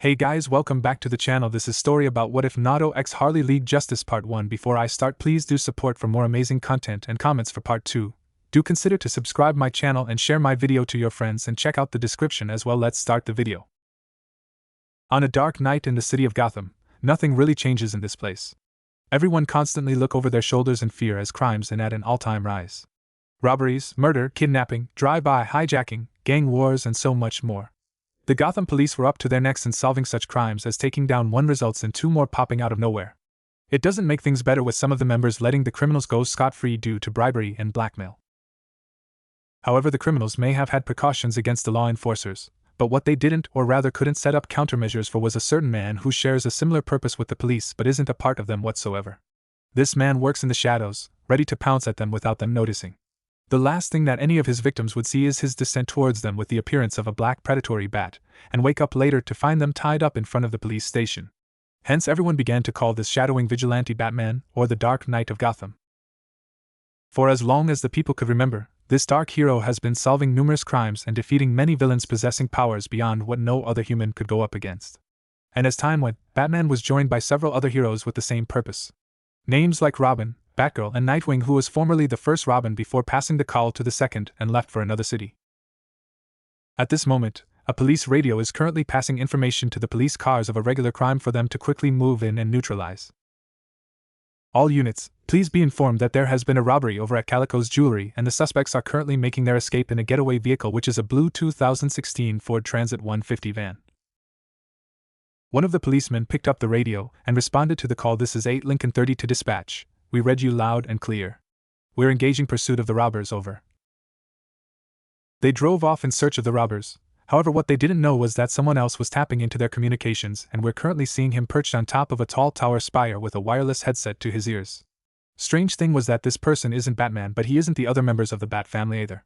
Hey guys, welcome back to the channel. This is story about What If Naruto x Harley League Justice Part 1. Before I start, please do support for more amazing content and comments for Part 2. Do consider to subscribe my channel and share my video to your friends and check out the description as well. Let's start the video. On a dark night in the city of Gotham, nothing really changes in this place. Everyone constantly look over their shoulders in fear as crimes are at an all-time rise. Robberies, murder, kidnapping, drive-by hijacking, gang wars and so much more. The Gotham police were up to their necks in solving such crimes, as taking down one results in two more popping out of nowhere. It doesn't make things better with some of the members letting the criminals go scot-free due to bribery and blackmail. However, the criminals may have had precautions against the law enforcers, but what they didn't, or rather couldn't set up countermeasures for, was a certain man who shares a similar purpose with the police but isn't a part of them whatsoever. This man works in the shadows, ready to pounce at them without them noticing. The last thing that any of his victims would see is his descent towards them with the appearance of a black predatory bat, and wake up later to find them tied up in front of the police station. Hence everyone began to call this shadowing vigilante Batman, or the Dark Knight of Gotham. For as long as the people could remember, this dark hero has been solving numerous crimes and defeating many villains possessing powers beyond what no other human could go up against. And as time went, Batman was joined by several other heroes with the same purpose. Names like Robin, Batgirl, and Nightwing, who was formerly the first Robin before passing the call to the second and left for another city. At this moment, a police radio is currently passing information to the police cars of a regular crime for them to quickly move in and neutralize. All units, please be informed that there has been a robbery over at Calico's Jewelry and the suspects are currently making their escape in a getaway vehicle, which is a blue 2016 Ford Transit 150 van. One of the policemen picked up the radio and responded to the call. This is 8 Lincoln 30 to dispatch. We read you loud and clear. We're engaging pursuit of the robbers, over. They drove off in search of the robbers. However, what they didn't know was that someone else was tapping into their communications, and we're currently seeing him perched on top of a tall tower spire with a wireless headset to his ears. Strange thing was that this person isn't Batman, but he isn't the other members of the Bat family either.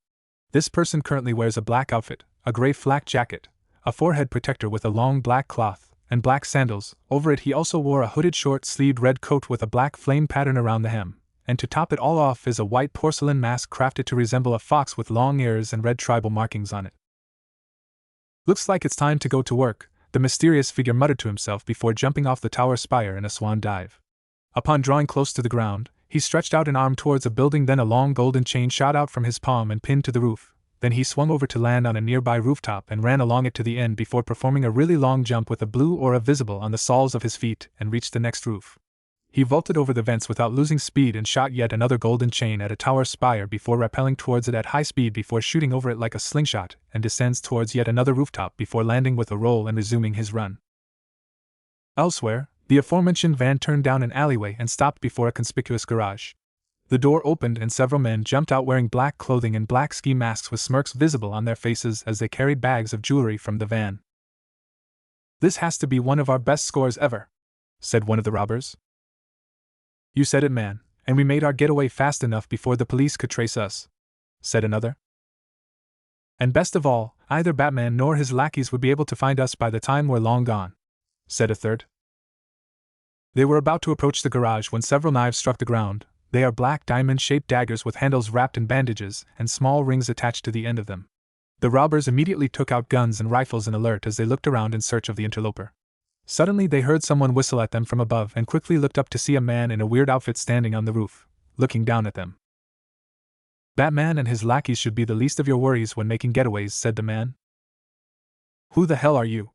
This person currently wears a black outfit, a gray flak jacket, a forehead protector with a long black cloth, and black sandals. Over it he also wore a hooded short-sleeved red coat with a black flame pattern around the hem, and to top it all off is a white porcelain mask crafted to resemble a fox with long ears and red tribal markings on it. Looks like it's time to go to work, the mysterious figure muttered to himself before jumping off the tower spire in a swan dive. Upon drawing close to the ground, he stretched out an arm towards a building, then a long golden chain shot out from his palm and pinned to the roof. Then he swung over to land on a nearby rooftop and ran along it to the end before performing a really long jump with a blue aura visible on the soles of his feet and reached the next roof. He vaulted over the vents without losing speed and shot yet another golden chain at a tower spire before rappelling towards it at high speed before shooting over it like a slingshot, and descends towards yet another rooftop before landing with a roll and resuming his run. Elsewhere, the aforementioned van turned down an alleyway and stopped before a conspicuous garage. The door opened and several men jumped out wearing black clothing and black ski masks with smirks visible on their faces as they carried bags of jewelry from the van. "This has to be one of our best scores ever," said one of the robbers. "You said it, man, and we made our getaway fast enough before the police could trace us," said another. "And best of all, neither Batman nor his lackeys would be able to find us by the time we're long gone," said a third. They were about to approach the garage when several knives struck the ground. They are black diamond-shaped daggers with handles wrapped in bandages and small rings attached to the end of them. The robbers immediately took out guns and rifles in alert as they looked around in search of the interloper. Suddenly they heard someone whistle at them from above and quickly looked up to see a man in a weird outfit standing on the roof, looking down at them. "Batman and his lackeys should be the least of your worries when making getaways," said the man. "Who the hell are you?"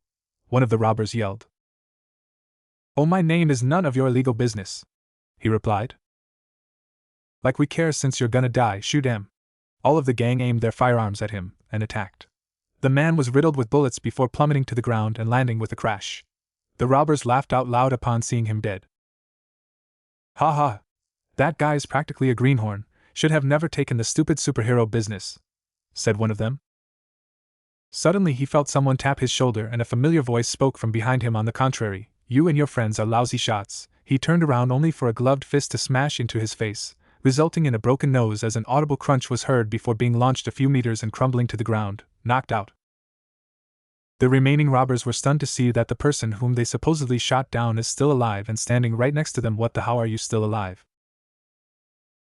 one of the robbers yelled. "Oh, my name is none of your legal business," he replied. "Like we care, since you're gonna die, shoot him." All of the gang aimed their firearms at him and attacked. The man was riddled with bullets before plummeting to the ground and landing with a crash. The robbers laughed out loud upon seeing him dead. "Ha ha! That guy's practically a greenhorn, should have never taken the stupid superhero business," said one of them. Suddenly he felt someone tap his shoulder and a familiar voice spoke from behind him. "On the contrary, you and your friends are lousy shots." He turned around only for a gloved fist to smash into his face, resulting in a broken nose as an audible crunch was heard before being launched a few meters and crumbling to the ground, knocked out. The remaining robbers were stunned to see that the person whom they supposedly shot down is still alive and standing right next to them. "What the how are you still alive?"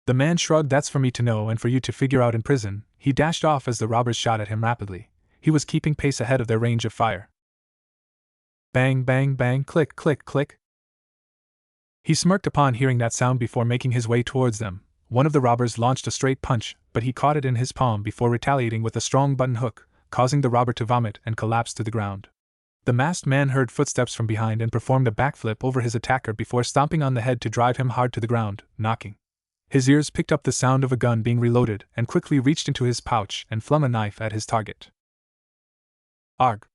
The man shrugged. "That's for me to know and for you to figure out in prison." He dashed off as the robbers shot at him rapidly. He was keeping pace ahead of their range of fire. Bang, bang, bang, click, click, click. He smirked upon hearing that sound before making his way towards them. One of the robbers launched a straight punch, but he caught it in his palm before retaliating with a strong button hook, causing the robber to vomit and collapse to the ground. The masked man heard footsteps from behind and performed a backflip over his attacker before stomping on the head to drive him hard to the ground, knocking. His ears picked up the sound of a gun being reloaded and quickly reached into his pouch and flung a knife at his target. Arg!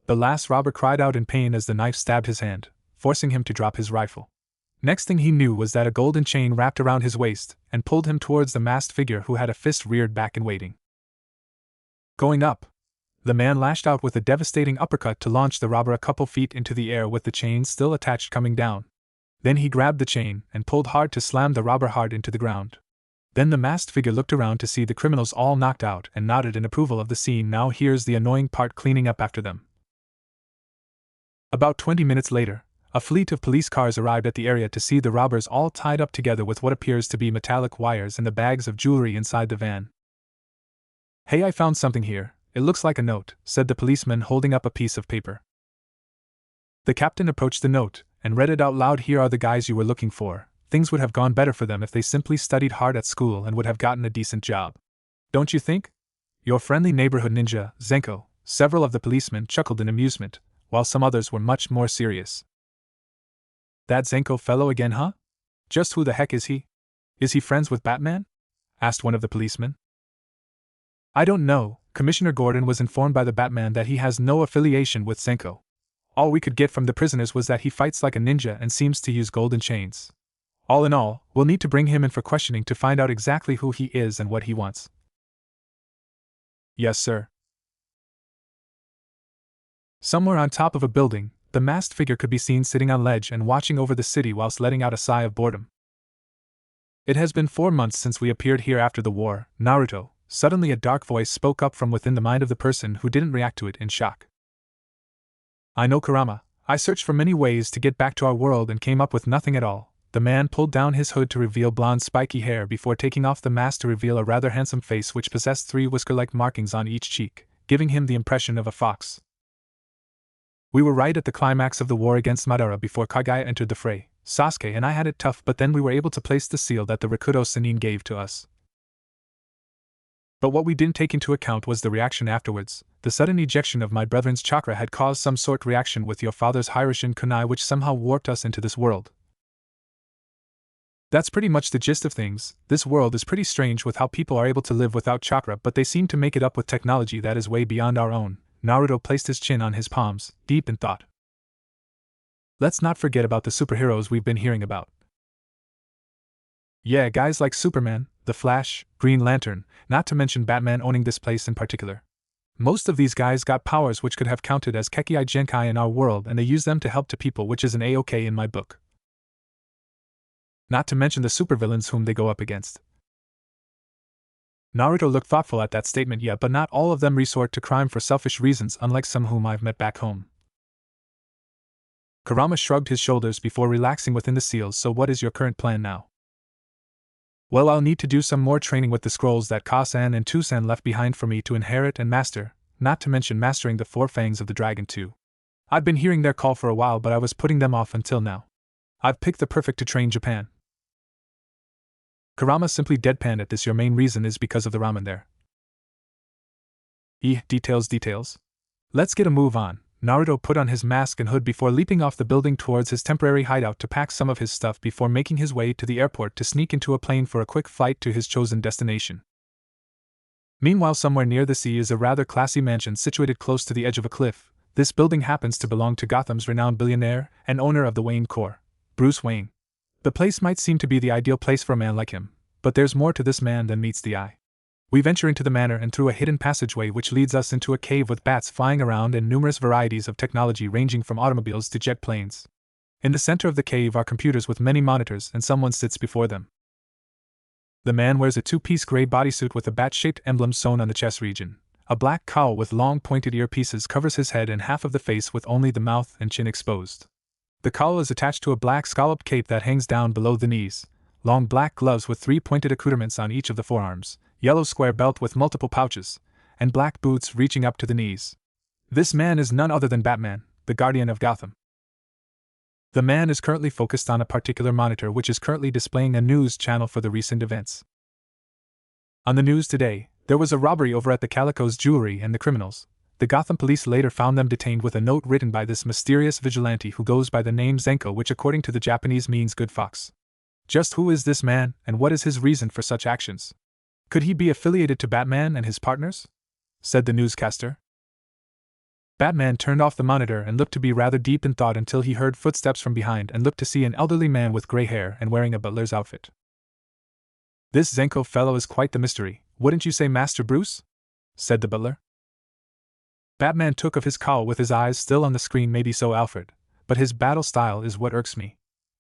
The last robber cried out in pain as the knife stabbed his hand, forcing him to drop his rifle. Next thing he knew was that a golden chain wrapped around his waist and pulled him towards the masked figure who had a fist reared back in waiting. Going up, the man lashed out with a devastating uppercut to launch the robber a couple feet into the air with the chain still attached coming down. Then he grabbed the chain and pulled hard to slam the robber hard into the ground. Then the masked figure looked around to see the criminals all knocked out and nodded in approval of the scene. Now here's the annoying part: cleaning up after them. About 20 minutes later, a fleet of police cars arrived at the area to see the robbers all tied up together with what appears to be metallic wires and the bags of jewelry inside the van. "Hey, I found something here. It looks like a note," said the policeman, holding up a piece of paper. The captain approached the note and read it out loud. "Here are the guys you were looking for. Things would have gone better for them if they simply studied hard at school and would have gotten a decent job. Don't you think? Your friendly neighborhood ninja, Zenko." Several of the policemen chuckled in amusement, while some others were much more serious. "That Zenko fellow again, huh? Just who the heck is he? Is he friends with Batman?" asked one of the policemen. "I don't know. Commissioner Gordon was informed by the Batman that he has no affiliation with Zenko. All we could get from the prisoners was that he fights like a ninja and seems to use golden chains. All in all, we'll need to bring him in for questioning to find out exactly who he is and what he wants." "Yes, sir." Somewhere on top of a building, the masked figure could be seen sitting on ledge and watching over the city whilst letting out a sigh of boredom. "It has been 4 months since we appeared here after the war, Naruto." Suddenly a dark voice spoke up from within the mind of the person who didn't react to it in shock. "I know, Kurama. I searched for many ways to get back to our world and came up with nothing at all." The man pulled down his hood to reveal blonde spiky hair before taking off the mask to reveal a rather handsome face which possessed 3 whisker-like markings on each cheek, giving him the impression of a fox. "We were right at the climax of the war against Madara before Kaguya entered the fray. Sasuke and I had it tough, but then we were able to place the seal that the Rakuto Sennin gave to us. But what we didn't take into account was the reaction afterwards. The sudden ejection of my brethren's chakra had caused some sort reaction with your father's Hiroshin kunai, which somehow warped us into this world. That's pretty much the gist of things. This world is pretty strange with how people are able to live without chakra, but they seem to make it up with technology that is way beyond our own." Naruto placed his chin on his palms, deep in thought. "Let's not forget about the superheroes we've been hearing about. Yeah, guys like Superman, the Flash, Green Lantern, not to mention Batman owning this place in particular. Most of these guys got powers which could have counted as Kekkai Genkai in our world, and they use them to help to people, which is an A-OK in my book. Not to mention the supervillains whom they go up against." Naruto looked thoughtful at that statement. "Yeah, but not all of them resort to crime for selfish reasons, unlike some whom I've met back home." Kurama shrugged his shoulders before relaxing within the seals. "So what is your current plan now?" "Well, I'll need to do some more training with the scrolls that Ka-san and Tu-san left behind for me to inherit and master, not to mention mastering the 4 fangs of the dragon too. I'd been hearing their call for a while, but I was putting them off until now. I've picked the perfect to train Japan." Kurama simply deadpanned at this. "Your main reason is because of the ramen there." Details. Let's get a move on." Naruto put on his mask and hood before leaping off the building towards his temporary hideout to pack some of his stuff before making his way to the airport to sneak into a plane for a quick flight to his chosen destination. Meanwhile, somewhere near the sea is a rather classy mansion situated close to the edge of a cliff. This building happens to belong to Gotham's renowned billionaire and owner of the Wayne Corps, Bruce Wayne. The place might seem to be the ideal place for a man like him, but there's more to this man than meets the eye. We venture into the manor and through a hidden passageway which leads us into a cave with bats flying around and numerous varieties of technology ranging from automobiles to jet planes. In the center of the cave are computers with many monitors, and someone sits before them. The man wears a 2-piece gray bodysuit with a bat-shaped emblem sewn on the chest region. A black cowl with long pointed earpieces covers his head and half of the face, with only the mouth and chin exposed. The cowl is attached to a black scalloped cape that hangs down below the knees, long black gloves with 3 pointed accoutrements on each of the forearms, yellow square belt with multiple pouches, and black boots reaching up to the knees. This man is none other than Batman, the guardian of Gotham. The man is currently focused on a particular monitor which is currently displaying a news channel for the recent events. On the news today, there was a robbery over at the Calico's jewelry and the criminals. The Gotham police later found them detained with a note written by this mysterious vigilante who goes by the name Zenko, which according to the Japanese means good fox. Just who is this man, and what is his reason for such actions? Could he be affiliated to Batman and his partners? Said the newscaster. Batman turned off the monitor and looked to be rather deep in thought until he heard footsteps from behind and looked to see an elderly man with gray hair and wearing a butler's outfit. This Zenko fellow is quite the mystery, wouldn't you say, Master Bruce? Said the butler. Batman took of his cowl with his eyes still on the screen. Maybe so, Alfred, but his battle style is what irks me.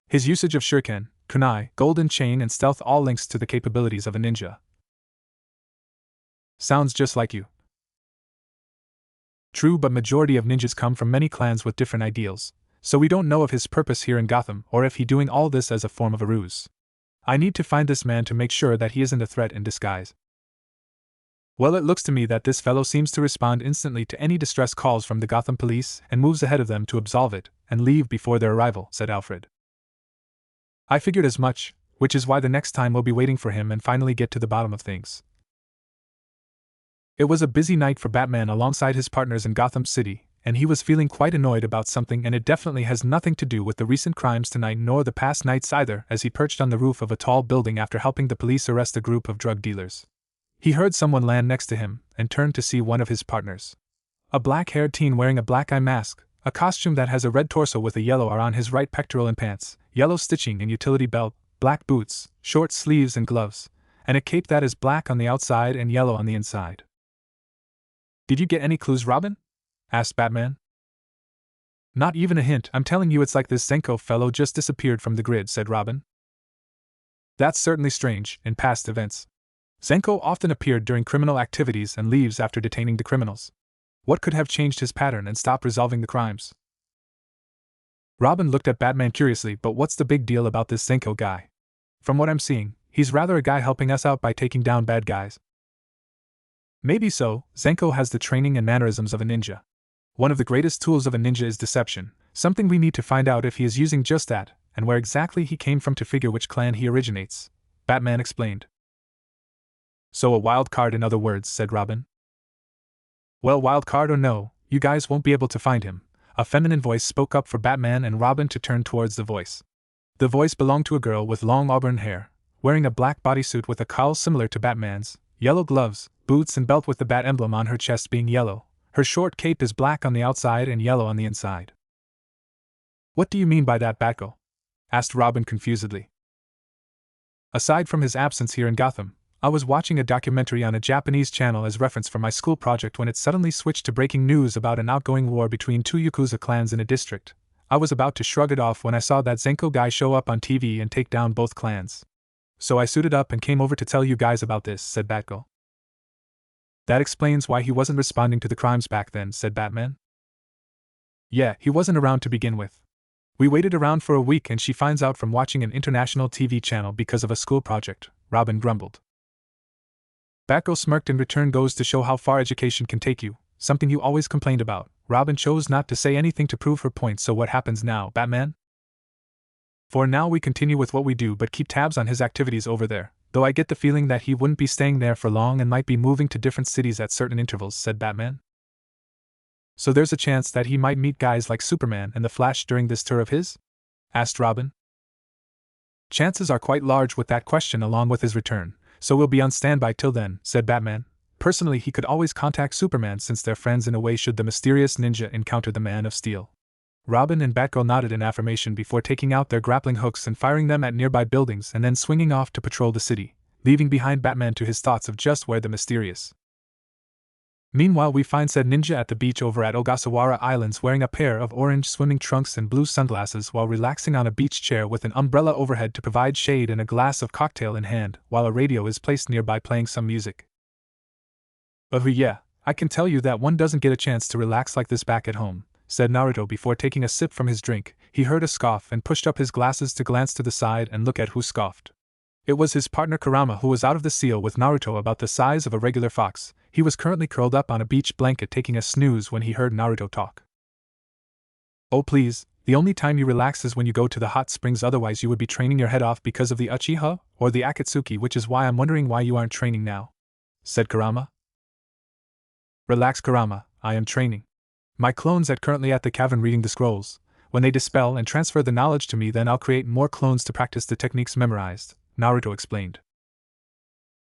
His usage of shuriken, kunai, golden chain and stealth all links to the capabilities of a ninja. Sounds just like you. True, but majority of ninjas come from many clans with different ideals, so we don't know of his purpose here in Gotham or if he doing all this as a form of a ruse. I need to find this man to make sure that he isn't a threat in disguise. Well, it looks to me that this fellow seems to respond instantly to any distress calls from the Gotham police and moves ahead of them to absolve it and leave before their arrival, said Alfred. I figured as much, which is why the next time we'll be waiting for him and finally get to the bottom of things. It was a busy night for Batman alongside his partners in Gotham City, and he was feeling quite annoyed about something, and it definitely has nothing to do with the recent crimes tonight nor the past nights either, as he perched on the roof of a tall building after helping the police arrest a group of drug dealers. He heard someone land next to him and turned to see one of his partners. A black-haired teen wearing a black eye mask, a costume that has a red torso with a yellow R on his right pectoral and pants, yellow stitching and utility belt, black boots, short sleeves and gloves, and a cape that is black on the outside and yellow on the inside. Did you get any clues, Robin? Asked Batman. Not even a hint. I'm telling you, it's like this Zenko fellow just disappeared from the grid, said Robin. That's certainly strange. In past events, Zenko often appeared during criminal activities and leaves after detaining the criminals. What could have changed his pattern and stopped resolving the crimes? Robin looked at Batman curiously. But what's the big deal about this Zenko guy? From what I'm seeing, he's rather a guy helping us out by taking down bad guys. Maybe so. Zenko has the training and mannerisms of a ninja. One of the greatest tools of a ninja is deception, something we need to find out if he is using just that, and where exactly he came from to figure which clan he originates, Batman explained. So a wild card, in other words, said Robin. Well, wild card or no, you guys won't be able to find him. A feminine voice spoke up for Batman and Robin to turn towards the voice. The voice belonged to a girl with long auburn hair, wearing a black bodysuit with a cowl similar to Batman's, yellow gloves, boots and belt with the bat emblem on her chest being yellow. Her short cape is black on the outside and yellow on the inside. What do you mean by that, Batgirl? Asked Robin confusedly. Aside from his absence here in Gotham, I was watching a documentary on a Japanese channel as reference for my school project when it suddenly switched to breaking news about an outgoing war between two Yakuza clans in a district. I was about to shrug it off when I saw that Zenko guy show up on TV and take down both clans. So I suited up and came over to tell you guys about this, said Batgirl. That explains why he wasn't responding to the crimes back then, said Batman. Yeah, he wasn't around to begin with. We waited around for a week and she finds out from watching an international TV channel because of a school project, Robin grumbled. Batgirl smirked in return. Goes to show how far education can take you, something you always complained about. Robin chose not to say anything to prove her point. So what happens now, Batman? For now we continue with what we do but keep tabs on his activities over there, though I get the feeling that he wouldn't be staying there for long and might be moving to different cities at certain intervals, said Batman. So there's a chance that he might meet guys like Superman and the Flash during this tour of his? Asked Robin. Chances are quite large with that question along with his return, so we'll be on standby till then, said Batman. Personally, he could always contact Superman since they're friends in a way should the mysterious ninja encounter the Man of Steel. Robin and Batgirl nodded in affirmation before taking out their grappling hooks and firing them at nearby buildings and then swinging off to patrol the city, leaving behind Batman to his thoughts of just where the mysterious. Meanwhile, we find said ninja at the beach over at Ogasawara Islands wearing a pair of orange swimming trunks and blue sunglasses while relaxing on a beach chair with an umbrella overhead to provide shade and a glass of cocktail in hand, while a radio is placed nearby playing some music. Oh yeah, I can tell you that one doesn't get a chance to relax like this back at home, said Naruto before taking a sip from his drink. He heard a scoff and pushed up his glasses to glance to the side and look at who scoffed. It was his partner Kurama, who was out of the seal with Naruto about the size of a regular fox. He was currently curled up on a beach blanket taking a snooze when he heard Naruto talk. Oh please, the only time you relax is when you go to the hot springs, otherwise you would be training your head off because of the Uchiha or the Akatsuki, which is why I'm wondering why you aren't training now," said Kurama. "Relax, Kurama, I am training. My clones are currently at the cavern reading the scrolls. When they dispel and transfer the knowledge to me, then I'll create more clones to practice the techniques memorized," Naruto explained.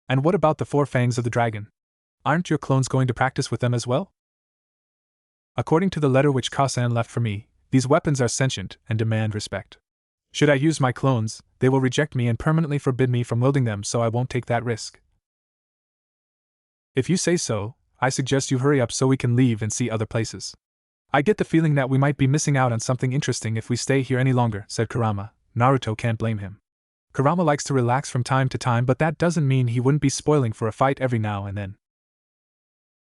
"And what about the 4 fangs of the dragon? Aren't your clones going to practice with them as well?" "According to the letter which Kasan left for me, these weapons are sentient and demand respect. Should I use my clones, they will reject me and permanently forbid me from wielding them, so I won't take that risk." "If you say so, I suggest you hurry up so we can leave and see other places. I get the feeling that we might be missing out on something interesting if we stay here any longer," said Kurama. Naruto can't blame him. Kurama likes to relax from time to time, but that doesn't mean he wouldn't be spoiling for a fight every now and then.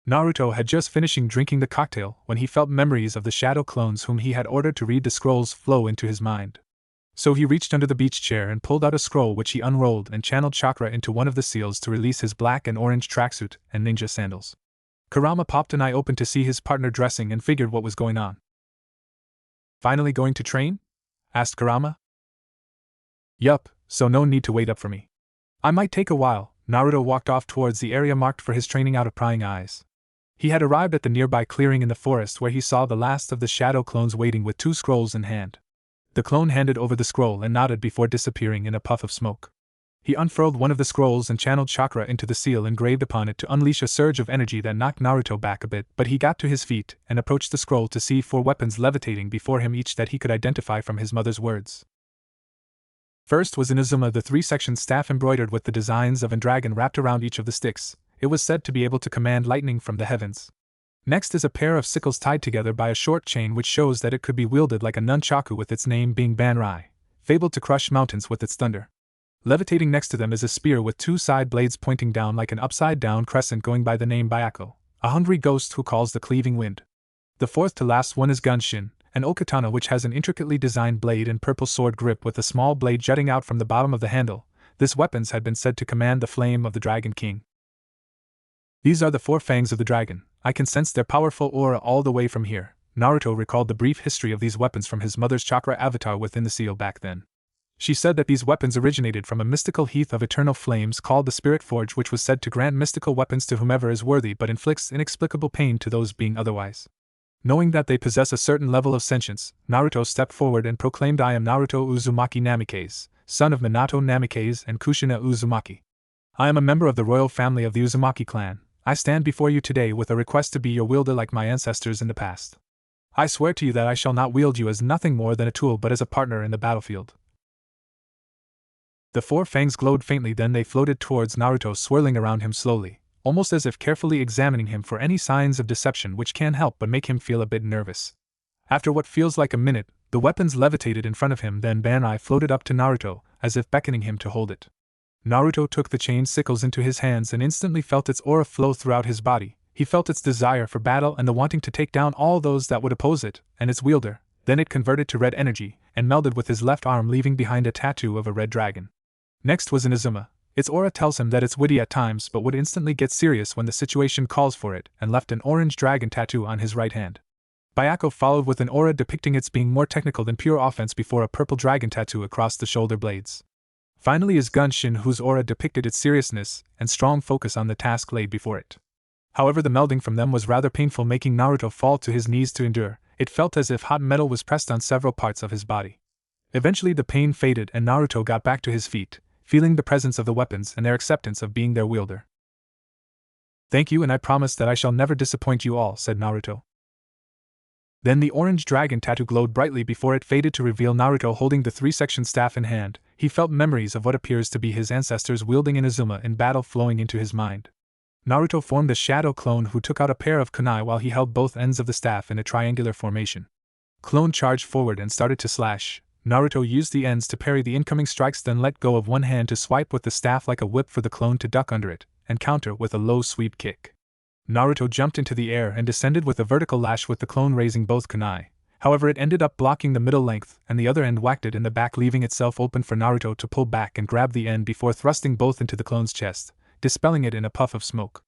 Naruto had just finishing drinking the cocktail when he felt memories of the shadow clones whom he had ordered to read the scrolls flow into his mind. So he reached under the beach chair and pulled out a scroll which he unrolled and channeled chakra into one of the seals to release his black and orange tracksuit and ninja sandals. Kurama popped an eye open to see his partner dressing and figured what was going on. "Finally going to train?" asked Kurama. "Yup, so no need to wait up for me. I might take a while." Naruto walked off towards the area marked for his training out of prying eyes. He had arrived at the nearby clearing in the forest where he saw the last of the shadow clones waiting with 2 scrolls in hand. The clone handed over the scroll and nodded before disappearing in a puff of smoke. He unfurled one of the scrolls and channeled chakra into the seal engraved upon it to unleash a surge of energy that knocked Naruto back a bit, but he got to his feet and approached the scroll to see 4 weapons levitating before him, each that he could identify from his mother's words. First was Inazuma, the 3-section staff embroidered with the designs of a dragon wrapped around each of the sticks. It was said to be able to command lightning from the heavens. Next is a pair of sickles tied together by a short chain, which shows that it could be wielded like a nunchaku, with its name being Banrai, fabled to crush mountains with its thunder. Levitating next to them is a spear with 2 side blades pointing down like an upside-down crescent, going by the name Byakko, a hungry ghost who calls the cleaving wind. The fourth to last one is Gunshin, an okatana which has an intricately designed blade and purple sword grip with a small blade jutting out from the bottom of the handle. This weapons had been said to command the flame of the Dragon King. "These are the 4 fangs of the dragon. I can sense their powerful aura all the way from here." Naruto recalled the brief history of these weapons from his mother's chakra avatar within the seal back then. She said that these weapons originated from a mystical heath of eternal flames called the Spirit Forge, which was said to grant mystical weapons to whomever is worthy but inflicts inexplicable pain to those being otherwise. Knowing that they possess a certain level of sentience, Naruto stepped forward and proclaimed, "I am Naruto Uzumaki Namikaze, son of Minato Namikaze and Kushina Uzumaki. I am a member of the royal family of the Uzumaki clan. I stand before you today with a request to be your wielder like my ancestors in the past. I swear to you that I shall not wield you as nothing more than a tool but as a partner in the battlefield." The 4 fangs glowed faintly, then they floated towards Naruto, swirling around him slowly, almost as if carefully examining him for any signs of deception which can't help but make him feel a bit nervous. After what feels like a minute, the weapons levitated in front of him, then Banrai floated up to Naruto, as if beckoning him to hold it. Naruto took the chained sickles into his hands and instantly felt its aura flow throughout his body. He felt its desire for battle and the wanting to take down all those that would oppose it, and its wielder. Then it converted to red energy, and melded with his left arm, leaving behind a tattoo of a red dragon. Next was Inazuma. Its aura tells him that it's witty at times but would instantly get serious when the situation calls for it, and left an orange dragon tattoo on his right hand. Byakko followed with an aura depicting its being more technical than pure offense before a purple dragon tattoo across the shoulder blades. Finally is Gunshin, whose aura depicted its seriousness and strong focus on the task laid before it. However, the melding from them was rather painful, making Naruto fall to his knees to endure. It felt as if hot metal was pressed on several parts of his body. Eventually the pain faded and Naruto got back to his feet, feeling the presence of the weapons and their acceptance of being their wielder. "Thank you, and I promise that I shall never disappoint you all," said Naruto. Then the orange dragon tattoo glowed brightly before it faded to reveal Naruto holding the 3-section staff in hand. He felt memories of what appears to be his ancestors wielding Inazuma in battle flowing into his mind. Naruto formed a shadow clone who took out a pair of kunai while he held both ends of the staff in a triangular formation. Clone charged forward and started to slash. Naruto used the ends to parry the incoming strikes, then let go of one hand to swipe with the staff like a whip for the clone to duck under it, and counter with a low sweep kick. Naruto jumped into the air and descended with a vertical lash with the clone raising both kunai. However, it ended up blocking the middle length, and the other end whacked it in the back, leaving itself open for Naruto to pull back and grab the end before thrusting both into the clone's chest, dispelling it in a puff of smoke.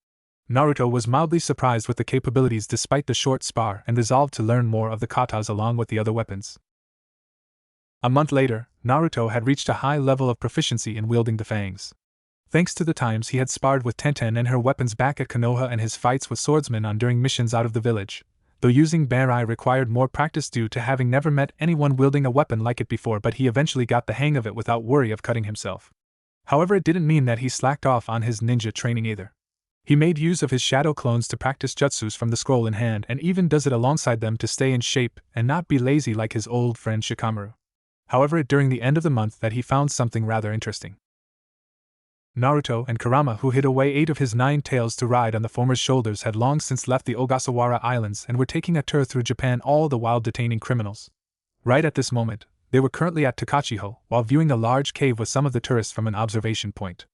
Naruto was mildly surprised with the capabilities despite the short spar and resolved to learn more of the katas along with the other weapons. A month later, Naruto had reached a high level of proficiency in wielding the fangs. Thanks to the times he had sparred with Tenten and her weapons back at Konoha and his fights with swordsmen on during missions out of the village, though using Barai required more practice due to having never met anyone wielding a weapon like it before, but he eventually got the hang of it without worry of cutting himself. However, it didn't mean that he slacked off on his ninja training either. He made use of his shadow clones to practice jutsus from the scroll in hand and even does it alongside them to stay in shape and not be lazy like his old friend Shikamaru. However, during the end of the month that he found something rather interesting. Naruto and Kurama, who hid away 8 of his 9 tails to ride on the former's shoulders, had long since left the Ogasawara Islands and were taking a tour through Japan, all the while detaining criminals. Right at this moment, they were currently at Takachiho, while viewing a large cave with some of the tourists from an observation point.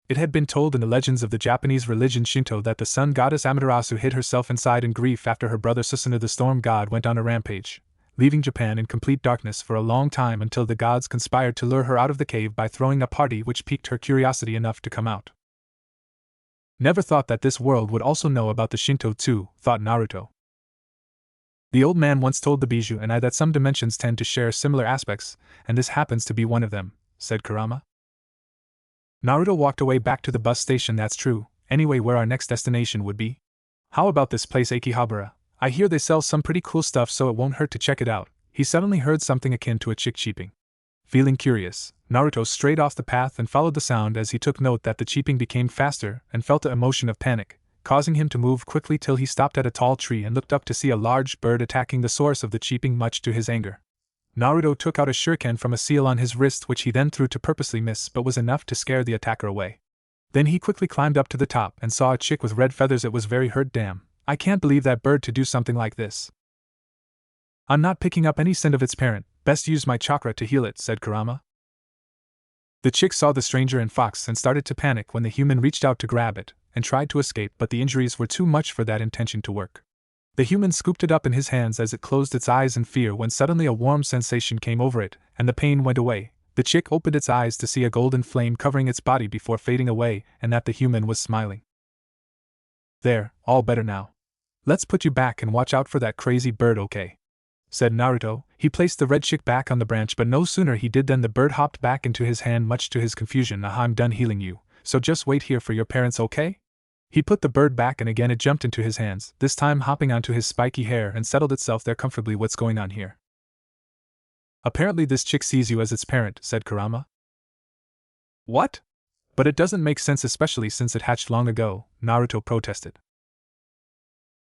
It had been told in the legends of the Japanese religion Shinto that the sun goddess Amaterasu hid herself inside in grief after her brother Susanoo the storm god went on a rampage, leaving Japan in complete darkness for a long time until the gods conspired to lure her out of the cave by throwing a party which piqued her curiosity enough to come out. Never thought that this world would also know about the Shinto too, thought Naruto. The old man once told the Bijou and I that some dimensions tend to share similar aspects, and this happens to be one of them, said Kurama. Naruto walked away back to the bus station. That's true, anyway, where our next destination would be? How about this place Akihabara? I hear they sell some pretty cool stuff, so it won't hurt to check it out. He suddenly heard something akin to a chick cheeping. Feeling curious, Naruto strayed off the path and followed the sound as he took note that the cheeping became faster and felt an emotion of panic, causing him to move quickly till he stopped at a tall tree and looked up to see a large bird attacking the source of the cheeping, much to his anger. Naruto took out a shuriken from a seal on his wrist, which he then threw to purposely miss, but was enough to scare the attacker away. Then he quickly climbed up to the top and saw a chick with red feathers. It was very hurt. Damn, I can't believe that bird to do something like this. I'm not picking up any scent of its parent, best use my chakra to heal it, said Kurama. The chick saw the stranger and fox and started to panic when the human reached out to grab it and tried to escape, but the injuries were too much for that intention to work. The human scooped it up in his hands as it closed its eyes in fear when suddenly a warm sensation came over it, and the pain went away. The chick opened its eyes to see a golden flame covering its body before fading away, and that the human was smiling. There, all better now. Let's put you back and watch out for that crazy bird, okay? Said Naruto. He placed the red chick back on the branch, but no sooner he did than the bird hopped back into his hand, much to his confusion. I'm done healing you, so just wait here for your parents, okay? He put the bird back and again it jumped into his hands, this time hopping onto his spiky hair and settled itself there comfortably. What's going on here? Apparently this chick sees you as its parent, said Kurama. What? But it doesn't make sense, especially since it hatched long ago, Naruto protested.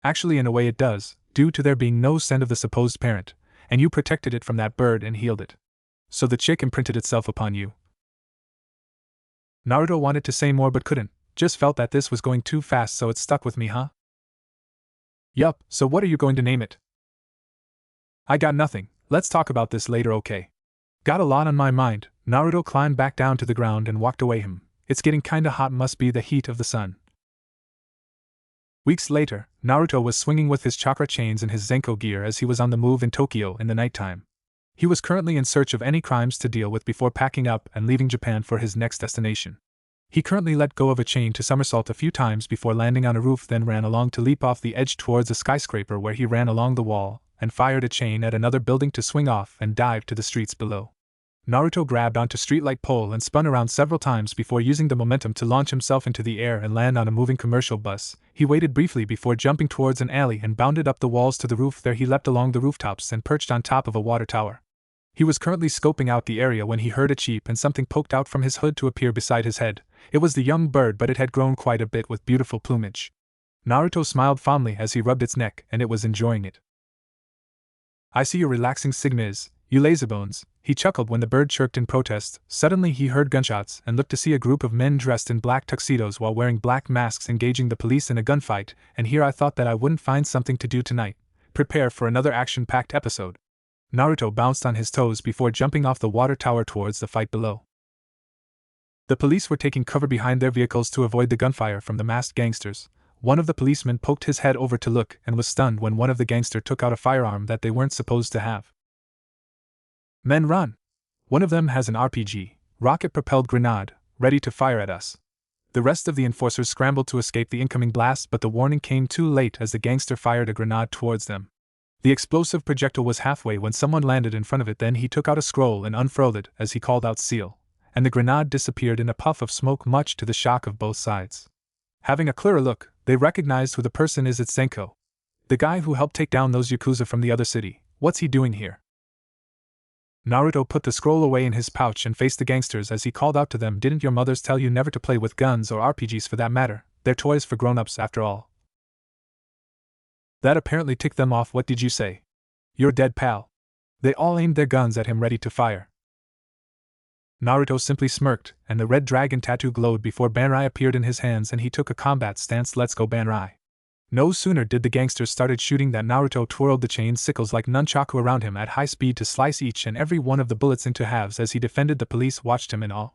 Actually, in a way it does, due to there being no scent of the supposed parent, and you protected it from that bird and healed it. So the chick imprinted itself upon you. Naruto wanted to say more but couldn't, just felt that this was going too fast, so it stuck with me, huh? Yup, so what are you going to name it? I got nothing, let's talk about this later, okay? Got a lot on my mind. Naruto climbed back down to the ground and walked away. It's getting kinda hot, must be the heat of the sun. Weeks later, Naruto was swinging with his chakra chains and his Zenko gear as he was on the move in Tokyo in the nighttime. He was currently in search of any crimes to deal with before packing up and leaving Japan for his next destination. He currently let go of a chain to somersault a few times before landing on a roof, then ran along to leap off the edge towards a skyscraper, where he ran along the wall and fired a chain at another building to swing off and dive to the streets below. Naruto grabbed onto streetlight pole and spun around several times before using the momentum to launch himself into the air and land on a moving commercial bus. He waited briefly before jumping towards an alley and bounded up the walls to the roof. There he leapt along the rooftops and perched on top of a water tower. He was currently scoping out the area when he heard a cheep and something poked out from his hood to appear beside his head. It was the young bird, but it had grown quite a bit with beautiful plumage. Naruto smiled fondly as he rubbed its neck, and it was enjoying it. I see you're relaxing, Sigmiz, you lazybones, he chuckled when the bird chirped in protest. Suddenly he heard gunshots and looked to see a group of men dressed in black tuxedos while wearing black masks engaging the police in a gunfight, and here I thought that I wouldn't find something to do tonight. Prepare for another action-packed episode. Naruto bounced on his toes before jumping off the water tower towards the fight below. The police were taking cover behind their vehicles to avoid the gunfire from the masked gangsters. One of the policemen poked his head over to look and was stunned when one of the gangsters took out a firearm that they weren't supposed to have. Men, run! One of them has an RPG, rocket-propelled grenade, ready to fire at us. The rest of the enforcers scrambled to escape the incoming blast, but the warning came too late as the gangster fired a grenade towards them. The explosive projectile was halfway when someone landed in front of it. Then he took out a scroll and unfurled it as he called out "Seal," and the grenade disappeared in a puff of smoke, much to the shock of both sides. Having a clearer look, they recognized who the person is. It's Zenko, the guy who helped take down those Yakuza from the other city. What's he doing here? Naruto put the scroll away in his pouch and faced the gangsters as he called out to them, "Didn't your mothers tell you never to play with guns or RPGs for that matter? They're toys for grown-ups after all." That apparently ticked them off. "What did you say?" "You're dead, pal." They all aimed their guns at him, ready to fire. Naruto simply smirked, and the red dragon tattoo glowed before Banrai appeared in his hands and he took a combat stance. "Let's go, Banrai." No sooner did the gangsters started shooting than Naruto twirled the chain sickles like nunchaku around him at high speed to slice each and every one of the bullets into halves as he defended. The police watched him in awe.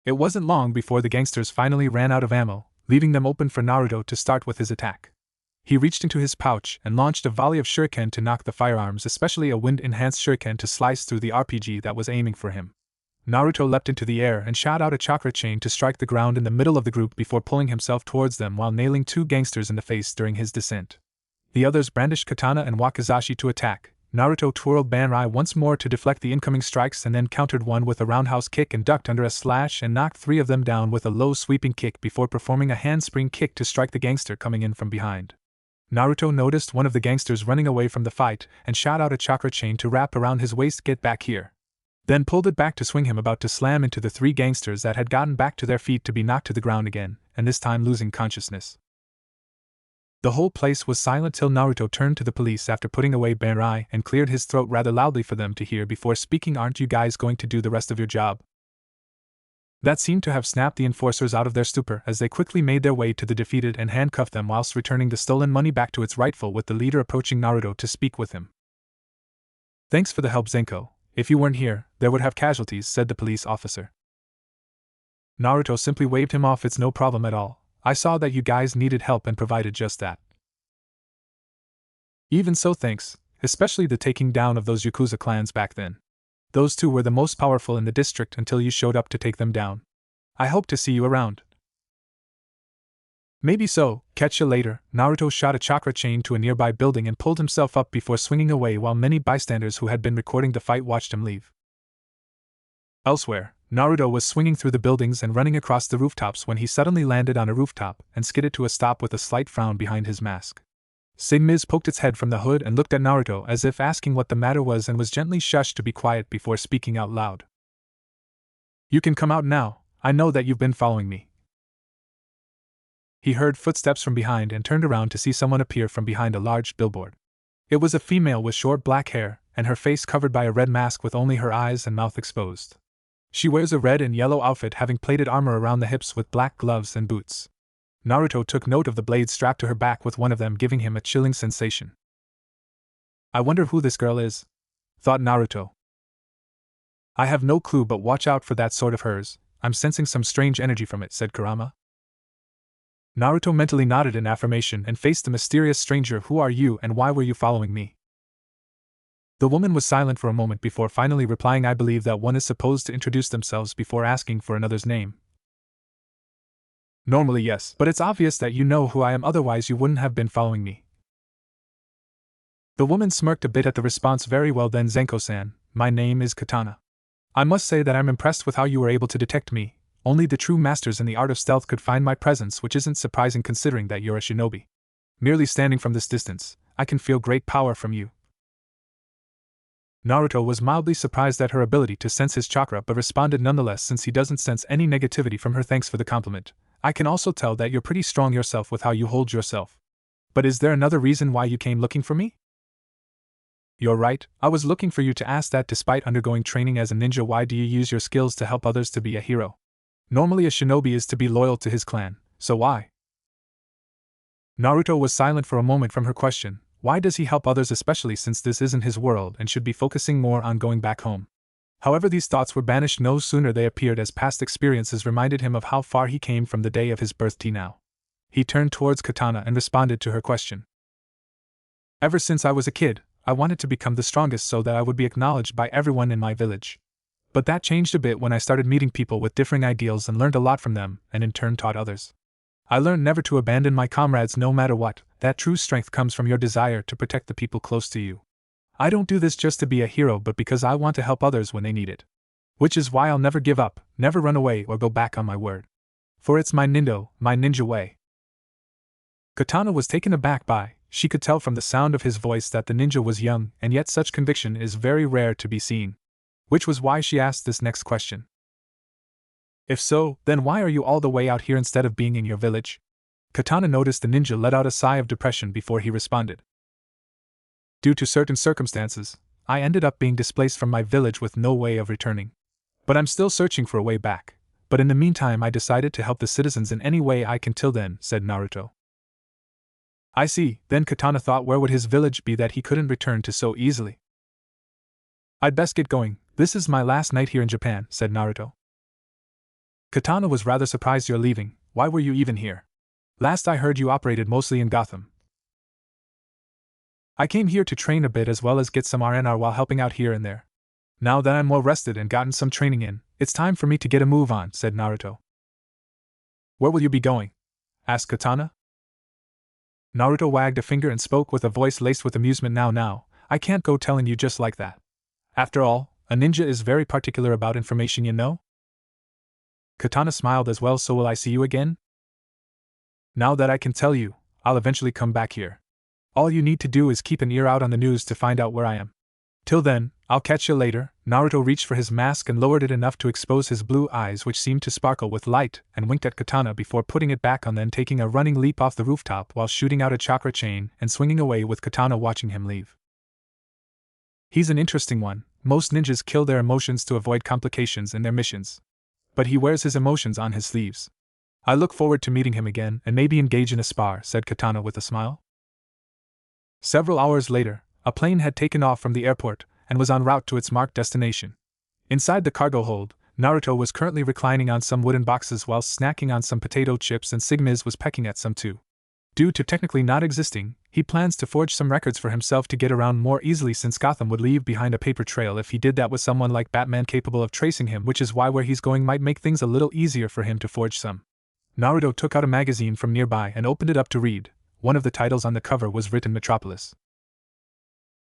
It wasn't long before the gangsters finally ran out of ammo, leaving them open for Naruto to start with his attack. He reached into his pouch and launched a volley of shuriken to knock the firearms, especially a wind-enhanced shuriken, to slice through the RPG that was aiming for him. Naruto leapt into the air and shot out a chakra chain to strike the ground in the middle of the group before pulling himself towards them while nailing two gangsters in the face during his descent. The others brandished katana and wakizashi to attack. Naruto twirled Banrai once more to deflect the incoming strikes and then countered one with a roundhouse kick and ducked under a slash and knocked three of them down with a low sweeping kick before performing a handspring kick to strike the gangster coming in from behind. Naruto noticed one of the gangsters running away from the fight and shot out a chakra chain to wrap around his waist. "Get back here." Then pulled it back to swing him about to slam into the three gangsters that had gotten back to their feet to be knocked to the ground again, and this time losing consciousness. The whole place was silent till Naruto turned to the police after putting away Banrai and cleared his throat rather loudly for them to hear before speaking. "Aren't you guys going to do the rest of your job?" That seemed to have snapped the enforcers out of their stupor as they quickly made their way to the defeated and handcuffed them whilst returning the stolen money back to its rightful, with the leader approaching Naruto to speak with him. "Thanks for the help, Zenko. If you weren't here, there would have casualties," said the police officer. Naruto simply waved him off. "It's no problem at all. I saw that you guys needed help and provided just that." "Even so, thanks, especially the taking down of those Yakuza clans back then. Those two were the most powerful in the district until you showed up to take them down. I hope to see you around." "Maybe so, catch you later." Naruto shot a chakra chain to a nearby building and pulled himself up before swinging away while many bystanders who had been recording the fight watched him leave. Elsewhere, Naruto was swinging through the buildings and running across the rooftops when he suddenly landed on a rooftop and skidded to a stop with a slight frown behind his mask. Sigmiz poked its head from the hood and looked at Naruto as if asking what the matter was and was gently shushed to be quiet before speaking out loud. "You can come out now. I know that you've been following me." He heard footsteps from behind and turned around to see someone appear from behind a large billboard. It was a female with short black hair, and her face covered by a red mask with only her eyes and mouth exposed. She wears a red and yellow outfit having plated armor around the hips with black gloves and boots. Naruto took note of the blades strapped to her back, with one of them giving him a chilling sensation. "I wonder who this girl is," thought Naruto. "I have no clue, but watch out for that sword of hers. I'm sensing some strange energy from it," said Kurama. Naruto mentally nodded in affirmation and faced the mysterious stranger. "Who are you and why were you following me?" The woman was silent for a moment before finally replying, "I believe that one is supposed to introduce themselves before asking for another's name." "Normally yes, but it's obvious that you know who I am, otherwise you wouldn't have been following me." The woman smirked a bit at the response. "Very well then, Zenko-san, my name is Katana. I must say that I'm impressed with how you were able to detect me. Only the true masters in the art of stealth could find my presence, which isn't surprising considering that you're a shinobi. Merely standing from this distance, I can feel great power from you." Naruto was mildly surprised at her ability to sense his chakra but responded nonetheless, since he doesn't sense any negativity from her. "Thanks for the compliment. I can also tell that you're pretty strong yourself with how you hold yourself. But is there another reason why you came looking for me?" "You're right, I was looking for you to ask that. Despite undergoing training as a ninja, why do you use your skills to help others to be a hero? Normally a shinobi is to be loyal to his clan, so why?" Naruto was silent for a moment from her question. Why does he help others, especially since this isn't his world and should be focusing more on going back home? However, these thoughts were banished no sooner they appeared as past experiences reminded him of how far he came from the day of his birth to now. He turned towards Katana and responded to her question. "Ever since I was a kid, I wanted to become the strongest so that I would be acknowledged by everyone in my village. But that changed a bit when I started meeting people with differing ideals and learned a lot from them, and in turn taught others. I learned never to abandon my comrades no matter what, that true strength comes from your desire to protect the people close to you. I don't do this just to be a hero but because I want to help others when they need it. Which is why I'll never give up, never run away or go back on my word. For it's my ninja way. Katana was taken aback by, she could tell from the sound of his voice that the ninja was young, and yet such conviction is very rare to be seen. Which was why she asked this next question. If so, then why are you all the way out here instead of being in your village? Katana noticed the ninja let out a sigh of depression before he responded. Due to certain circumstances, I ended up being displaced from my village with no way of returning. But I'm still searching for a way back. But in the meantime I decided to help the citizens in any way I can till then, said Naruto. I see, then Katana thought where would his village be that he couldn't return to so easily. I'd best get going, this is my last night here in Japan, said Naruto. Katana was rather surprised you're leaving, why were you even here? Last I heard you operated mostly in Gotham. I came here to train a bit as well as get some R&R while helping out here and there. Now that I'm more rested and gotten some training in, it's time for me to get a move on, said Naruto. Where will you be going? Asked Katana. Naruto wagged a finger and spoke with a voice laced with amusement. Now, I can't go telling you just like that. After all, a ninja is very particular about information, you know? Katana smiled as well. So will I see you again? Now that I can tell you, I'll eventually come back here. All you need to do is keep an ear out on the news to find out where I am. Till then, I'll catch you later. Naruto reached for his mask and lowered it enough to expose his blue eyes, which seemed to sparkle with light, and winked at Katana before putting it back on, then taking a running leap off the rooftop while shooting out a chakra chain and swinging away with Katana watching him leave. He's an interesting one. Most ninjas kill their emotions to avoid complications in their missions. But he wears his emotions on his sleeves. I look forward to meeting him again and maybe engage in a spar, said Katana with a smile. Several hours later, a plane had taken off from the airport and was en route to its marked destination. Inside the cargo hold, Naruto was currently reclining on some wooden boxes whilst snacking on some potato chips, and Sigmiz was pecking at some too. Due to technically not existing, he plans to forge some records for himself to get around more easily, since Gotham would leave behind a paper trail if he did that with someone like Batman capable of tracing him, which is why where he's going might make things a little easier for him to forge some. Naruto took out a magazine from nearby and opened it up to read. One of the titles on the cover was written Metropolis.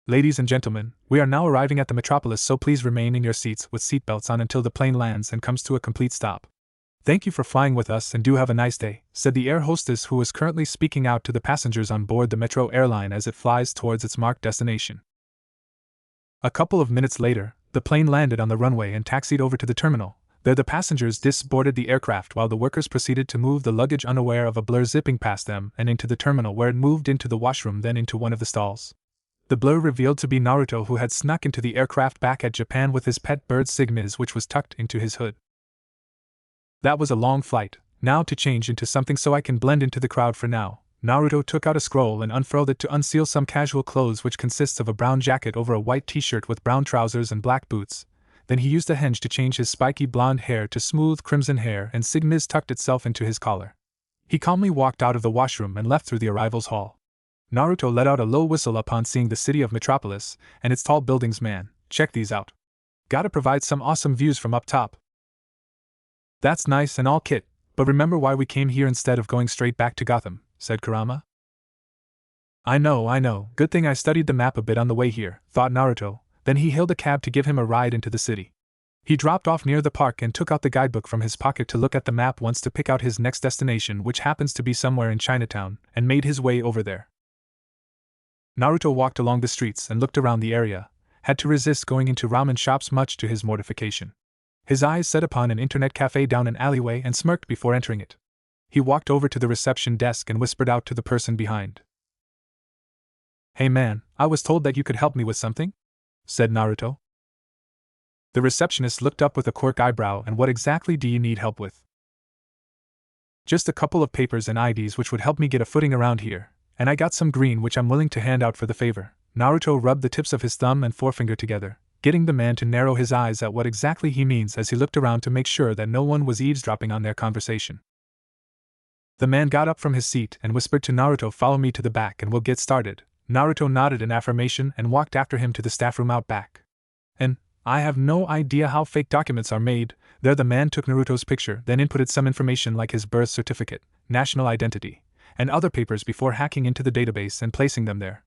Ladies and gentlemen, we are now arriving at the Metropolis, so please remain in your seats with seatbelts on until the plane lands and comes to a complete stop. Thank you for flying with us and do have a nice day, said the air hostess, who was currently speaking out to the passengers on board the Metro airline as it flies towards its marked destination. A couple of minutes later, the plane landed on the runway and taxied over to the terminal. There the passengers disembarked the aircraft while the workers proceeded to move the luggage, unaware of a blur zipping past them and into the terminal, where it moved into the washroom, then into one of the stalls. The blur revealed to be Naruto, who had snuck into the aircraft back at Japan with his pet bird Sigmiz, which was tucked into his hood. That was a long flight. Now to change into something so I can blend into the crowd for now. Naruto took out a scroll and unfurled it to unseal some casual clothes, which consists of a brown jacket over a white t-shirt with brown trousers and black boots. Then he used a henge to change his spiky blonde hair to smooth crimson hair, and Sigmiz tucked itself into his collar. He calmly walked out of the washroom and left through the arrivals hall. Naruto let out a low whistle upon seeing the city of Metropolis and its tall buildings. Man, check these out. Gotta provide some awesome views from up top. That's nice and all, Kit, but remember why we came here instead of going straight back to Gotham, said Kurama. I know, good thing I studied the map a bit on the way here, thought Naruto. Then he hailed a cab to give him a ride into the city. He dropped off near the park and took out the guidebook from his pocket to look at the map once to pick out his next destination, which happens to be somewhere in Chinatown, and made his way over there. Naruto walked along the streets and looked around the area, had to resist going into ramen shops much to his mortification. His eyes set upon an internet cafe down an alleyway and smirked before entering it. He walked over to the reception desk and whispered out to the person behind. Hey man, I was told that you could help me with something? Said Naruto. The receptionist looked up with a quirk eyebrow. And what exactly do you need help with? Just a couple of papers and IDs which would help me get a footing around here, and I got some green which I'm willing to hand out for the favor. Naruto rubbed the tips of his thumb and forefinger together, getting the man to narrow his eyes at what exactly he means as he looked around to make sure that no one was eavesdropping on their conversation. The man got up from his seat and whispered to Naruto, follow me to the back and we'll get started. Naruto nodded in affirmation and walked after him to the staff room out back. And, I have no idea how fake documents are made. There the man took Naruto's picture, then inputted some information like his birth certificate, national identity, and other papers before hacking into the database and placing them there.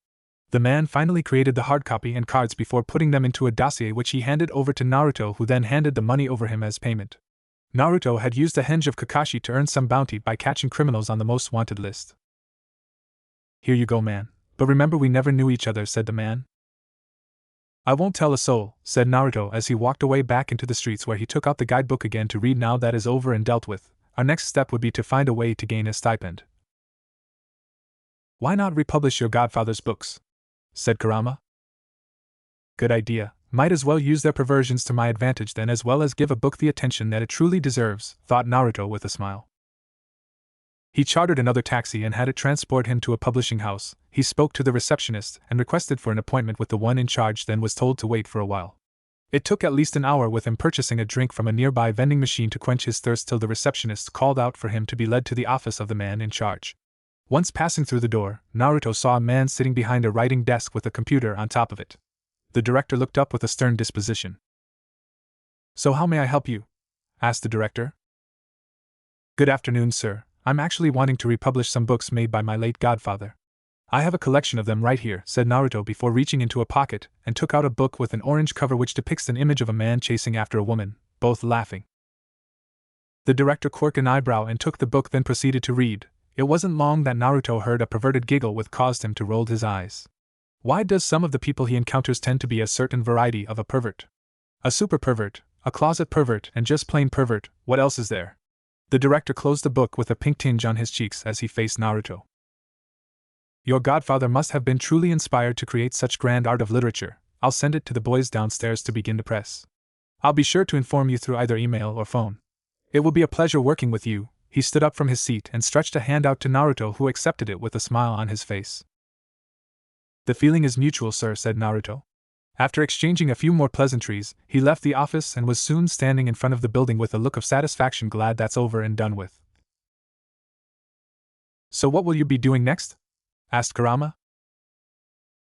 The man finally created the hard copy and cards before putting them into a dossier which he handed over to Naruto, who then handed the money over him as payment. Naruto had used the henge of Kakashi to earn some bounty by catching criminals on the most wanted list. Here you go, man. But remember, we never knew each other, said the man. I won't tell a soul, said Naruto as he walked away back into the streets, where he took out the guidebook again to read. Now that is over and dealt with, our next step would be to find a way to gain a stipend. Why not republish your godfather's books? Said Kurama. Good idea. Might as well use their perversions to my advantage then, as well as give a book the attention that it truly deserves, thought Naruto with a smile. He chartered another taxi and had it transport him to a publishing house. He spoke to the receptionist and requested for an appointment with the one in charge, then was told to wait for a while. It took at least an hour, with him purchasing a drink from a nearby vending machine to quench his thirst, till the receptionist called out for him to be led to the office of the man in charge. Once passing through the door, Naruto saw a man sitting behind a writing desk with a computer on top of it. The director looked up with a stern disposition. So how may I help you? Asked the director. Good afternoon, sir. I'm actually wanting to republish some books made by my late godfather. I have a collection of them right here, said Naruto before reaching into a pocket and took out a book with an orange cover which depicts an image of a man chasing after a woman, both laughing. The director quirked an eyebrow and took the book, then proceeded to read. It wasn't long that Naruto heard a perverted giggle which caused him to roll his eyes. Why does some of the people he encounters tend to be a certain variety of a pervert? A super pervert, a closet pervert, and just plain pervert. What else is there? The director closed the book with a pink tinge on his cheeks as he faced Naruto. Your godfather must have been truly inspired to create such grand art of literature. I'll send it to the boys downstairs to begin the press. I'll be sure to inform you through either email or phone. It will be a pleasure working with you. He stood up from his seat and stretched a hand out to Naruto, who accepted it with a smile on his face. The feeling is mutual, sir, said Naruto. After exchanging a few more pleasantries, he left the office and was soon standing in front of the building with a look of satisfaction, glad that's over and done with. So what will you be doing next? Asked Kurama.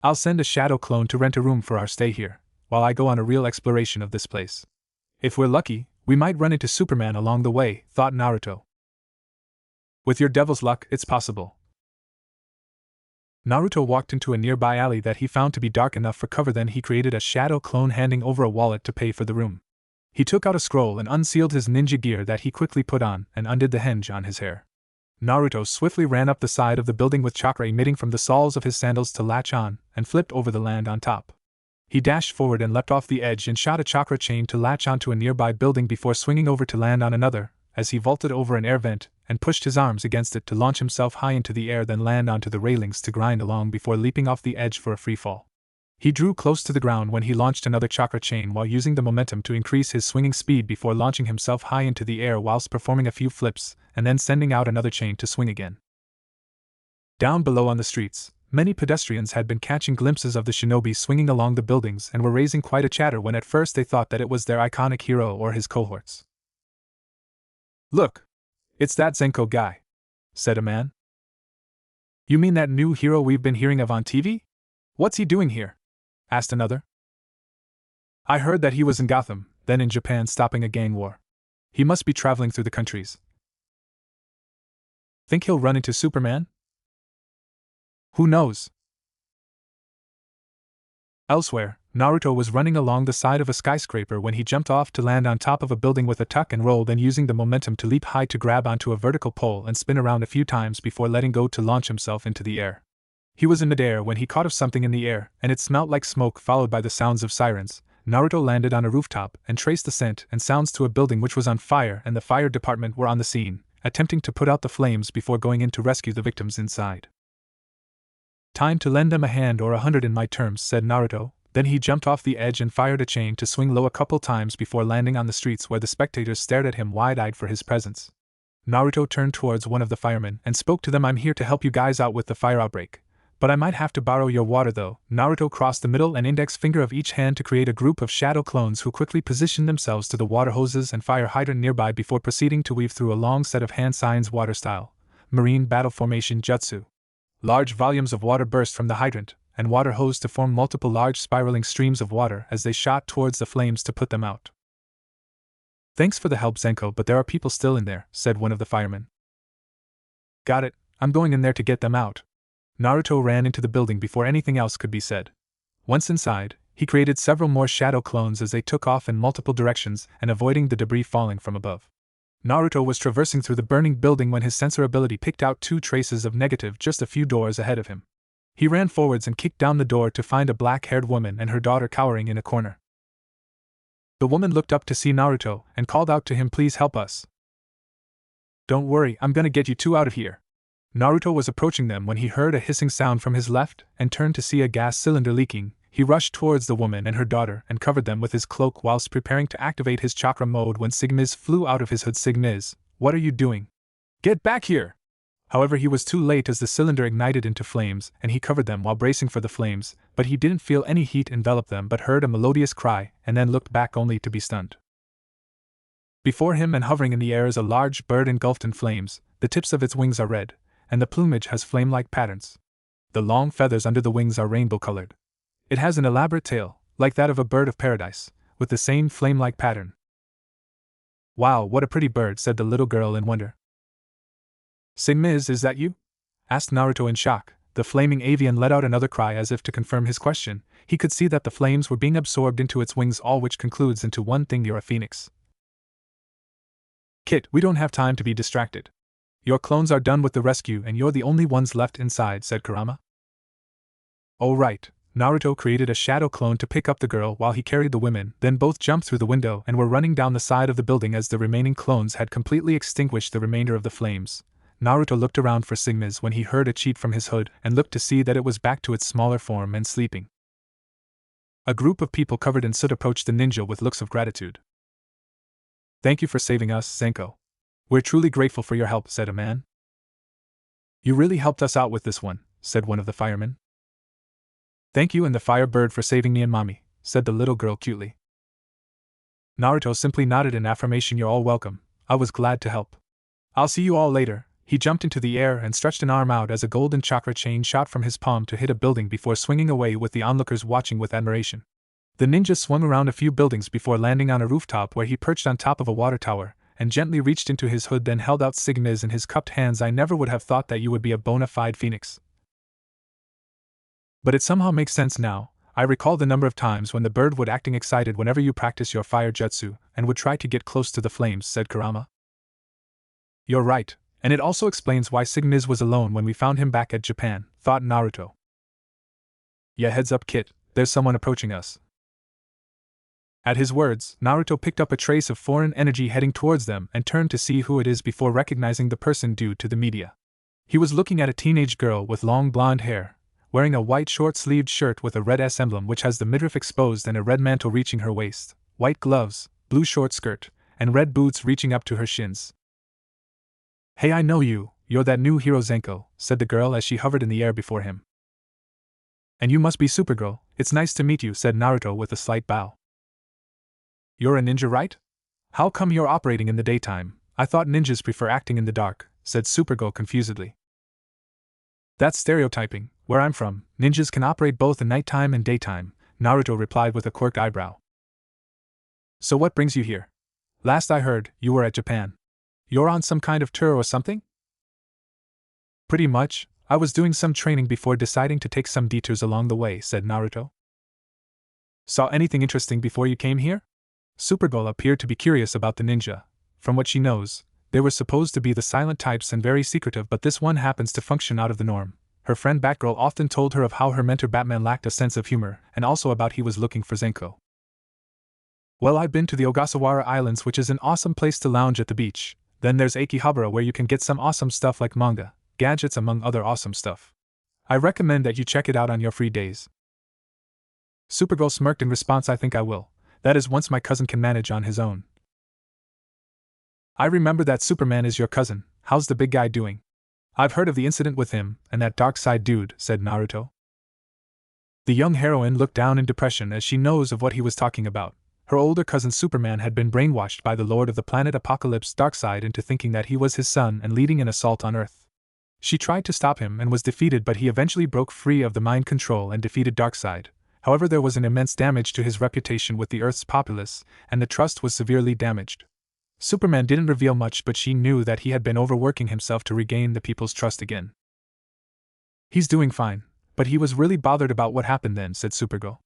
I'll send a shadow clone to rent a room for our stay here, while I go on a real exploration of this place. If we're lucky, we might run into Superman along the way, thought Naruto. With your devil's luck, it's possible. Naruto walked into a nearby alley that he found to be dark enough for cover, then he created a shadow clone, handing over a wallet to pay for the room. He took out a scroll and unsealed his ninja gear that he quickly put on and undid the henge on his hair. Naruto swiftly ran up the side of the building with chakra emitting from the soles of his sandals to latch on, and flipped over the land on top. He dashed forward and leapt off the edge and shot a chakra chain to latch onto a nearby building before swinging over to land on another, as he vaulted over an air vent and pushed his arms against it to launch himself high into the air, then land onto the railings to grind along before leaping off the edge for a free fall. He drew close to the ground when he launched another chakra chain while using the momentum to increase his swinging speed before launching himself high into the air whilst performing a few flips and then sending out another chain to swing again. Down below on the streets, many pedestrians had been catching glimpses of the shinobi swinging along the buildings and were raising quite a chatter when at first they thought that it was their iconic hero or his cohorts. Look! It's that Zenko guy, said a man. You mean that new hero we've been hearing of on TV? What's he doing here? Asked another. I heard that he was in Gotham, then in Japan stopping a gang war. He must be traveling through the countries. Think he'll run into Superman? Who knows? Elsewhere, Naruto was running along the side of a skyscraper when he jumped off to land on top of a building with a tuck and roll, then using the momentum to leap high to grab onto a vertical pole and spin around a few times before letting go to launch himself into the air. He was in midair when he caught of something in the air, and it smelt like smoke followed by the sounds of sirens. Naruto landed on a rooftop and traced the scent and sounds to a building which was on fire, and the fire department were on the scene, attempting to put out the flames before going in to rescue the victims inside. Time to lend them a hand or 100 in my terms, said Naruto. Then he jumped off the edge and fired a chain to swing low a couple times before landing on the streets, where the spectators stared at him wide-eyed for his presence. Naruto turned towards one of the firemen and spoke to them. I'm here to help you guys out with the fire outbreak, but I might have to borrow your water though. Naruto crossed the middle and index finger of each hand to create a group of shadow clones who quickly positioned themselves to the water hoses and fire hydrant nearby before proceeding to weave through a long set of hand signs water style, marine battle formation jutsu. Large volumes of water burst from the hydrant, and water hose to form multiple large spiraling streams of water as they shot towards the flames to put them out. "Thanks for the help, Zenko, but there are people still in there," said one of the firemen. "Got it, I'm going in there to get them out." Naruto ran into the building before anything else could be said. Once inside, he created several more shadow clones as they took off in multiple directions and avoiding the debris falling from above. Naruto was traversing through the burning building when his sensor ability picked out 2 traces of negative just a few doors ahead of him. He ran forwards and kicked down the door to find a black-haired woman and her daughter cowering in a corner. The woman looked up to see Naruto and called out to him, "Please help us." "Don't worry, I'm gonna get you 2 out of here." Naruto was approaching them when he heard a hissing sound from his left and turned to see a gas cylinder leaking. He rushed towards the woman and her daughter and covered them with his cloak whilst preparing to activate his chakra mode when Sigmiz flew out of his hood. "Sigmiz, what are you doing? Get back here!" However, he was too late as the cylinder ignited into flames and he covered them while bracing for the flames, but he didn't feel any heat envelop them but heard a melodious cry and then looked back only to be stunned. Before him and hovering in the air is a large bird engulfed in flames. The tips of its wings are red, and the plumage has flame-like patterns. The long feathers under the wings are rainbow-colored. It has an elaborate tail, like that of a bird of paradise, with the same flame-like pattern. "Wow, what a pretty bird," said the little girl in wonder. "Sigmiz, is that you?" asked Naruto in shock. The flaming avian let out another cry as if to confirm his question. He could see that the flames were being absorbed into its wings, all which concludes into one thing: you're a phoenix. "Kit, we don't have time to be distracted. Your clones are done with the rescue and you're the only ones left inside," said Kurama. "Oh right." Naruto created a shadow clone to pick up the girl while he carried the women, then both jumped through the window and were running down the side of the building as the remaining clones had completely extinguished the remainder of the flames. Naruto looked around for Sigmiz when he heard a cheep from his hood and looked to see that it was back to its smaller form and sleeping. A group of people covered in soot approached the ninja with looks of gratitude. "Thank you for saving us, Zenko. We're truly grateful for your help," said a man. "You really helped us out with this one," said one of the firemen. "Thank you and the fire bird for saving me and mommy," said the little girl cutely. Naruto simply nodded in affirmation. "You're all welcome, I was glad to help. I'll see you all later." He jumped into the air and stretched an arm out as a golden chakra chain shot from his palm to hit a building before swinging away with the onlookers watching with admiration. The ninja swung around a few buildings before landing on a rooftop where he perched on top of a water tower and gently reached into his hood, then held out Sigmiz in his cupped hands. "I never would have thought that you would be a bona fide phoenix. But it somehow makes sense now. I recall the number of times when the bird would acting excited whenever you practice your fire jutsu and would try to get close to the flames," said Kurama. "You're right, and it also explains why Sigmiz was alone when we found him back at Japan," thought Naruto. "Yeah, heads up, Kit, there's someone approaching us." At his words, Naruto picked up a trace of foreign energy heading towards them and turned to see who it is before recognizing the person due to the media. He was looking at a teenage girl with long blonde hair, wearing a white short-sleeved shirt with a red S emblem which has the midriff exposed and a red mantle reaching her waist, white gloves, blue short skirt, and red boots reaching up to her shins. "Hey, I know you, you're that new hero Zenko," said the girl as she hovered in the air before him. "And you must be Supergirl, it's nice to meet you," said Naruto with a slight bow. "You're a ninja, right? How come you're operating in the daytime? I thought ninjas prefer acting in the dark," said Supergirl confusedly. "That's stereotyping. Where I'm from, ninjas can operate both in nighttime and daytime," Naruto replied with a quirked eyebrow. "So what brings you here? Last I heard, you were at Japan. You're on some kind of tour or something?" "Pretty much, I was doing some training before deciding to take some detours along the way," said Naruto. "Saw anything interesting before you came here?" Supergirl appeared to be curious about the ninja. From what she knows, they were supposed to be the silent types and very secretive, but this one happens to function out of the norm. Her friend Batgirl often told her of how her mentor Batman lacked a sense of humor, and also about he was looking for Zenko. "Well, I've been to the Ogasawara Islands, which is an awesome place to lounge at the beach. Then there's Akihabara, where you can get some awesome stuff like manga, gadgets, among other awesome stuff. I recommend that you check it out on your free days." Supergirl smirked in response. "I think I will. That is, once my cousin can manage on his own." "I remember that Superman is your cousin. How's the big guy doing? I've heard of the incident with him and that dark side dude," said Naruto. The young heroine looked down in depression as she knows of what he was talking about. Her older cousin Superman had been brainwashed by the lord of the planet Apocalypse Darkseid into thinking that he was his son and leading an assault on Earth. She tried to stop him and was defeated, but he eventually broke free of the mind control and defeated Darkseid. However, there was an immense damage to his reputation with the Earth's populace, and the trust was severely damaged. Superman didn't reveal much, but she knew that he had been overworking himself to regain the people's trust again. "He's doing fine, but he was really bothered about what happened then," said Supergirl.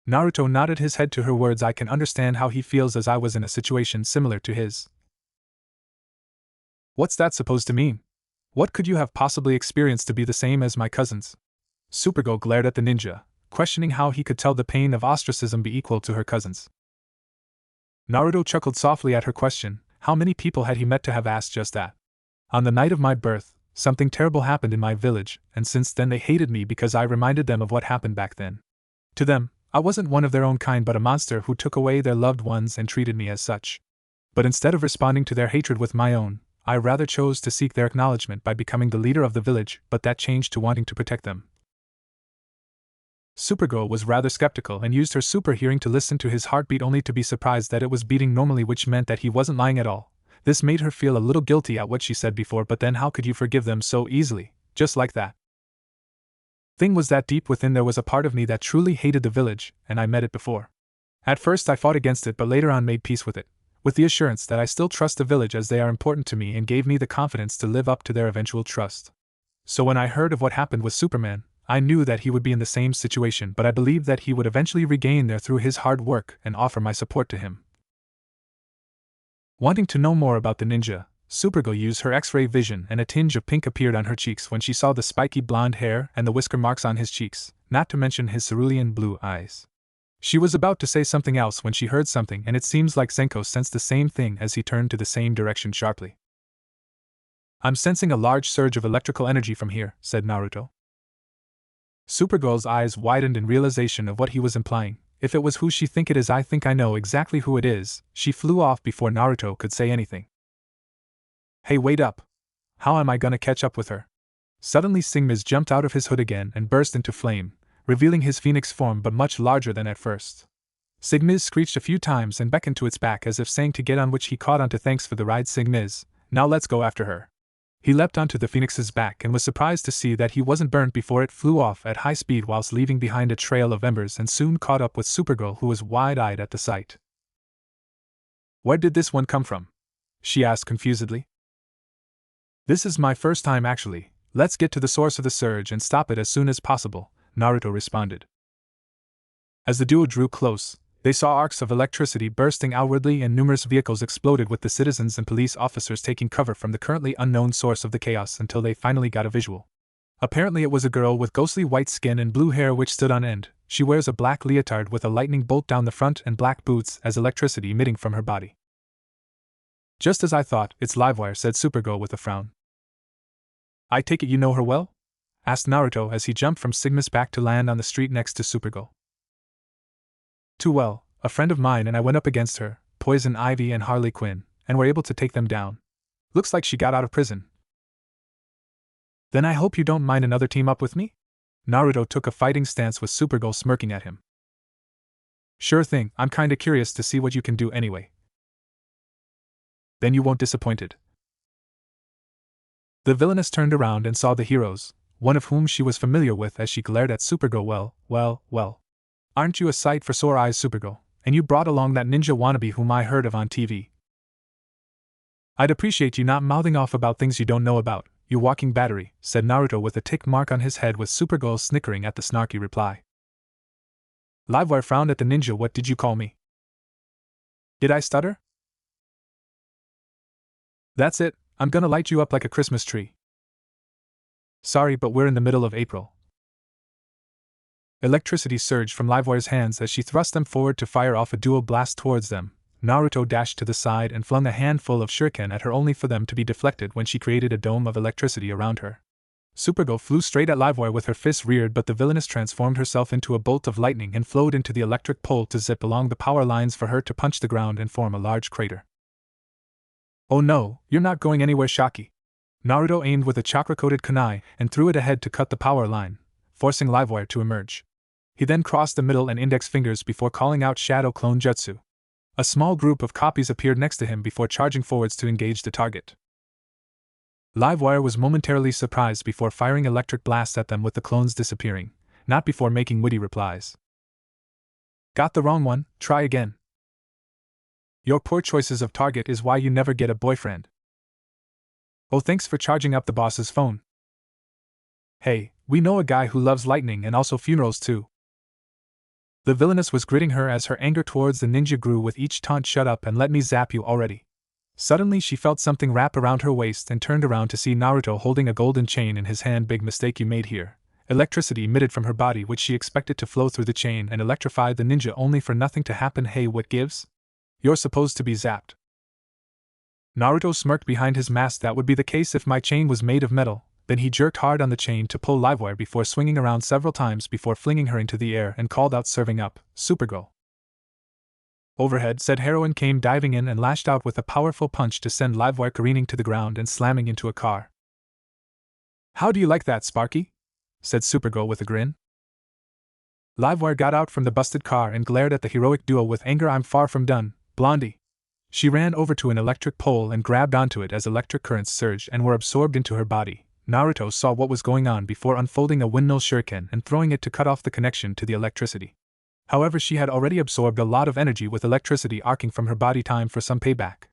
Naruto nodded his head to her words. "I can understand how he feels, as I was in a situation similar to his." "What's that supposed to mean? What could you have possibly experienced to be the same as my cousins?" Supergirl glared at the ninja, questioning how he could tell the pain of ostracism be equal to her cousins. Naruto chuckled softly at her question. How many people had he met to have asked just that? "On the night of my birth, something terrible happened in my village, and since then they hated me because I reminded them of what happened back then. To them, I wasn't one of their own kind but a monster who took away their loved ones and treated me as such. But instead of responding to their hatred with my own, I rather chose to seek their acknowledgement by becoming the leader of the village, but that changed to wanting to protect them." Supergirl was rather skeptical and used her super hearing to listen to his heartbeat, only to be surprised that it was beating normally, which meant that he wasn't lying at all. This made her feel a little guilty at what she said before, but then how could you forgive them so easily, just like that? Thing was that deep within there was a part of me that truly hated the village, and I met it before. At first I fought against it, but later on made peace with it, with the assurance that I still trust the village as they are important to me and gave me the confidence to live up to their eventual trust. So when I heard of what happened with Superman, I knew that he would be in the same situation, but I believed that he would eventually regain there through his hard work and offer my support to him. Wanting to know more about the ninja, Supergirl used her X-ray vision, and a tinge of pink appeared on her cheeks when she saw the spiky blonde hair and the whisker marks on his cheeks, not to mention his cerulean blue eyes. She was about to say something else when she heard something, and it seems like Senko sensed the same thing as he turned to the same direction sharply. "I'm sensing a large surge of electrical energy from here," said Naruto. Supergirl's eyes widened in realization of what he was implying. If it was who she think it is, I think I know exactly who it is. She flew off before Naruto could say anything. "Hey, wait up! How am I gonna catch up with her?" Suddenly Sigmiz jumped out of his hood again and burst into flame, revealing his phoenix form but much larger than at first. Sigmiz screeched a few times and beckoned to its back as if saying to get on, which he caught onto. "Thanks for the ride, Sigmiz. Now let's go after her." He leapt onto the phoenix's back and was surprised to see that he wasn't burnt before it flew off at high speed whilst leaving behind a trail of embers, and soon caught up with Supergirl, who was wide-eyed at the sight. "Where did this one come from?" she asked confusedly. "This is my first time actually. Let's get to the source of the surge and stop it as soon as possible," Naruto responded. As the duo drew close, they saw arcs of electricity bursting outwardly and numerous vehicles exploded, with the citizens and police officers taking cover from the currently unknown source of the chaos until they finally got a visual. Apparently it was a girl with ghostly white skin and blue hair which stood on end. She wears a black leotard with a lightning bolt down the front and black boots as electricity emitting from her body. "Just as I thought, it's Livewire," said Supergirl with a frown. "I take it you know her well?" asked Naruto as he jumped from Sigma's back to land on the street next to Supergirl. "Too well. A friend of mine and I went up against her, Poison Ivy and Harley Quinn, and were able to take them down. Looks like she got out of prison." "Then I hope you don't mind another team up with me?" Naruto took a fighting stance with Supergirl smirking at him. "Sure thing, I'm kinda curious to see what you can do anyway." "Then you won't disappointed." The villainess turned around and saw the heroes, one of whom she was familiar with, as she glared at Supergirl. Well. Aren't you a sight for sore eyes, Supergirl? And you brought along that ninja wannabe whom I heard of on TV. "I'd appreciate you not mouthing off about things you don't know about, you walking battery," said Naruto with a tick mark on his head, with Supergirl snickering at the snarky reply. Livewire frowned at the ninja. "What did you call me?" "Did I stutter?" "That's it, I'm gonna light you up like a Christmas tree." "Sorry, but we're in the middle of April." Electricity surged from Livewire's hands as she thrust them forward to fire off a dual blast towards them. Naruto dashed to the side and flung a handful of shuriken at her, only for them to be deflected when she created a dome of electricity around her. Supergirl flew straight at Livewire with her fists reared, but the villainess transformed herself into a bolt of lightning and flowed into the electric pole to zip along the power lines for her to punch the ground and form a large crater. "Oh no, you're not going anywhere, Shaki." Naruto aimed with a chakra-coated kunai and threw it ahead to cut the power line, forcing Livewire to emerge. He then crossed the middle and index fingers before calling out Shadow Clone Jutsu. A small group of copies appeared next to him before charging forwards to engage the target. Livewire was momentarily surprised before firing electric blasts at them with the clones disappearing, not before making witty replies. Got the wrong one, try again. Your poor choices of target is why you never get a boyfriend. Oh, thanks for charging up the boss's phone. Hey, we know a guy who loves lightning and also funerals too. The villainess was gritting her as her anger towards the ninja grew with each taunt. Shut up and let me zap you already. Suddenly she felt something wrap around her waist and turned around to see Naruto holding a golden chain in his hand. Big mistake you made here. Electricity emitted from her body which she expected to flow through the chain and electrify the ninja only for nothing to happen. Hey, what gives? You're supposed to be zapped. Naruto smirked behind his mask. That would be the case if my chain was made of metal. Then he jerked hard on the chain to pull Livewire before swinging around several times before flinging her into the air and called out, serving up, Supergirl. Overhead, said heroine came diving in and lashed out with a powerful punch to send Livewire careening to the ground and slamming into a car. How do you like that, Sparky? Said Supergirl with a grin. Livewire got out from the busted car and glared at the heroic duo with anger. I'm far from done, Blondie. She ran over to an electric pole and grabbed onto it as electric currents surged and were absorbed into her body. Naruto saw what was going on before unfolding a windmill shuriken and throwing it to cut off the connection to the electricity. However, she had already absorbed a lot of energy with electricity arcing from her body. Time for some payback.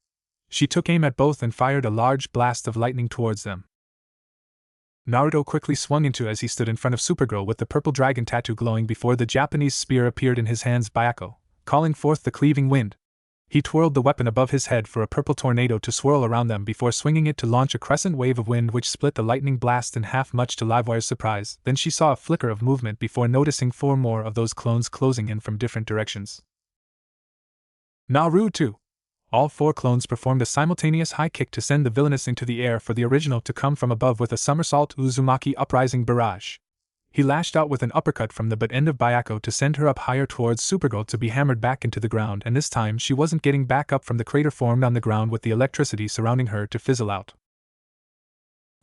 She took aim at both and fired a large blast of lightning towards them. Naruto quickly swung into as he stood in front of Supergirl with the purple dragon tattoo glowing before the Japanese spear appeared in his hands. Bayako, calling forth the cleaving wind. He twirled the weapon above his head for a purple tornado to swirl around them before swinging it to launch a crescent wave of wind which split the lightning blast in half, much to Livewire's surprise. Then she saw a flicker of movement before noticing 4 more of those clones closing in from different directions. Naruto! All 4 clones performed a simultaneous high kick to send the villainess into the air for the original to come from above with a somersault Uzumaki uprising barrage. He lashed out with an uppercut from the butt end of Bayako to send her up higher towards Supergirl to be hammered back into the ground, and this time she wasn't getting back up from the crater formed on the ground with the electricity surrounding her to fizzle out.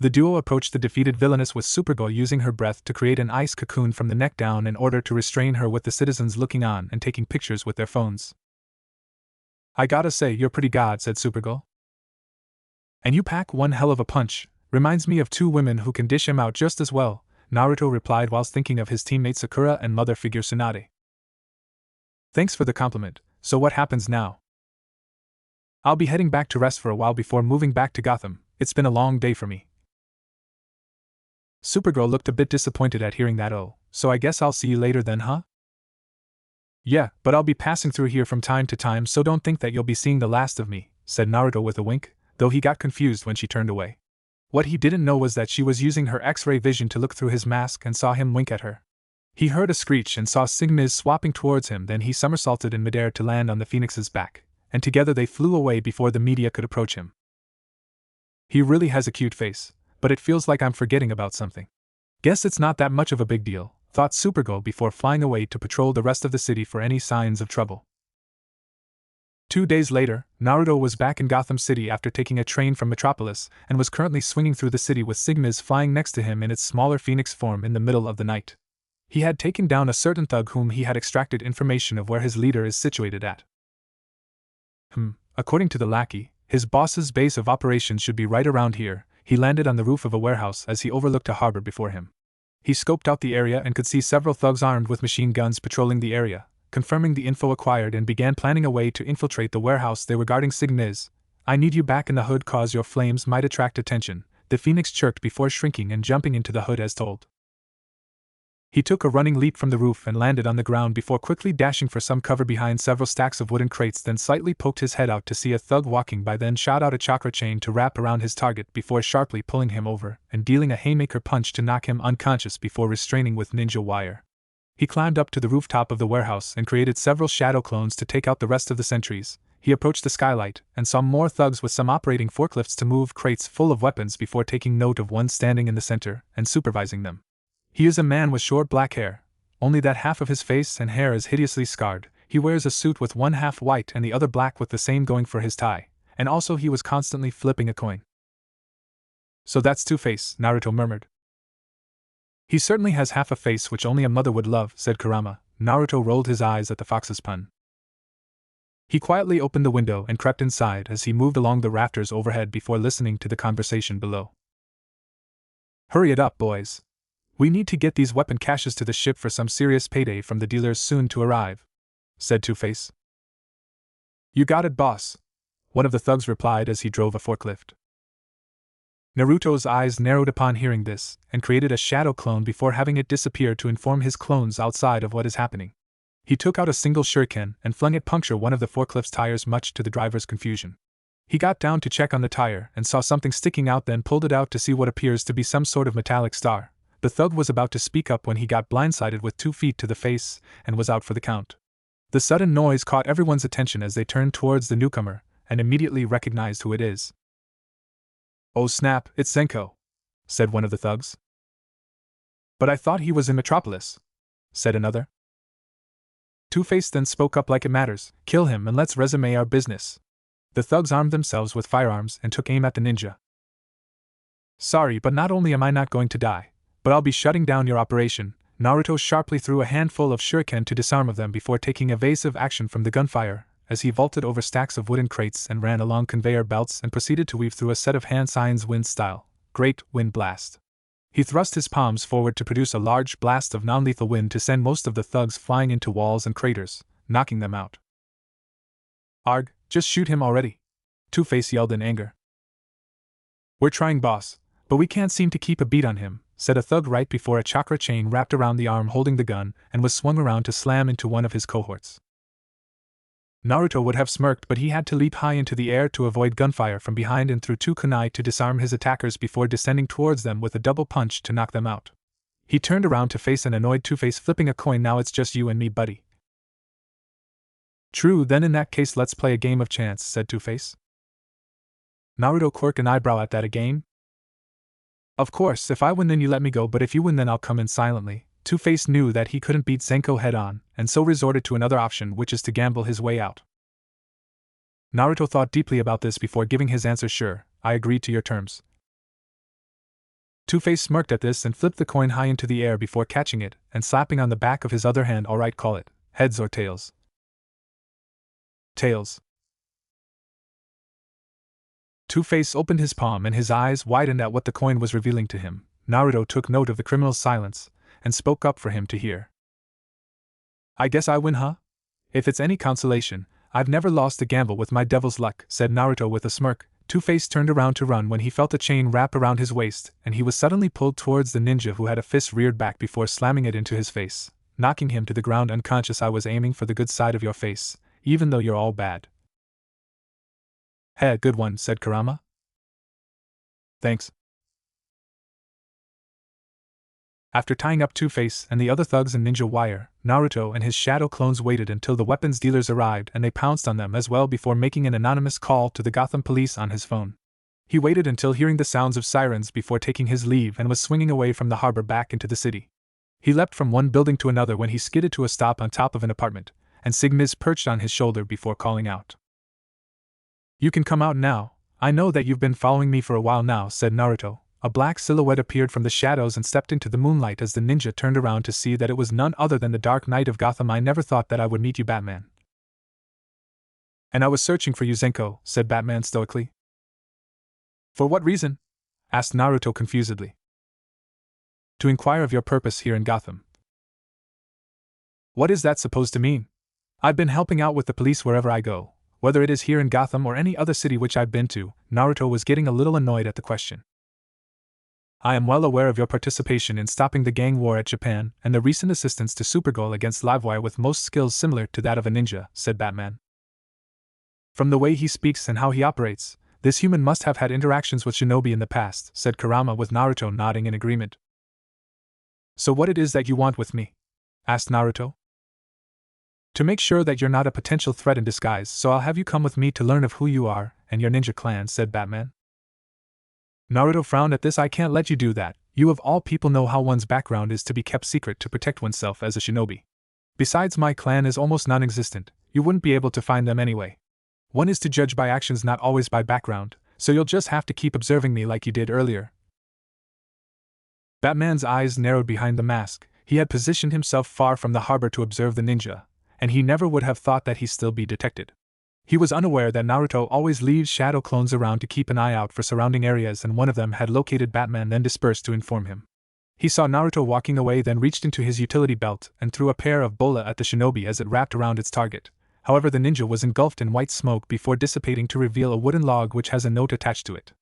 The duo approached the defeated villainess with Supergirl using her breath to create an ice cocoon from the neck down in order to restrain her, with the citizens looking on and taking pictures with their phones. I gotta say, you're pretty god, said Supergirl. And you pack one hell of a punch. Reminds me of 2 women who can dish him out just as well, Naruto replied whilst thinking of his teammate Sakura and mother figure Tsunade. Thanks for the compliment. So what happens now? I'll be heading back to rest for a while before moving back to Gotham. It's been a long day for me. Supergirl looked a bit disappointed at hearing that. Oh, so I guess I'll see you later then, huh? Yeah, but I'll be passing through here from time to time, so don't think that you'll be seeing the last of me, said Naruto with a wink, though he got confused when she turned away. What he didn't know was that she was using her X-ray vision to look through his mask and saw him wink at her. He heard a screech and saw Sigmiz swapping towards him, then he somersaulted in midair to land on the Phoenix's back, and together they flew away before the media could approach him. He really has a cute face, but it feels like I'm forgetting about something. Guess it's not that much of a big deal, thought Supergirl before flying away to patrol the rest of the city for any signs of trouble. 2 days later, Naruto was back in Gotham City after taking a train from Metropolis and was currently swinging through the city with Sigmiz flying next to him in its smaller phoenix form in the middle of the night. He had taken down a certain thug whom he had extracted information of where his leader is situated at. According to the lackey, his boss's base of operations should be right around here. He landed on the roof of a warehouse as he overlooked a harbor before him. He scoped out the area and could see several thugs armed with machine guns patrolling the area, confirming the info acquired, and began planning a way to infiltrate the warehouse they were guarding. Sigmiz, I need you back in the hood cause your flames might attract attention, the Phoenix chirped before shrinking and jumping into the hood as told. He took a running leap from the roof and landed on the ground before quickly dashing for some cover behind several stacks of wooden crates, then slightly poked his head out to see a thug walking by, then shot out a chakra chain to wrap around his target before sharply pulling him over and dealing a haymaker punch to knock him unconscious before restraining with ninja wire. He climbed up to the rooftop of the warehouse and created several shadow clones to take out the rest of the sentries. He approached the skylight and saw more thugs with some operating forklifts to move crates full of weapons before taking note of one standing in the center and supervising them. He is a man with short black hair, only that half of his face and hair is hideously scarred. He wears a suit with one half white and the other black with the same going for his tie, and also he was constantly flipping a coin. So that's Two-Face, Naruto murmured. He certainly has half a face which only a mother would love, said Kurama. Naruto rolled his eyes at the fox's pun. He quietly opened the window and crept inside as he moved along the rafters overhead before listening to the conversation below. Hurry it up, boys. We need to get these weapon caches to the ship for some serious payday from the dealers soon to arrive, said Two-Face. You got it, boss, one of the thugs replied as he drove a forklift. Naruto's eyes narrowed upon hearing this, and created a shadow clone before having it disappear to inform his clones outside of what is happening. He took out a single shuriken and flung it puncture one of the forklift's tires, much to the driver's confusion. He got down to check on the tire and saw something sticking out, then pulled it out to see what appears to be some sort of metallic star. The thug was about to speak up when he got blindsided with 2 feet to the face and was out for the count. The sudden noise caught everyone's attention as they turned towards the newcomer and immediately recognized who it is. Oh snap, it's Zenko, said one of the thugs. But I thought he was in Metropolis, said another. Two-Face then spoke up like it matters, kill him and let's resume our business. The thugs armed themselves with firearms and took aim at the ninja. Sorry, but not only am I not going to die, but I'll be shutting down your operation. Naruto sharply threw a handful of shuriken to disarm of them before taking evasive action from the gunfire, as he vaulted over stacks of wooden crates and ran along conveyor belts and proceeded to weave through a set of hand signs wind style, Great Wind Blast. He thrust his palms forward to produce a large blast of non-lethal wind to send most of the thugs flying into walls and craters, knocking them out. Arg, just shoot him already, Two-Face yelled in anger. We're trying, boss, but we can't seem to keep a beat on him, said a thug right before a chakra chain wrapped around the arm holding the gun and was swung around to slam into one of his cohorts. Naruto would have smirked, but he had to leap high into the air to avoid gunfire from behind and threw 2 kunai to disarm his attackers before descending towards them with a double punch to knock them out. He turned around to face an annoyed Two-Face, flipping a coin. Now it's just you and me, buddy. True, then in that case let's play a game of chance, said Two-Face. Naruto quirked an eyebrow at that. A game? Of course, if I win then you let me go, but if you win then I'll come in silently. Two-Face knew that he couldn't beat Zenko head-on, and so resorted to another option, which is to gamble his way out. Naruto thought deeply about this before giving his answer. Sure, I agree to your terms. Two-Face smirked at this and flipped the coin high into the air before catching it and slapping on the back of his other hand. Alright, call it. Heads or tails? Tails. Two-Face opened his palm and his eyes widened at what the coin was revealing to him. Naruto took note of the criminal's silence and spoke up for him to hear. I guess I win, huh? If it's any consolation, I've never lost a gamble with my devil's luck, said Naruto with a smirk. Two-Face turned around to run when he felt a chain wrap around his waist, and he was suddenly pulled towards the ninja, who had a fist reared back before slamming it into his face, knocking him to the ground unconscious. I was aiming for the good side of your face, even though you're all bad. Heh, good one, said Kurama. Thanks. After tying up Two-Face and the other thugs in ninja wire, Naruto and his shadow clones waited until the weapons dealers arrived and they pounced on them as well before making an anonymous call to the Gotham police on his phone. He waited until hearing the sounds of sirens before taking his leave and was swinging away from the harbor back into the city. He leapt from one building to another when he skidded to a stop on top of an apartment, and Sigmiz perched on his shoulder before calling out. You can come out now. I know that you've been following me for a while now, said Naruto. A black silhouette appeared from the shadows and stepped into the moonlight as the ninja turned around to see that it was none other than the Dark Knight of Gotham. I never thought that I would meet you, Batman. And I was searching for you, Zenko, said Batman stoically. For what reason? Asked Naruto confusedly. To inquire of your purpose here in Gotham. What is that supposed to mean? I've been helping out with the police wherever I go, whether it is here in Gotham or any other city which I've been to. Naruto was getting a little annoyed at the question. I am well aware of your participation in stopping the gang war at Japan and the recent assistance to Supergirl against Livewire with most skills similar to that of a ninja, said Batman. From the way he speaks and how he operates, this human must have had interactions with shinobi in the past, said Kurama with Naruto nodding in agreement. So what it is that you want with me? Asked Naruto. To make sure that you're not a potential threat in disguise, so I'll have you come with me to learn of who you are and your ninja clan, said Batman. Naruto frowned at this. I can't let you do that. You of all people know how one's background is to be kept secret to protect oneself as a shinobi. Besides, my clan is almost non-existent. You wouldn't be able to find them anyway. One is to judge by actions, not always by background, so you'll just have to keep observing me like you did earlier. Batman's eyes narrowed behind the mask. He had positioned himself far from the harbor to observe the ninja, and he never would have thought that he'd still be detected. He was unaware that Naruto always leaves shadow clones around to keep an eye out for surrounding areas, and one of them had located Batman, then dispersed to inform him. He saw Naruto walking away, then reached into his utility belt and threw a pair of bola at the shinobi as it wrapped around its target. However, the ninja was engulfed in white smoke before dissipating to reveal a wooden log which has a note attached to it.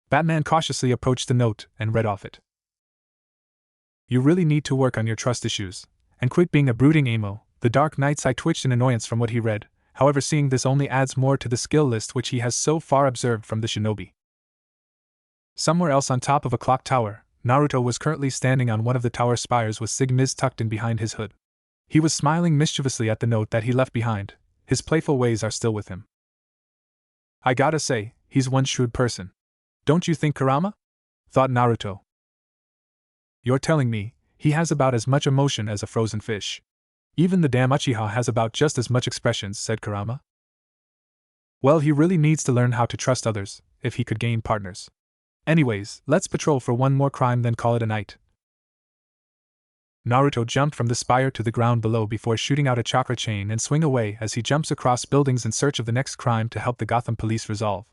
Batman cautiously approached the note and read off it. "You really need to work on your trust issues, and quit being a brooding emo." The Dark Knight's eye twitched in annoyance from what he read. However, seeing this only adds more to the skill list which he has so far observed from the shinobi. Somewhere else on top of a clock tower, Naruto was currently standing on one of the tower spires with Sigmiz tucked in behind his hood. He was smiling mischievously at the note that he left behind. His playful ways are still with him. "I gotta say, he's one shrewd person. Don't you think, Kurama?" thought Naruto. "You're telling me he has about as much emotion as a frozen fish. Even the damn Uchiha has about just as much expressions," said Kurama. "Well, he really needs to learn how to trust others, if he could gain partners. Anyways, let's patrol for one more crime then call it a night." Naruto jumped from the spire to the ground below before shooting out a chakra chain and swing away as he jumps across buildings in search of the next crime to help the Gotham police resolve.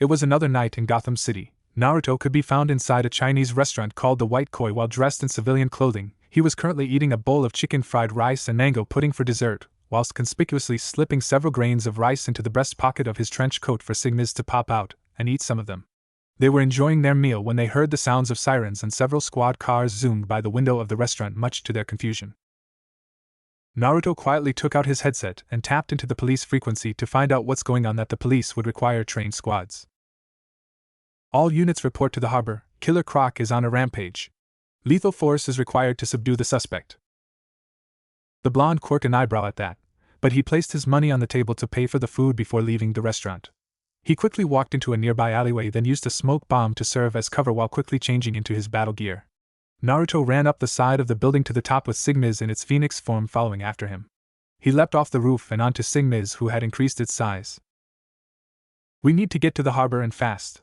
It was another night in Gotham City. Naruto could be found inside a Chinese restaurant called the White Koi while dressed in civilian clothing. He was currently eating a bowl of chicken fried rice and mango pudding for dessert, whilst conspicuously slipping several grains of rice into the breast pocket of his trench coat for Sigmiz to pop out and eat some of them. They were enjoying their meal when they heard the sounds of sirens and several squad cars zoomed by the window of the restaurant, much to their confusion. Naruto quietly took out his headset and tapped into the police frequency to find out what's going on, that the police would require trained squads. "All units report to the harbor. Killer Croc is on a rampage. Lethal force is required to subdue the suspect." The blonde quirked an eyebrow at that, but he placed his money on the table to pay for the food before leaving the restaurant. He quickly walked into a nearby alleyway, then used a smoke bomb to serve as cover while quickly changing into his battle gear. Naruto ran up the side of the building to the top with Sigmiz in its phoenix form following after him. He leapt off the roof and onto Sigmiz, who had increased its size. "We need to get to the harbor and fast,"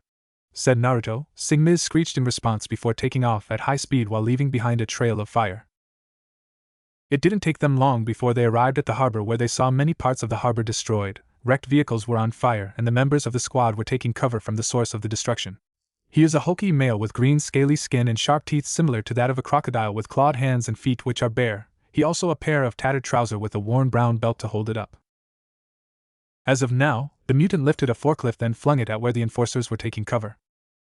said Naruto. Sigmiz screeched in response before taking off at high speed while leaving behind a trail of fire. It didn't take them long before they arrived at the harbor, where they saw many parts of the harbor destroyed. Wrecked vehicles were on fire, and the members of the squad were taking cover from the source of the destruction. He is a hulky male with green scaly skin and sharp teeth similar to that of a crocodile, with clawed hands and feet which are bare. He also a pair of tattered trousers with a worn brown belt to hold it up. As of now, the mutant lifted a forklift then flung it at where the enforcers were taking cover.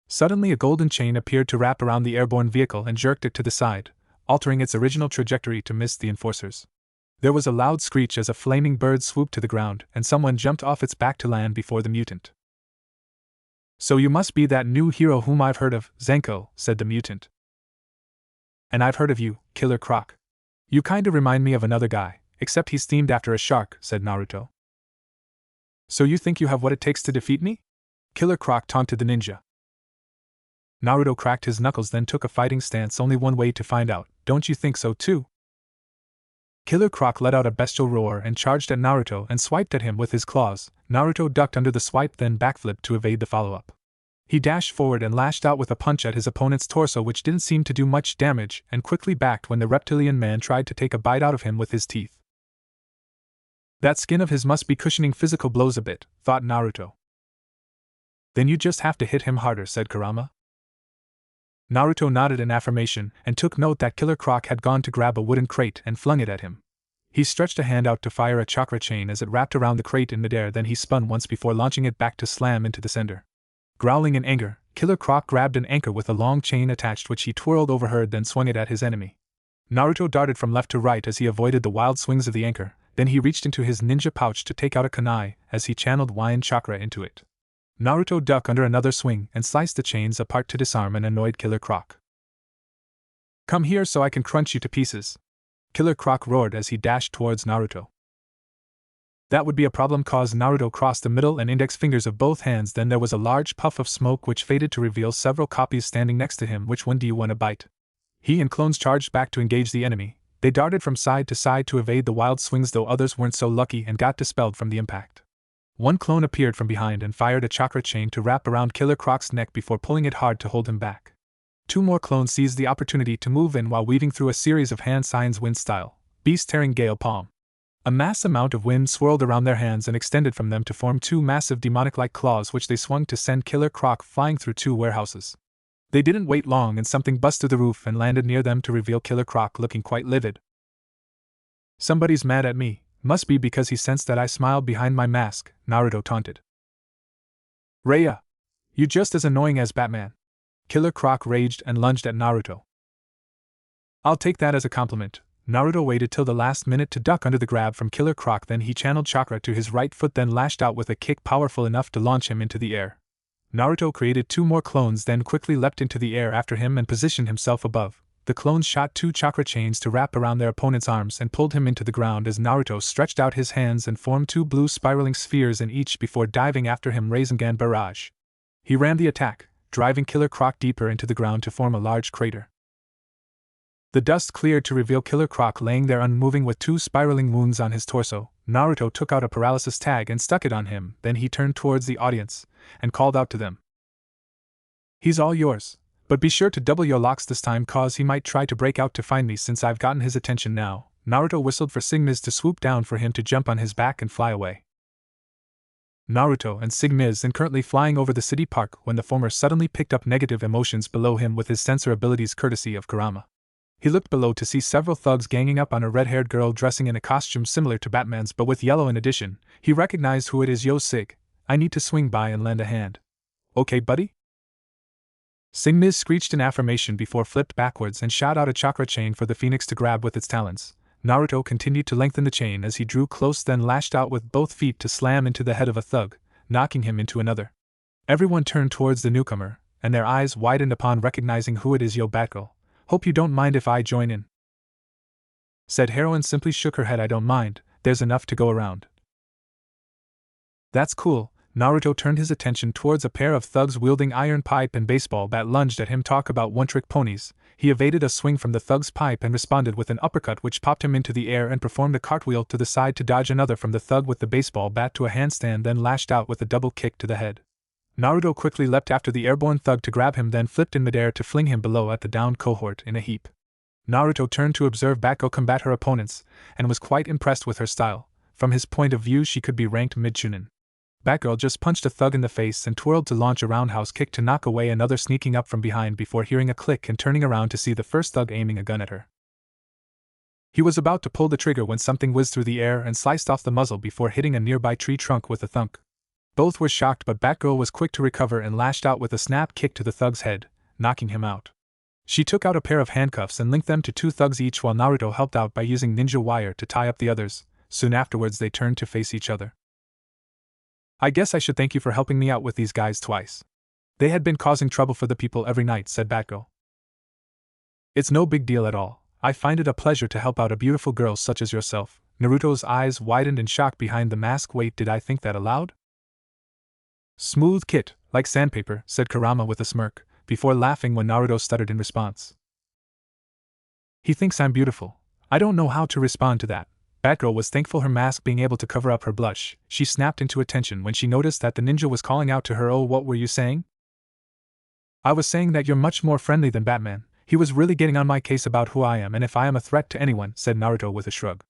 Suddenly a golden chain appeared to wrap around the airborne vehicle and jerked it to the side, altering its original trajectory to miss the enforcers. There was a loud screech as a flaming bird swooped to the ground, and someone jumped off its back to land before the mutant. "So you must be that new hero whom I've heard of, Zenko," said the mutant. "And I've heard of you, Killer Croc. You kinda remind me of another guy, except he's themed after a shark," said Naruto. "So you think you have what it takes to defeat me?" Killer Croc taunted the ninja. Naruto cracked his knuckles, then took a fighting stance. "Only one way to find out, don't you think so too?" Killer Croc let out a bestial roar and charged at Naruto and swiped at him with his claws. Naruto ducked under the swipe, then backflipped to evade the follow-up. He dashed forward and lashed out with a punch at his opponent's torso, which didn't seem to do much damage, and quickly backed when the reptilian man tried to take a bite out of him with his teeth. That skin of his must be cushioning physical blows a bit, thought Naruto. "Then you just have to hit him harder," said Kurama. Naruto nodded in affirmation and took note that Killer Croc had gone to grab a wooden crate and flung it at him. He stretched a hand out to fire a chakra chain as it wrapped around the crate in midair, then he spun once before launching it back to slam into the sender. Growling in anger, Killer Croc grabbed an anchor with a long chain attached which he twirled overhead, then swung it at his enemy. Naruto darted from left to right as he avoided the wild swings of the anchor, then he reached into his ninja pouch to take out a kunai as he channeled wine chakra into it. Naruto ducked under another swing and sliced the chains apart to disarm an annoyed Killer Croc. "Come here so I can crunch you to pieces," Killer Croc roared as he dashed towards Naruto. "That would be a problem," cause Naruto crossed the middle and index fingers of both hands, then there was a large puff of smoke which faded to reveal several copies standing next to him. "Which one do you want to bite?" He and clones charged back to engage the enemy. They darted from side to side to evade the wild swings, though others weren't so lucky and got dispelled from the impact. One clone appeared from behind and fired a chakra chain to wrap around Killer Croc's neck before pulling it hard to hold him back. Two more clones seized the opportunity to move in while weaving through a series of hand signs, wind style, beast tearing gale palm. A mass amount of wind swirled around their hands and extended from them to form two massive demonic-like claws which they swung to send Killer Croc flying through two warehouses. They didn't wait long and something bust through the roof and landed near them to reveal Killer Croc looking quite livid. "Somebody's mad at me, must be because he sensed that I smiled behind my mask," Naruto taunted. "Raya! You just as annoying as Batman!" Killer Croc raged and lunged at Naruto. "I'll take that as a compliment." Naruto waited till the last minute to duck under the grab from Killer Croc, then he channeled chakra to his right foot, then lashed out with a kick powerful enough to launch him into the air. Naruto created two more clones, then quickly leapt into the air after him and positioned himself above. The clones shot two chakra chains to wrap around their opponent's arms and pulled him into the ground as Naruto stretched out his hands and formed two blue spiraling spheres in each before diving after him, Rasengan Barrage. He rammed the attack, driving Killer Croc deeper into the ground to form a large crater. The dust cleared to reveal Killer Croc laying there unmoving with two spiraling wounds on his torso. Naruto took out a paralysis tag and stuck it on him, then he turned towards the audience and called out to them. "He's all yours, but be sure to double your locks this time cause he might try to break out to find me since I've gotten his attention now." Naruto whistled for Sigmiz to swoop down for him to jump on his back and fly away. Naruto and Sigmiz currently flying over the city park when the former suddenly picked up negative emotions below him with his sensor abilities courtesy of Kurama. He looked below to see several thugs ganging up on a red-haired girl dressing in a costume similar to Batman's but with yellow in addition. He recognized who it is. "Yo Sig, I need to swing by and lend a hand." "Okay buddy?" Sigmiz screeched in affirmation before flipped backwards and shot out a chakra chain for the phoenix to grab with its talons. Naruto continued to lengthen the chain as he drew close, then lashed out with both feet to slam into the head of a thug, knocking him into another. Everyone turned towards the newcomer, and their eyes widened upon recognizing who it is. "Yo Batgirl, hope you don't mind if I join in," said Heroine. Simply shook her head. "I don't mind, there's enough to go around." "That's cool." Naruto turned his attention towards a pair of thugs wielding iron pipe and baseball bat lunged at him. Talk about one-trick ponies. He evaded a swing from the thug's pipe and responded with an uppercut which popped him into the air and performed a cartwheel to the side to dodge another from the thug with the baseball bat to a handstand, then lashed out with a double kick to the head. Naruto quickly leapt after the airborne thug to grab him, then flipped in midair to fling him below at the downed cohort in a heap. Naruto turned to observe Batgirl combat her opponents, and was quite impressed with her style. From his point of view she could be ranked mid-chunin. Batgirl just punched a thug in the face and twirled to launch a roundhouse kick to knock away another sneaking up from behind before hearing a click and turning around to see the first thug aiming a gun at her. He was about to pull the trigger when something whizzed through the air and sliced off the muzzle before hitting a nearby tree trunk with a thunk. Both were shocked, but Batgirl was quick to recover and lashed out with a snap kick to the thug's head, knocking him out. She took out a pair of handcuffs and linked them to two thugs each while Naruto helped out by using ninja wire to tie up the others. Soon afterwards they turned to face each other. "I guess I should thank you for helping me out with these guys twice. They had been causing trouble for the people every night," said Batgirl. "It's no big deal at all. I find it a pleasure to help out a beautiful girl such as yourself." Naruto's eyes widened in shock behind the mask. "Wait, did I think that aloud?" "Smooth kit, like sandpaper," said Kurama with a smirk, before laughing when Naruto stuttered in response. "He thinks I'm beautiful. I don't know how to respond to that." Batgirl was thankful her mask being able to cover up her blush. She snapped into attention when she noticed that the ninja was calling out to her. "Oh, what were you saying?" "I was saying that you're much more friendly than Batman. He was really getting on my case about who I am and if I am a threat to anyone," said Naruto with a shrug.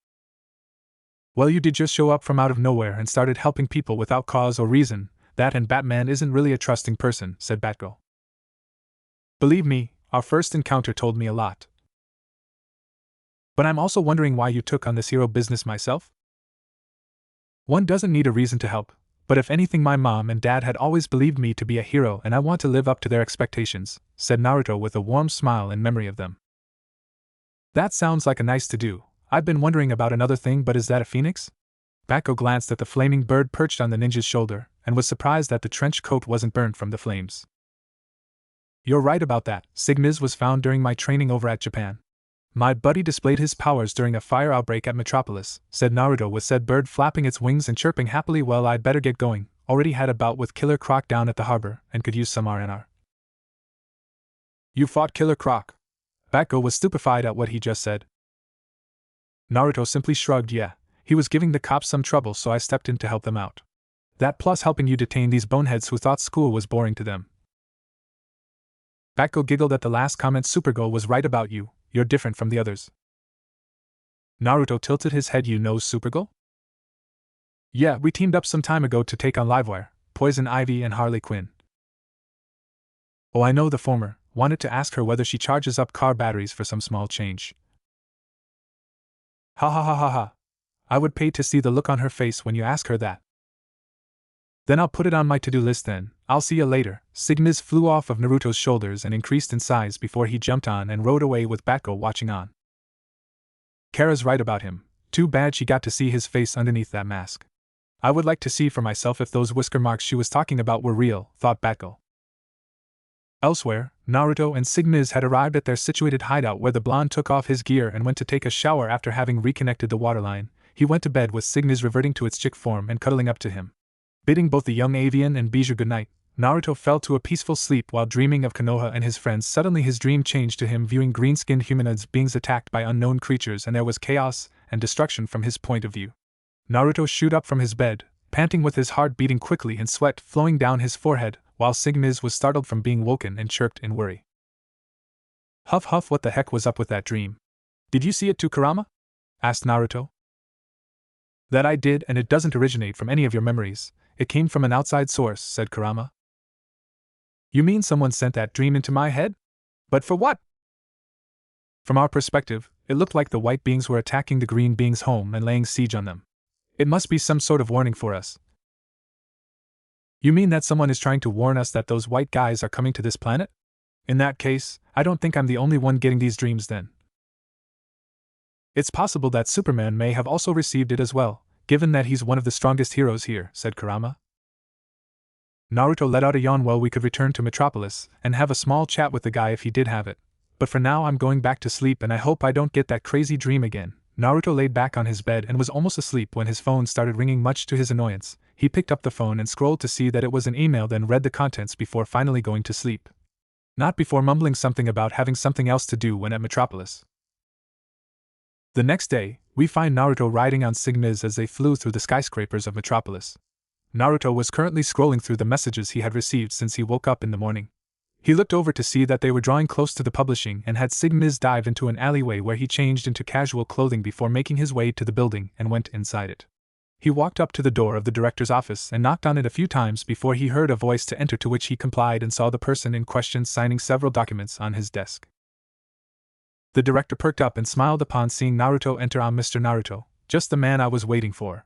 "Well, you did just show up from out of nowhere and started helping people without cause or reason. That and Batman isn't really a trusting person," said Batgirl. "Believe me, our first encounter told me a lot. But I'm also wondering why you took on this hero business myself? One doesn't need a reason to help, but if anything my mom and dad had always believed me to be a hero and I want to live up to their expectations," said Naruto with a warm smile in memory of them. "That sounds like a nice to-do. I've been wondering about another thing, but is that a phoenix?" Batgirl glanced at the flaming bird perched on the ninja's shoulder, and was surprised that the trench coat wasn't burned from the flames. "You're right about that. Sigmiz was found during my training over at Japan. My buddy displayed his powers during a fire outbreak at Metropolis," said Naruto with said bird flapping its wings and chirping happily. "Well, I'd better get going. Already had a bout with Killer Croc down at the harbor, and could use some R&R. "You fought Killer Croc?" Batgirl was stupefied at what he just said. Naruto simply shrugged. "Yeah, he was giving the cops some trouble, so I stepped in to help them out. That plus helping you detain these boneheads who thought school was boring to them." Batgirl giggled at the last comment. "Supergirl was right about you. You're different from the others." Naruto tilted his head. You know Supergirl? Yeah, we teamed up some time ago to take on Livewire, Poison Ivy and Harley Quinn. Oh, I know the former. Wanted to ask her whether she charges up car batteries for some small change. Ha ha ha ha ha. I would pay to see the look on her face when you ask her that. Then I'll put it on my to-do list then. I'll see you later. Sigma's flew off of Naruto's shoulders and increased in size before he jumped on and rode away with Batgirl watching on. Kara's right about him. Too bad she got to see his face underneath that mask. I would like to see for myself if those whisker marks she was talking about were real, thought Batgirl. Elsewhere, Naruto and Sigmiz had arrived at their situated hideout where the blonde took off his gear and went to take a shower after having reconnected the waterline. He went to bed with Sigmiz reverting to its chick form and cuddling up to him. Bidding both the young avian and Bijou goodnight, Naruto fell to a peaceful sleep while dreaming of Konoha and his friends. Suddenly his dream changed to him viewing green-skinned humanoids beings attacked by unknown creatures, and there was chaos and destruction from his point of view. Naruto shot up from his bed, panting with his heart beating quickly and sweat flowing down his forehead, while Sigmiz was startled from being woken and chirped in worry. Huff huff, what the heck was up with that dream? Did you see it too, Kurama? Asked Naruto. That I did, and it doesn't originate from any of your memories. It came from an outside source, said Kurama. You mean someone sent that dream into my head? But for what? From our perspective, it looked like the white beings were attacking the green beings' home and laying siege on them. It must be some sort of warning for us. You mean that someone is trying to warn us that those white guys are coming to this planet? In that case, I don't think I'm the only one getting these dreams then. It's possible that Superman may have also received it as well, given that he's one of the strongest heroes here, said Kurama. Naruto let out a yawn. Well, we could return to Metropolis and have a small chat with the guy if he did have it. But for now I'm going back to sleep and I hope I don't get that crazy dream again. Naruto laid back on his bed and was almost asleep when his phone started ringing. Much to his annoyance, he picked up the phone and scrolled to see that it was an email, then read the contents before finally going to sleep. Not before mumbling something about having something else to do when at Metropolis. The next day, we find Naruto riding on Sigmiz as they flew through the skyscrapers of Metropolis. Naruto was currently scrolling through the messages he had received since he woke up in the morning. He looked over to see that they were drawing close to the publishing and had Sigmiz dive into an alleyway where he changed into casual clothing before making his way to the building and went inside it. He walked up to the door of the director's office and knocked on it a few times before he heard a voice to enter, to which he complied and saw the person in question signing several documents on his desk. The director perked up and smiled upon seeing Naruto enter. "I'm Mr. Naruto, just the man I was waiting for."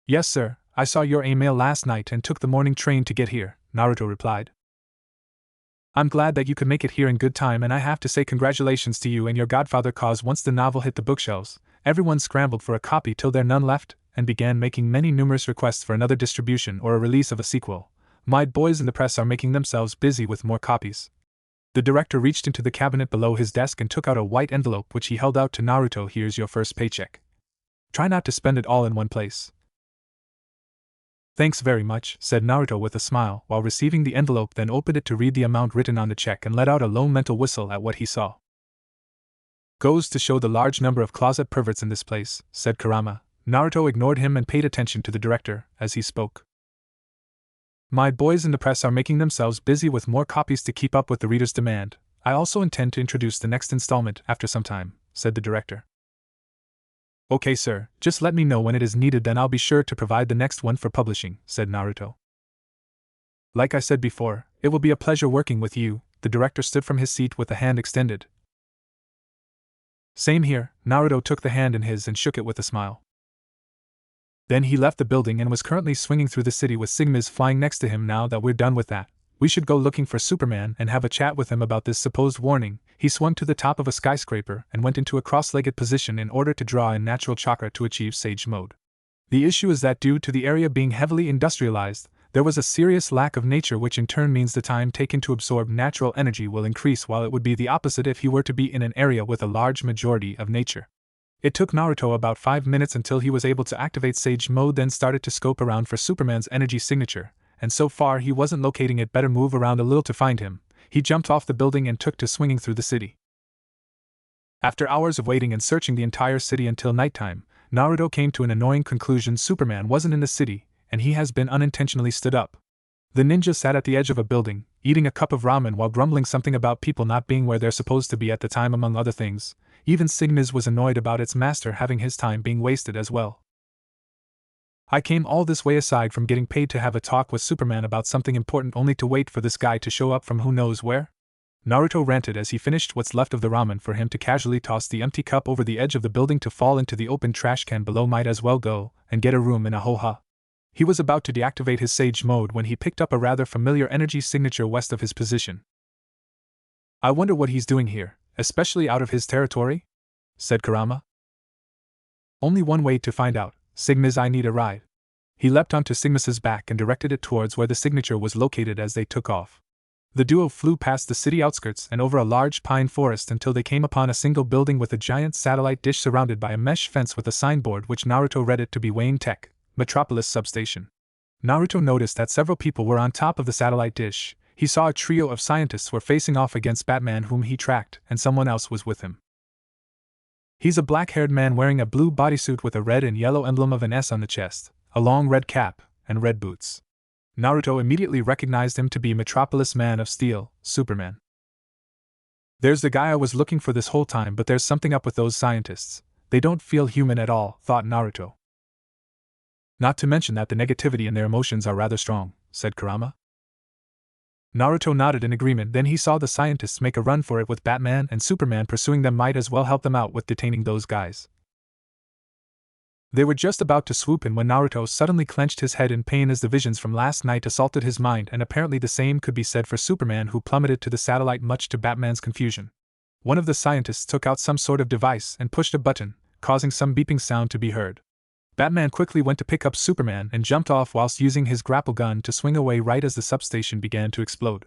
"Yes, sir, I saw your email last night and took the morning train to get here," Naruto replied. "I'm glad that you could make it here in good time, and I have to say congratulations to you and your godfather, cause once the novel hit the bookshelves, everyone scrambled for a copy till there none left, and began making many numerous requests for another distribution or a release of a sequel. My boys in the press are making themselves busy with more copies." The director reached into the cabinet below his desk and took out a white envelope which he held out to Naruto. "Here's your first paycheck. Try not to spend it all in one place." "Thanks very much," said Naruto with a smile while receiving the envelope, then opened it to read the amount written on the check and let out a low mental whistle at what he saw. "Goes to show the large number of closet perverts in this place," said Kurama. Naruto ignored him and paid attention to the director as he spoke. "My boys in the press are making themselves busy with more copies to keep up with the reader's demand. I also intend to introduce the next installment after some time," said the director. "Okay, sir, just let me know when it is needed, then I'll be sure to provide the next one for publishing," said Naruto. "Like I said before, it will be a pleasure working with you." The director stood from his seat with a hand extended. "Same here." Naruto took the hand in his and shook it with a smile. Then he left the building and was currently swinging through the city with Sigmiz flying next to him. "Now that we're done with that, we should go looking for Superman and have a chat with him about this supposed warning." He swung to the top of a skyscraper and went into a cross-legged position in order to draw in natural chakra to achieve sage mode. The issue is that due to the area being heavily industrialized, there was a serious lack of nature, which in turn means the time taken to absorb natural energy will increase, while it would be the opposite if he were to be in an area with a large majority of nature. It took Naruto about 5 minutes until he was able to activate Sage Mode, then started to scope around for Superman's energy signature, and so far he wasn't locating it. Better move around a little to find him. He jumped off the building and took to swinging through the city. After hours of waiting and searching the entire city until nighttime, Naruto came to an annoying conclusion. Superman wasn't in the city, and he has been unintentionally stood up. The ninja sat at the edge of a building, eating a cup of ramen while grumbling something about people not being where they're supposed to be at the time, among other things. Even Signis was annoyed about its master having his time being wasted as well. I came all this way aside from getting paid to have a talk with Superman about something important only to wait for this guy to show up from who knows where? Naruto ranted as he finished what's left of the ramen for him to casually toss the empty cup over the edge of the building to fall into the open trash can below. Might as well go and get a room in a ho-ha. He was about to deactivate his Sage mode when he picked up a rather familiar energy signature west of his position. I wonder what he's doing here, especially out of his territory? Said Kurama. Only one way to find out, Signis. I need a ride. He leapt onto Signis's back and directed it towards where the signature was located as they took off. The duo flew past the city outskirts and over a large pine forest until they came upon a single building with a giant satellite dish surrounded by a mesh fence with a signboard which Naruto read it to be Wayne Tech, Metropolis Substation. Naruto noticed that several people were on top of the satellite dish. He saw a trio of scientists were facing off against Batman, whom he tracked, and someone else was with him. He's a black-haired man wearing a blue bodysuit with a red and yellow emblem of an S on the chest, a long red cap, and red boots. Naruto immediately recognized him to be Metropolis Man of Steel, Superman. There's the guy I was looking for this whole time, but there's something up with those scientists. They don't feel human at all, thought Naruto. Not to mention that the negativity in their emotions are rather strong, said Kurama. Naruto nodded in agreement. Then he saw the scientists make a run for it with Batman and Superman pursuing them. Might as well help them out with detaining those guys. They were just about to swoop in when Naruto suddenly clenched his head in pain as the visions from last night assaulted his mind, and apparently the same could be said for Superman, who plummeted to the satellite much to Batman's confusion. One of the scientists took out some sort of device and pushed a button, causing some beeping sound to be heard. Batman quickly went to pick up Superman and jumped off whilst using his grapple gun to swing away right as the substation began to explode.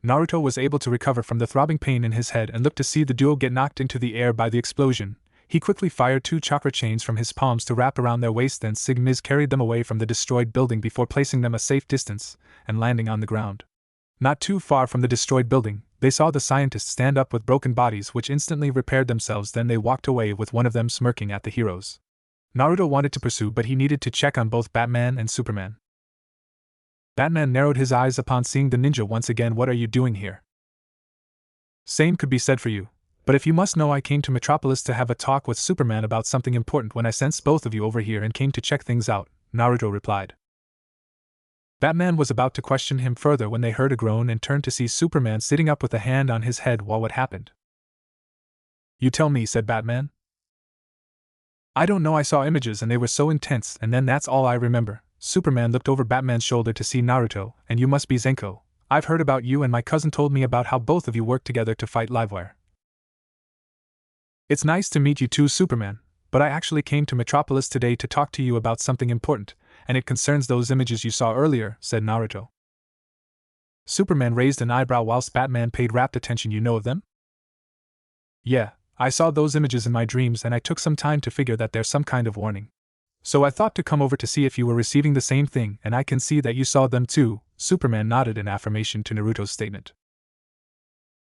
Naruto was able to recover from the throbbing pain in his head and looked to see the duo get knocked into the air by the explosion. He quickly fired 2 chakra chains from his palms to wrap around their waist, then Signis carried them away from the destroyed building before placing them a safe distance and landing on the ground. Not too far from the destroyed building, they saw the scientists stand up with broken bodies which instantly repaired themselves. Then they walked away with one of them smirking at the heroes. Naruto wanted to pursue, but he needed to check on both Batman and Superman. Batman narrowed his eyes upon seeing the ninja once again. What are you doing here? Same could be said for you, but if you must know, I came to Metropolis to have a talk with Superman about something important when I sensed both of you over here and came to check things out, Naruto replied. Batman was about to question him further when they heard a groan and turned to see Superman sitting up with a hand on his head. What happened? You tell me, said Batman. I don't know, I saw images and they were so intense, and then that's all I remember. Superman looked over Batman's shoulder to see Naruto. And you must be Zenko. I've heard about you, and my cousin told me about how both of you work together to fight Livewire. It's nice to meet you too, Superman, but I actually came to Metropolis today to talk to you about something important, and it concerns those images you saw earlier, said Naruto. Superman raised an eyebrow whilst Batman paid rapt attention. You know of them? Yeah. I saw those images in my dreams and I took some time to figure that there's some kind of warning. So I thought to come over to see if you were receiving the same thing, and I can see that you saw them too. Superman nodded in affirmation to Naruto's statement.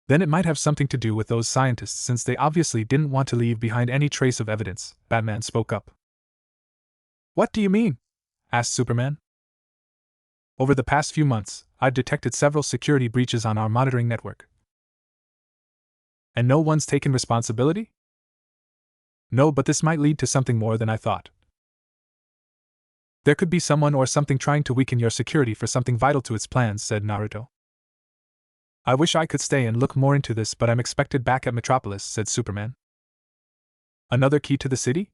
Then it might have something to do with those scientists, since they obviously didn't want to leave behind any trace of evidence, Batman spoke up. What do you mean? Asked Superman. Over the past few months, I've detected several security breaches on our monitoring network. And no one's taken responsibility? No, but this might lead to something more than I thought. There could be someone or something trying to weaken your security for something vital to its plans, said Naruto. I wish I could stay and look more into this, but I'm expected back at Metropolis, said Superman. Another key to the city?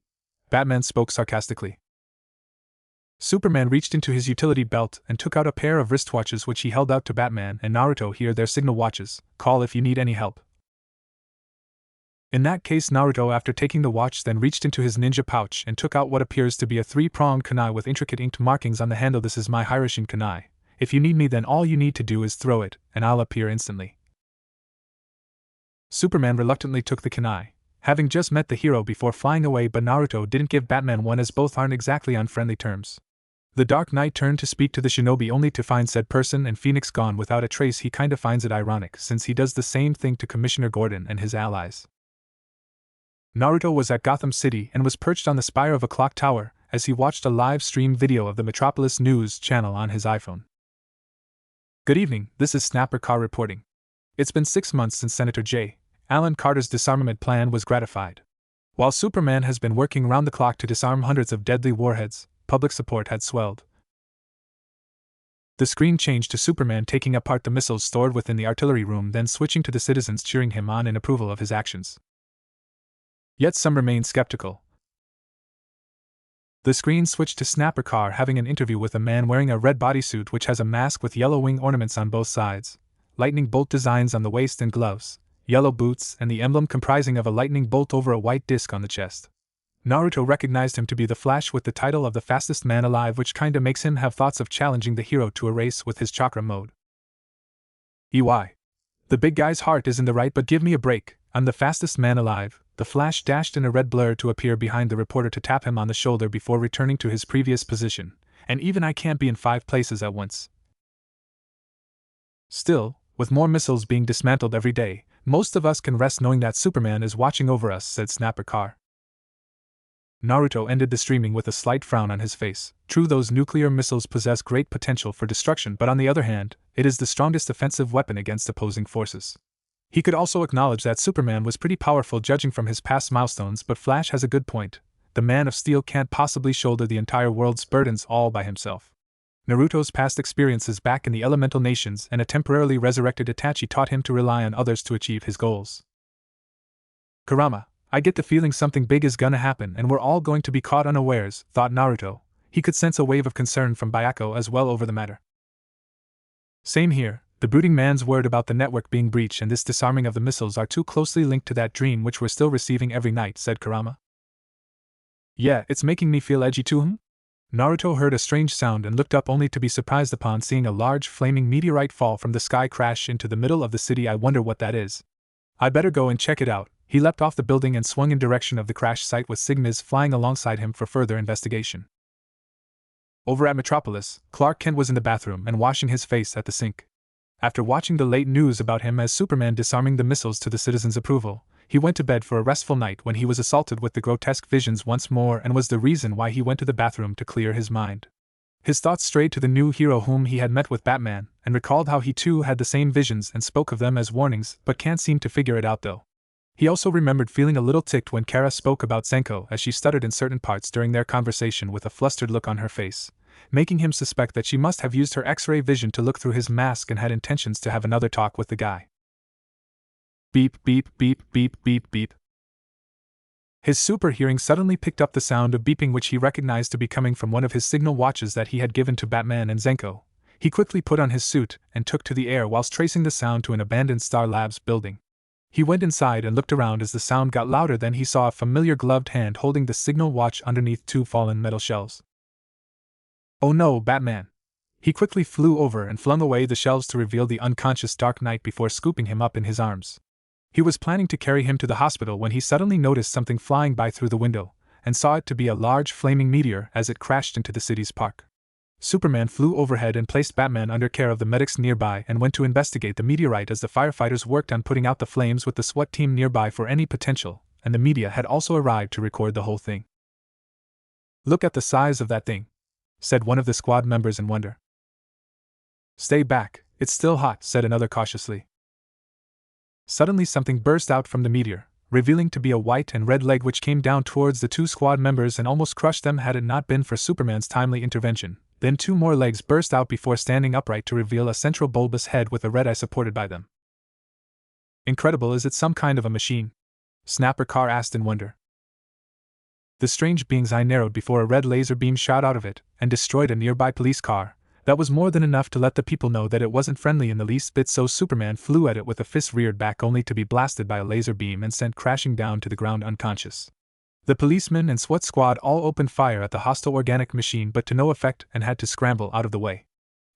Batman spoke sarcastically. Superman reached into his utility belt and took out a pair of wristwatches which he held out to Batman and Naruto. Here, they're signal watches. Call if you need any help. In that case, Naruto, after taking the watch, then reached into his ninja pouch and took out what appears to be a 3-pronged kunai with intricate inked markings on the handle. This is my Hiroshin kunai. If you need me, then all you need to do is throw it, and I'll appear instantly. Superman reluctantly took the kunai, having just met the hero before flying away, but Naruto didn't give Batman one as both aren't exactly on friendly terms. The Dark Knight turned to speak to the shinobi only to find said person and Phoenix gone without a trace. He kinda finds it ironic since he does the same thing to Commissioner Gordon and his allies. Naruto was at Gotham City and was perched on the spire of a clock tower as he watched a live stream video of the Metropolis News channel on his iPhone. Good evening, this is Snapper Carr reporting. It's been 6 months since Senator J. Alan Carter's disarmament plan was gratified. While Superman has been working round the clock to disarm hundreds of deadly warheads, public support had swelled. The screen changed to Superman taking apart the missiles stored within the artillery room, then switching to the citizens cheering him on in approval of his actions. Yet some remained skeptical. The screen switched to Snapper Carr having an interview with a man wearing a red bodysuit which has a mask with yellow wing ornaments on both sides, lightning bolt designs on the waist and gloves, yellow boots, and the emblem comprising of a lightning bolt over a white disc on the chest. Naruto recognized him to be the Flash with the title of the fastest man alive, which kinda makes him have thoughts of challenging the hero to a race with his chakra mode. EY. The big guy's heart is in the right, but give me a break, I'm the fastest man alive. The Flash dashed in a red blur to appear behind the reporter to tap him on the shoulder before returning to his previous position, and even I can't be in 5 places at once. Still, with more missiles being dismantled every day, most of us can rest knowing that Superman is watching over us, said Snapper Carr. Naruto ended the streaming with a slight frown on his face. True, those nuclear missiles possess great potential for destruction, but on the other hand, it is the strongest offensive weapon against opposing forces. He could also acknowledge that Superman was pretty powerful judging from his past milestones, but Flash has a good point. The Man of Steel can't possibly shoulder the entire world's burdens all by himself. Naruto's past experiences back in the Elemental Nations and a temporarily resurrected Itachi taught him to rely on others to achieve his goals. Kurama, I get the feeling something big is gonna happen and we're all going to be caught unawares, thought Naruto. He could sense a wave of concern from Byako as well over the matter. Same here, the brooding man's word about the network being breached and this disarming of the missiles are too closely linked to that dream which we're still receiving every night, said Kurama. Yeah, it's making me feel edgy too. Naruto heard a strange sound and looked up only to be surprised upon seeing a large flaming meteorite fall from the sky crash into the middle of the city. I wonder what that is. I better go and check it out. He leapt off the building and swung in direction of the crash site with Sigmas flying alongside him for further investigation. Over at Metropolis, Clark Kent was in the bathroom and washing his face at the sink. After watching the late news about him as Superman disarming the missiles to the citizens' approval, he went to bed for a restful night when he was assaulted with the grotesque visions once more, and was the reason why he went to the bathroom to clear his mind. His thoughts strayed to the new hero whom he had met with Batman, and recalled how he too had the same visions and spoke of them as warnings, but can't seem to figure it out though. He also remembered feeling a little ticked when Kara spoke about Senko as she stuttered in certain parts during their conversation with a flustered look on her face, making him suspect that she must have used her X-ray vision to look through his mask and had intentions to have another talk with the guy. Beep, beep, beep, beep, beep, beep. His super hearing suddenly picked up the sound of beeping which he recognized to be coming from one of his signal watches that he had given to Batman and Zenko. He quickly put on his suit and took to the air whilst tracing the sound to an abandoned Star Labs building. He went inside and looked around. As the sound got louder, then he saw a familiar gloved hand holding the signal watch underneath 2 fallen metal shells. Oh no, Batman! He quickly flew over and flung away the shelves to reveal the unconscious Dark Knight before scooping him up in his arms. He was planning to carry him to the hospital when he suddenly noticed something flying by through the window, and saw it to be a large flaming meteor as it crashed into the city's park. Superman flew overhead and placed Batman under care of the medics nearby and went to investigate the meteorite as the firefighters worked on putting out the flames with the SWAT team nearby for any potential, and the media had also arrived to record the whole thing. Look at the size of that thing, said one of the squad members in wonder. Stay back, it's still hot, said another cautiously. Suddenly something burst out from the meteor, revealing to be a white and red leg which came down towards the 2 squad members and almost crushed them had it not been for Superman's timely intervention. Then 2 more legs burst out before standing upright to reveal a central bulbous head with a red eye supported by them. Incredible, is it some kind of a machine? Snapper Carr asked in wonder. The strange being's eye narrowed before a red laser beam shot out of it and destroyed a nearby police car. That was more than enough to let the people know that it wasn't friendly in the least bit, so Superman flew at it with a fist reared back only to be blasted by a laser beam and sent crashing down to the ground unconscious. The policemen and SWAT squad all opened fire at the hostile organic machine but to no effect and had to scramble out of the way.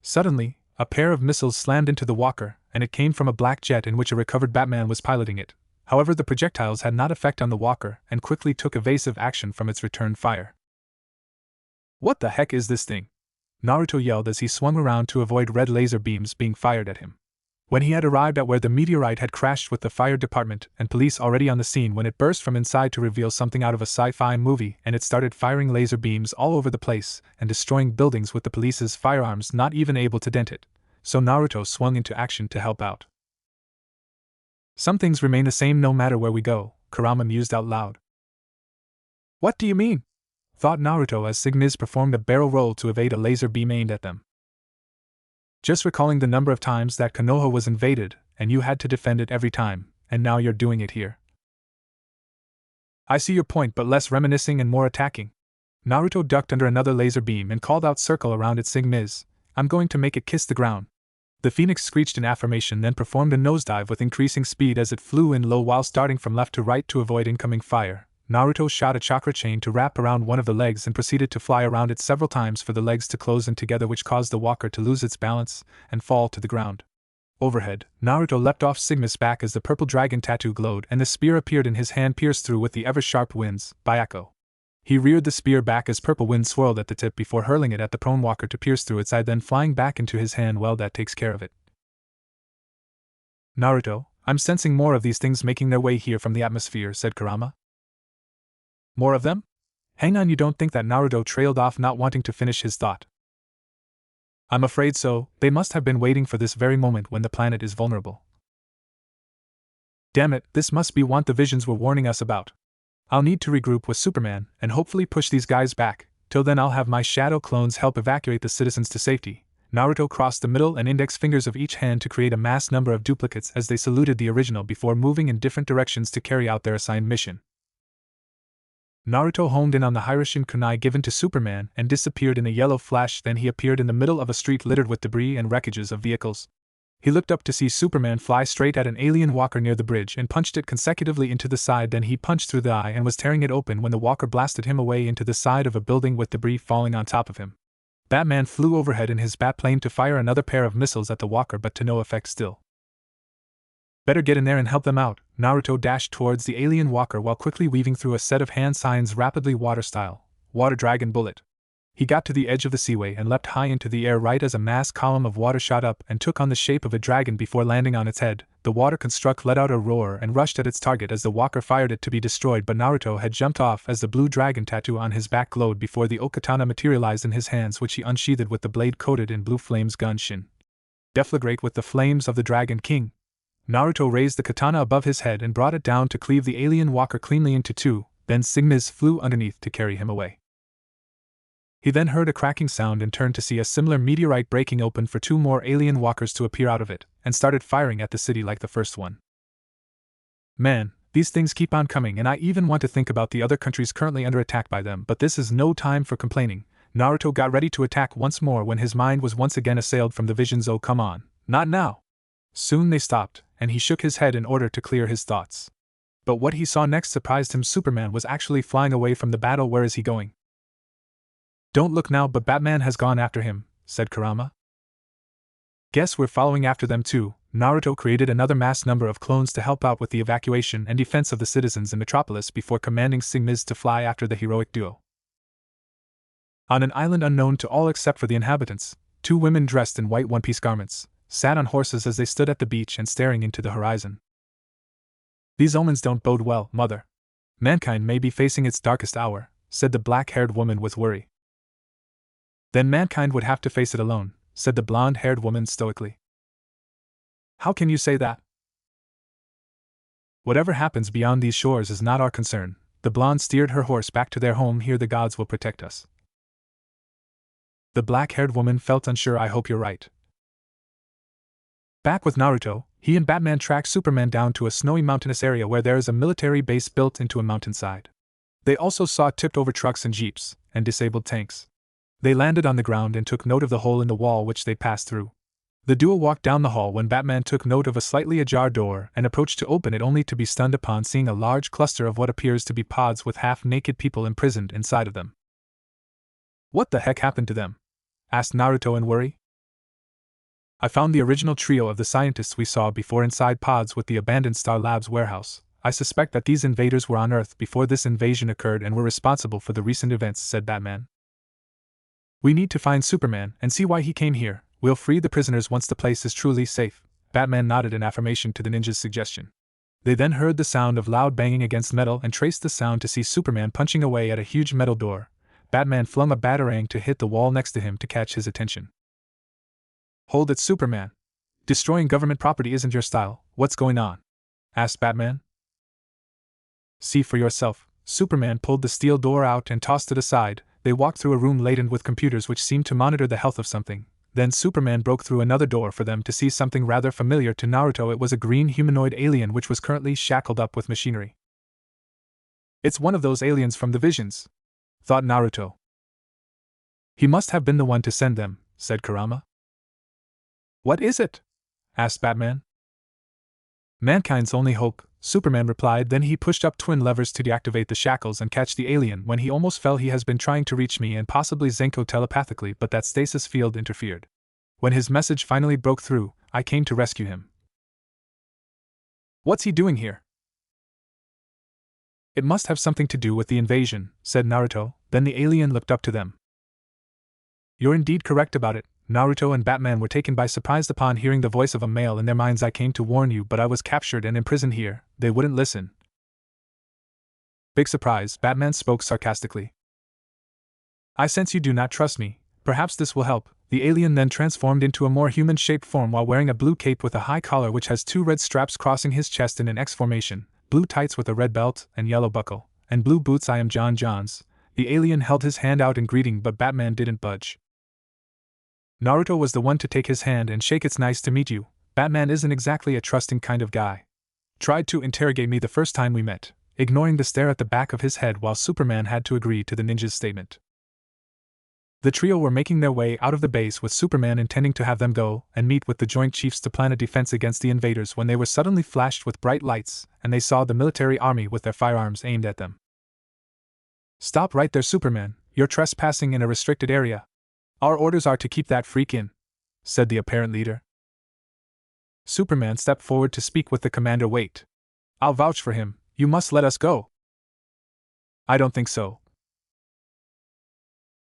Suddenly, a pair of missiles slammed into the walker, and it came from a black jet in which a recovered Batman was piloting it. However, the projectiles had not effect on the walker and quickly took evasive action from its return fire. What the heck is this thing? Naruto yelled as he swung around to avoid red laser beams being fired at him. When he had arrived at where the meteorite had crashed with the fire department and police already on the scene when it burst from inside to reveal something out of a sci-fi movie, and it started firing laser beams all over the place and destroying buildings with the police's firearms not even able to dent it, so Naruto swung into action to help out. Some things remain the same no matter where we go, Kurama mused out loud. What do you mean? Thought Naruto as Sigmiz performed a barrel roll to evade a laser beam aimed at them. Just recalling the number of times that Konoha was invaded, and you had to defend it every time, and now you're doing it here. I see your point, but less reminiscing and more attacking. Naruto ducked under another laser beam and called out circle around its Sigmiz. I'm going to make it kiss the ground. The phoenix screeched in affirmation, then performed a nosedive with increasing speed as it flew in low while starting from left to right to avoid incoming fire. Naruto shot a chakra chain to wrap around one of the legs and proceeded to fly around it several times for the legs to close in together, which caused the walker to lose its balance and fall to the ground. Overhead, Naruto leapt off Sigma's back as the purple dragon tattoo glowed and the spear appeared in his hand, pierced through with the ever-sharp winds, Byako. He reared the spear back as purple wind swirled at the tip before hurling it at the prone walker to pierce through its side, then flying back into his hand. Well, that takes care of it. Naruto, I'm sensing more of these things making their way here from the atmosphere, said Kurama. More of them? Hang on, you don't think that? Naruto trailed off, not wanting to finish his thought. I'm afraid so. They must have been waiting for this very moment when the planet is vulnerable. Damn it, this must be what the visions were warning us about. I'll need to regroup with Superman and hopefully push these guys back. Till then I'll have my shadow clones help evacuate the citizens to safety. Naruto crossed the middle and index fingers of each hand to create a mass number of duplicates as they saluted the original before moving in different directions to carry out their assigned mission. Naruto homed in on the Hiroshin kunai given to Superman and disappeared in a yellow flash. Then he appeared in the middle of a street littered with debris and wreckages of vehicles. He looked up to see Superman fly straight at an alien walker near the bridge and punched it consecutively into the side. Then he punched through the eye and was tearing it open when the walker blasted him away into the side of a building with debris falling on top of him. Batman flew overhead in his Batplane to fire another pair of missiles at the walker, but to no effect still. Better get in there and help them out. Naruto dashed towards the alien walker while quickly weaving through a set of hand signs rapidly, water style, water dragon bullet. He got to the edge of the seaway and leapt high into the air right as a mass column of water shot up and took on the shape of a dragon before landing on its head. The water construct let out a roar and rushed at its target as the walker fired it to be destroyed, but Naruto had jumped off as the blue dragon tattoo on his back glowed before the okatana materialized in his hands, which he unsheathed with the blade coated in blue flames. Gunshin. Deflagrate with the flames of the Dragon King. Naruto raised the katana above his head and brought it down to cleave the alien walker cleanly into two, then Sigmiz flew underneath to carry him away. He then heard a cracking sound and turned to see a similar meteorite breaking open for two more alien walkers to appear out of it, and started firing at the city like the first one. Man, these things keep on coming, and I even want to think about the other countries currently under attack by them, but this is no time for complaining. Naruto got ready to attack once more when his mind was once again assailed from the visions. Oh, come on, not now. Soon they stopped, and he shook his head in order to clear his thoughts. But what he saw next surprised him. Superman was actually flying away from the battle. Where is he going? Don't look now, but Batman has gone after him, said Kurama. Guess we're following after them too. Naruto created another mass number of clones to help out with the evacuation and defense of the citizens in Metropolis before commanding Sigmiz to fly after the heroic duo. On an island unknown to all except for the inhabitants, two women dressed in white one-piece garments sat on horses as they stood at the beach and staring into the horizon. These omens don't bode well, mother. Mankind may be facing its darkest hour, said the black-haired woman with worry. Then mankind would have to face it alone, said the blonde-haired woman stoically. How can you say that? Whatever happens beyond these shores is not our concern. The blonde steered her horse back to their home. Here the gods will protect us. The black-haired woman felt unsure. I hope you're right. Back with Naruto, he and Batman tracked Superman down to a snowy mountainous area where there is a military base built into a mountainside. They also saw tipped-over trucks and jeeps, and disabled tanks. They landed on the ground and took note of the hole in the wall which they passed through. The duo walked down the hall when Batman took note of a slightly ajar door and approached to open it, only to be stunned upon seeing a large cluster of what appears to be pods with half-naked people imprisoned inside of them. What the heck happened to them? Asked Naruto in worry. I found the original trio of the scientists we saw before inside pods with the abandoned Star Labs warehouse. I suspect that these invaders were on Earth before this invasion occurred and were responsible for the recent events, said Batman. We need to find Superman and see why he came here. We'll free the prisoners once the place is truly safe. Batman nodded in affirmation to the ninja's suggestion. They then heard the sound of loud banging against metal and traced the sound to see Superman punching away at a huge metal door. Batman flung a batarang to hit the wall next to him to catch his attention. Hold it, Superman. Destroying government property isn't your style. What's going on? asked Batman. See for yourself. Superman pulled the steel door out and tossed it aside. They walked through a room laden with computers which seemed to monitor the health of something. Then Superman broke through another door for them to see something rather familiar to Naruto. It was a green humanoid alien which was currently shackled up with machinery. It's one of those aliens from the visions, thought Naruto. He must have been the one to send them, said Kurama. What is it? Asked Batman. Mankind's only hope, Superman replied. Then he pushed up twin levers to deactivate the shackles and catch the alien. When he almost fell, he has been trying to reach me and possibly Zenko telepathically, but that stasis field interfered. When his message finally broke through, I came to rescue him. What's he doing here? It must have something to do with the invasion, said Naruto. Then the alien looked up to them. You're indeed correct about it. Naruto and Batman were taken by surprise upon hearing the voice of a male in their minds. I came to warn you, but I was captured and imprisoned here. They wouldn't listen. Big surprise, Batman spoke sarcastically. I sense you do not trust me. Perhaps this will help. The alien then transformed into a more human-shaped form while wearing a blue cape with a high collar which has two red straps crossing his chest in an X formation, blue tights with a red belt and yellow buckle, and blue boots. I am John Johns. The alien held his hand out in greeting, but Batman didn't budge. Naruto was the one to take his hand and shake. It's nice to meet you. Batman isn't exactly a trusting kind of guy. Tried to interrogate me the first time we met, ignoring the stare at the back of his head while Superman had to agree to the ninja's statement. The trio were making their way out of the base with Superman intending to have them go and meet with the Joint Chiefs to plan a defense against the invaders when they were suddenly flashed with bright lights and they saw the military army with their firearms aimed at them. Stop right there, Superman. You're trespassing in a restricted area. Our orders are to keep that freak in, said the apparent leader. Superman stepped forward to speak with the commander. Wait. I'll vouch for him. You must let us go. I don't think so.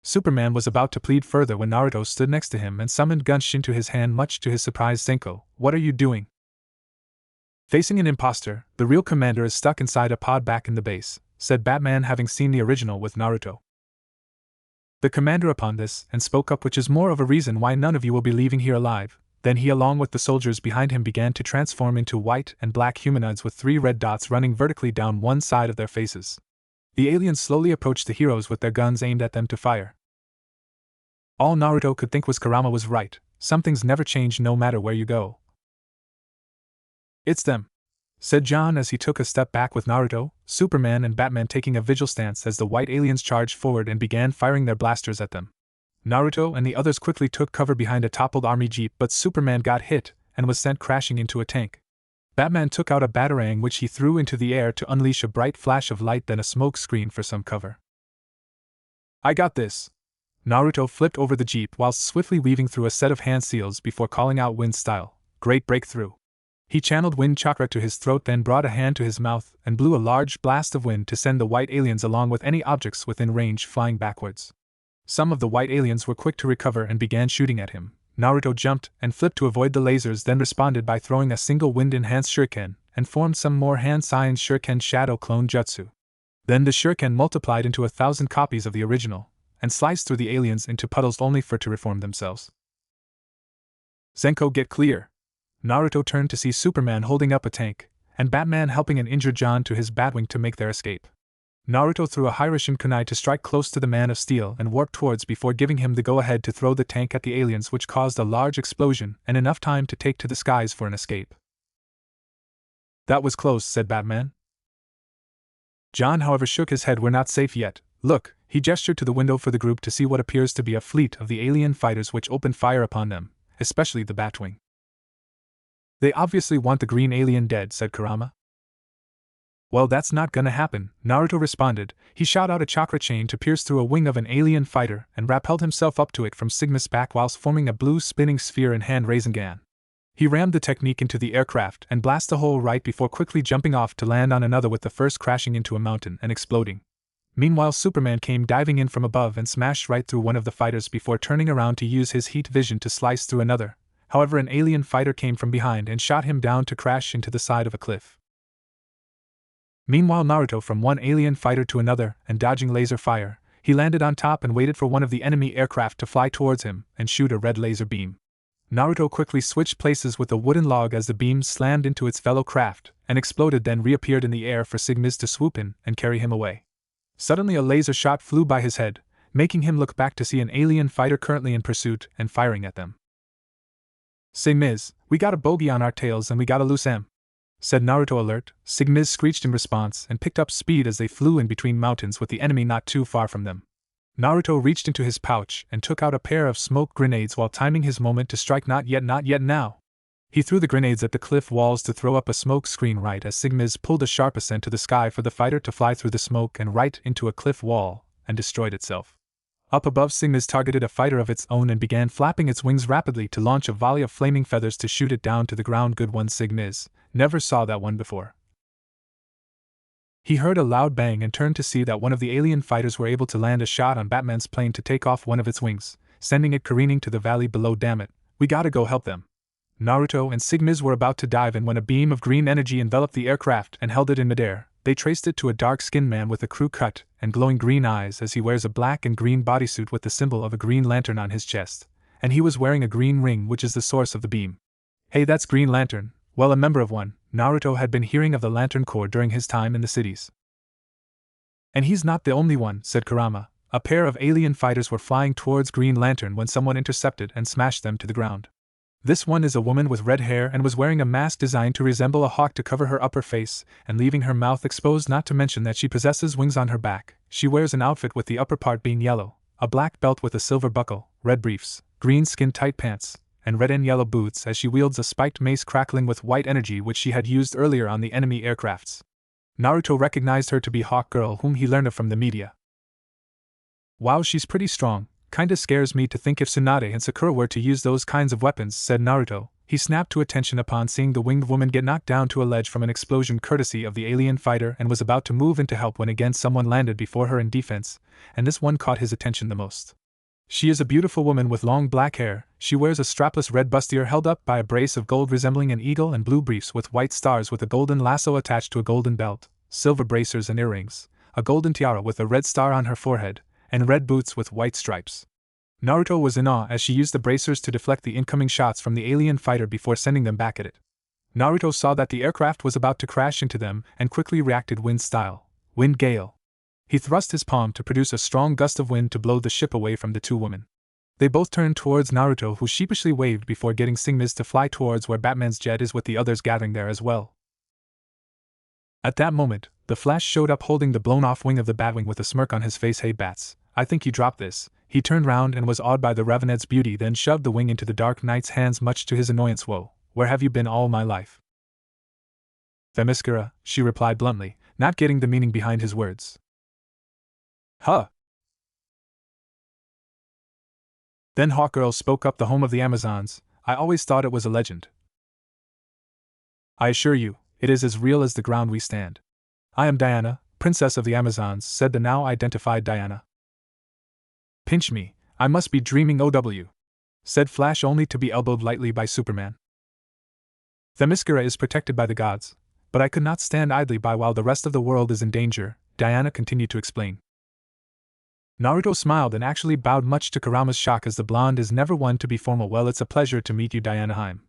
Superman was about to plead further when Naruto stood next to him and summoned Gunshin into his hand. Much to his surprise, Zenko, what are you doing? Facing an imposter, the real commander is stuck inside a pod back in the base, said Batman, having seen the original with Naruto. The commander upon this and spoke up, which is more of a reason why none of you will be leaving here alive. Then he along with the soldiers behind him began to transform into white and black humanoids with 3 red dots running vertically down one side of their faces. The aliens slowly approached the heroes with their guns aimed at them to fire. All Naruto could think was Kurama was right. Some things never change no matter where you go. It's them, said John as he took a step back with Naruto, Superman and Batman taking a vigil stance as the white aliens charged forward and began firing their blasters at them. Naruto and the others quickly took cover behind a toppled army jeep, but Superman got hit and was sent crashing into a tank. Batman took out a batarang which he threw into the air to unleash a bright flash of light, then a smoke screen for some cover. I got this. Naruto flipped over the jeep whilst swiftly weaving through a set of hand seals before calling out wind style. Great breakthrough. He channeled wind chakra to his throat, then brought a hand to his mouth and blew a large blast of wind to send the white aliens along with any objects within range flying backwards. Some of the white aliens were quick to recover and began shooting at him. Naruto jumped and flipped to avoid the lasers, then responded by throwing a single wind-enhanced shuriken and formed some more hand-signed shuriken shadow clone jutsu. Then the shuriken multiplied into 1,000 copies of the original and sliced through the aliens into puddles only for to reform themselves. Zenko, get clear. Naruto turned to see Superman holding up a tank, and Batman helping an injured John to his Batwing to make their escape. Naruto threw a Hiraishin kunai to strike close to the Man of Steel and warped towards before giving him the go-ahead to throw the tank at the aliens, which caused a large explosion and enough time to take to the skies for an escape. That was close, said Batman. John, however, shook his head. We're not safe yet. Look, he gestured to the window for the group to see what appears to be a fleet of the alien fighters which opened fire upon them, especially the Batwing. They obviously want the green alien dead, said Kurama. Well, that's not gonna happen, Naruto responded. He shot out a chakra chain to pierce through a wing of an alien fighter and rappelled himself up to it from Sigma's back whilst forming a blue spinning sphere in hand Rasengan. He rammed the technique into the aircraft and blasted a hole right before quickly jumping off to land on another, with the first crashing into a mountain and exploding. Meanwhile, Superman came diving in from above and smashed right through one of the fighters before turning around to use his heat vision to slice through another. However, an alien fighter came from behind and shot him down to crash into the side of a cliff. Meanwhile, Naruto from one alien fighter to another and dodging laser fire, he landed on top and waited for one of the enemy aircraft to fly towards him and shoot a red laser beam. Naruto quickly switched places with the wooden log as the beam slammed into its fellow craft, and exploded, then reappeared in the air for Sigmis to swoop in and carry him away. Suddenly a laser shot flew by his head, making him look back to see an alien fighter currently in pursuit and firing at them. "Sigmis, we got a bogey on our tails and we gotta loose him," said Naruto alert. Sigmis screeched in response and picked up speed as they flew in between mountains with the enemy not too far from them. Naruto reached into his pouch and took out a pair of smoke grenades while timing his moment to strike. Not yet now. He threw the grenades at the cliff walls to throw up a smoke screen right as Sigmis pulled a sharp ascent to the sky for the fighter to fly through the smoke and right into a cliff wall, and destroyed itself. Up above, Sigmis targeted a fighter of its own and began flapping its wings rapidly to launch a volley of flaming feathers to shoot it down to the ground. Good one, Sigmis. Never saw that one before. He heard a loud bang and turned to see that one of the alien fighters were able to land a shot on Batman's plane to take off one of its wings, sending it careening to the valley below. Damn it, we gotta go help them. Naruto and Sigmis were about to dive in when a beam of green energy enveloped the aircraft and held it in midair. They traced it to a dark-skinned man with a crew cut and glowing green eyes as he wears a black and green bodysuit with the symbol of a green lantern on his chest, and he was wearing a green ring which is the source of the beam. Hey, that's Green Lantern. Well, a member of one. Naruto had been hearing of the Lantern Corps during his time in the cities. And he's not the only one, said Kurama. A pair of alien fighters were flying towards Green Lantern when someone intercepted and smashed them to the ground. This one is a woman with red hair and was wearing a mask designed to resemble a hawk to cover her upper face and leaving her mouth exposed, not to mention that she possesses wings on her back. She wears an outfit with the upper part being yellow, a black belt with a silver buckle, red briefs, green skin tight pants, and red and yellow boots as she wields a spiked mace crackling with white energy which she had used earlier on the enemy aircrafts. Naruto recognized her to be Hawk Girl, whom he learned of from the media. Wow, she's pretty strong. Kinda scares me to think if Tsunade and Sakura were to use those kinds of weapons, said Naruto. He snapped to attention upon seeing the winged woman get knocked down to a ledge from an explosion courtesy of the alien fighter and was about to move in to help when again someone landed before her in defense, and this one caught his attention the most. She is a beautiful woman with long black hair. She wears a strapless red bustier held up by a brace of gold resembling an eagle and blue briefs with white stars with a golden lasso attached to a golden belt, silver bracers and earrings, a golden tiara with a red star on her forehead, and red boots with white stripes. Naruto was in awe as she used the bracers to deflect the incoming shots from the alien fighter before sending them back at it. Naruto saw that the aircraft was about to crash into them and quickly reacted wind style. Wind gale. He thrust his palm to produce a strong gust of wind to blow the ship away from the two women. They both turned towards Naruto, who sheepishly waved before getting Sigmis to fly towards where Batman's jet is with the others gathering there as well. At that moment, the Flash showed up holding the blown-off wing of the Batwing with a smirk on his face. Hey Bats, I think you dropped this. He turned round and was awed by the Ravenet's beauty, then shoved the wing into the Dark Knight's hands much to his annoyance. Whoa, where have you been all my life? Themyscira, she replied bluntly, not getting the meaning behind his words. Huh. Then Hawkgirl spoke up. The home of the Amazons, I always thought it was a legend. I assure you, it is as real as the ground we stand. I am Diana, Princess of the Amazons, said the now identified Diana. Pinch me, I must be dreaming. OW, said Flash, only to be elbowed lightly by Superman. Themyscira is protected by the gods, but I could not stand idly by while the rest of the world is in danger, Diana continued to explain. Naruto smiled and actually bowed, much to Kurama's shock, as the blonde is never one to be formal. Well, it's a pleasure to meet you, Diana Heim.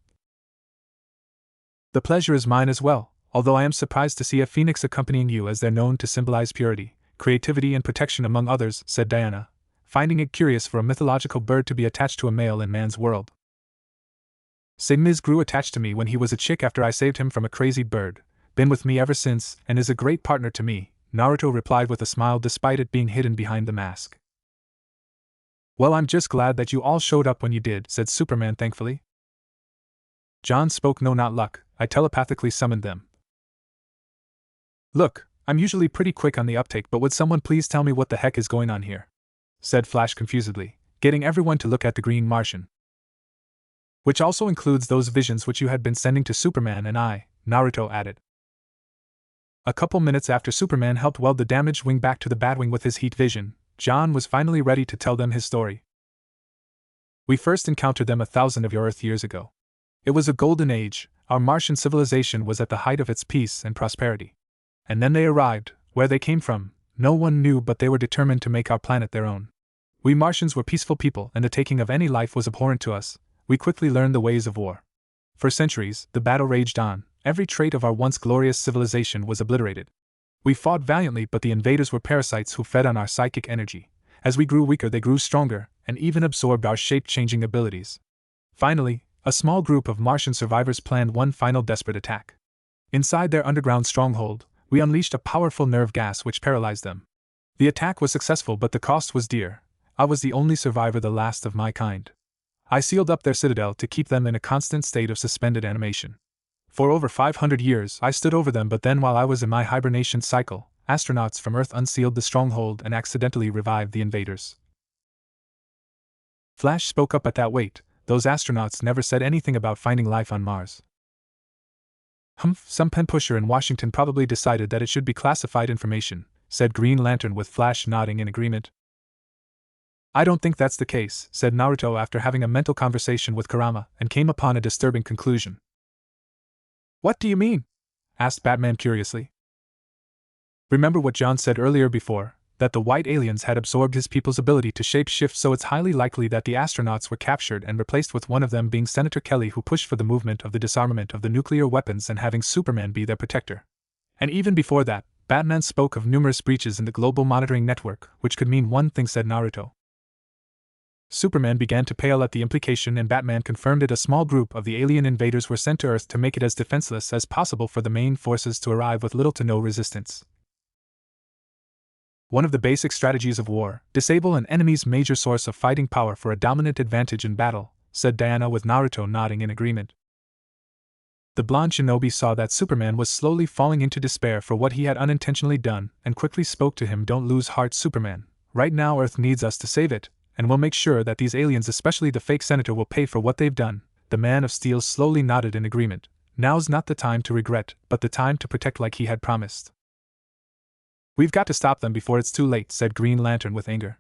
The pleasure is mine as well, although I am surprised to see a phoenix accompanying you, as they're known to symbolize purity, creativity and protection among others, said Diana, finding it curious for a mythological bird to be attached to a male in man's world. Sigmis grew attached to me when he was a chick after I saved him from a crazy bird, been with me ever since, and is a great partner to me, Naruto replied with a smile despite it being hidden behind the mask. Well, I'm just glad that you all showed up when you did, said Superman thankfully. John spoke. No, not luck, I telepathically summoned them. Look, I'm usually pretty quick on the uptake, but would someone please tell me what the heck is going on here? Said Flash confusedly, getting everyone to look at the green Martian. Which also includes those visions which you had been sending to Superman and I, Naruto added. A couple minutes after Superman helped weld the damaged wing back to the Batwing with his heat vision, John was finally ready to tell them his story. We first encountered them 1,000 of your Earth years ago. It was a golden age, our Martian civilization was at the height of its peace and prosperity. And then they arrived. Where they came from, no one knew, but they were determined to make our planet their own. We Martians were peaceful people, and the taking of any life was abhorrent to us. We quickly learned the ways of war. For centuries, the battle raged on, every trait of our once glorious civilization was obliterated. We fought valiantly, but the invaders were parasites who fed on our psychic energy. As we grew weaker, they grew stronger, and even absorbed our shape-changing abilities. Finally, a small group of Martian survivors planned one final desperate attack. Inside their underground stronghold, we unleashed a powerful nerve gas which paralyzed them. The attack was successful, but the cost was dear. I was the only survivor, the last of my kind. I sealed up their citadel to keep them in a constant state of suspended animation. For over 500 years, I stood over them, but then while I was in my hibernation cycle, astronauts from Earth unsealed the stronghold and accidentally revived the invaders. Flash spoke up at that. Wait, those astronauts never said anything about finding life on Mars. Some pen pusher in Washington probably decided that it should be classified information, said Green Lantern with Flash nodding in agreement. I don't think that's the case, said Naruto after having a mental conversation with Kurama, and came upon a disturbing conclusion. What do you mean? Asked Batman curiously. Remember what John said earlier before, that the white aliens had absorbed his people's ability to shape-shift, so it's highly likely that the astronauts were captured and replaced, with one of them being Senator Kelly, who pushed for the movement of the disarmament of the nuclear weapons and having Superman be their protector. And even before that, Batman spoke of numerous breaches in the global monitoring network, which could mean one thing, said Naruto. Superman began to pale at the implication, and Batman confirmed it. A small group of the alien invaders were sent to Earth to make it as defenseless as possible for the main forces to arrive with little to no resistance. One of the basic strategies of war: disable an enemy's major source of fighting power for a dominant advantage in battle, said Diana with Naruto nodding in agreement. The blonde shinobi saw that Superman was slowly falling into despair for what he had unintentionally done, and quickly spoke to him. Don't lose heart, Superman. Right now Earth needs us to save it, and we'll make sure that these aliens, especially the fake senator, will pay for what they've done. The Man of Steel slowly nodded in agreement. Now's not the time to regret, but the time to protect, like he had promised. We've got to stop them before it's too late, said Green Lantern with anger.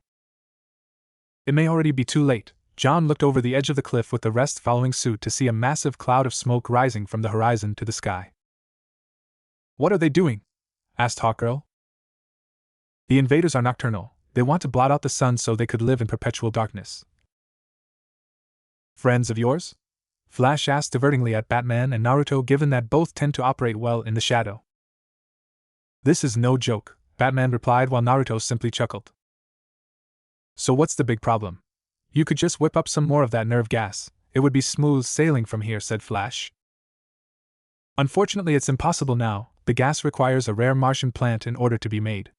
It may already be too late. John looked over the edge of the cliff with the rest following suit to see a massive cloud of smoke rising from the horizon to the sky. What are they doing? Asked Hawkgirl. The invaders are nocturnal. They want to blot out the sun so they could live in perpetual darkness. Friends of yours? Flash asked divertingly at Batman and Naruto, given that both tend to operate well in the shadow. This is no joke, Batman replied, while Naruto simply chuckled. So what's the big problem? You could just whip up some more of that nerve gas. It would be smooth sailing from here, said Flash. Unfortunately, it's impossible now. The gas requires a rare Martian plant in order to be made.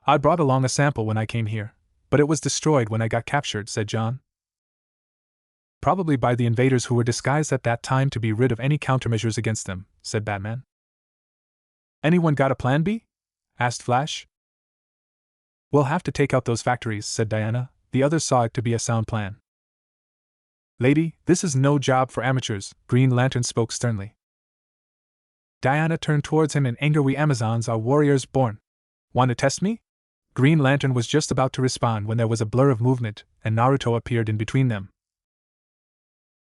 I brought along a sample when I came here, but it was destroyed when I got captured, said John. Probably by the invaders, who were disguised at that time to be rid of any countermeasures against them, said Batman. Anyone got a plan B? Asked Flash. We'll have to take out those factories, said Diana. The others saw it to be a sound plan. Lady, this is no job for amateurs, Green Lantern spoke sternly. Diana turned towards him in anger. We Amazons are warriors born. Want to test me? Green Lantern was just about to respond when there was a blur of movement, and Naruto appeared in between them.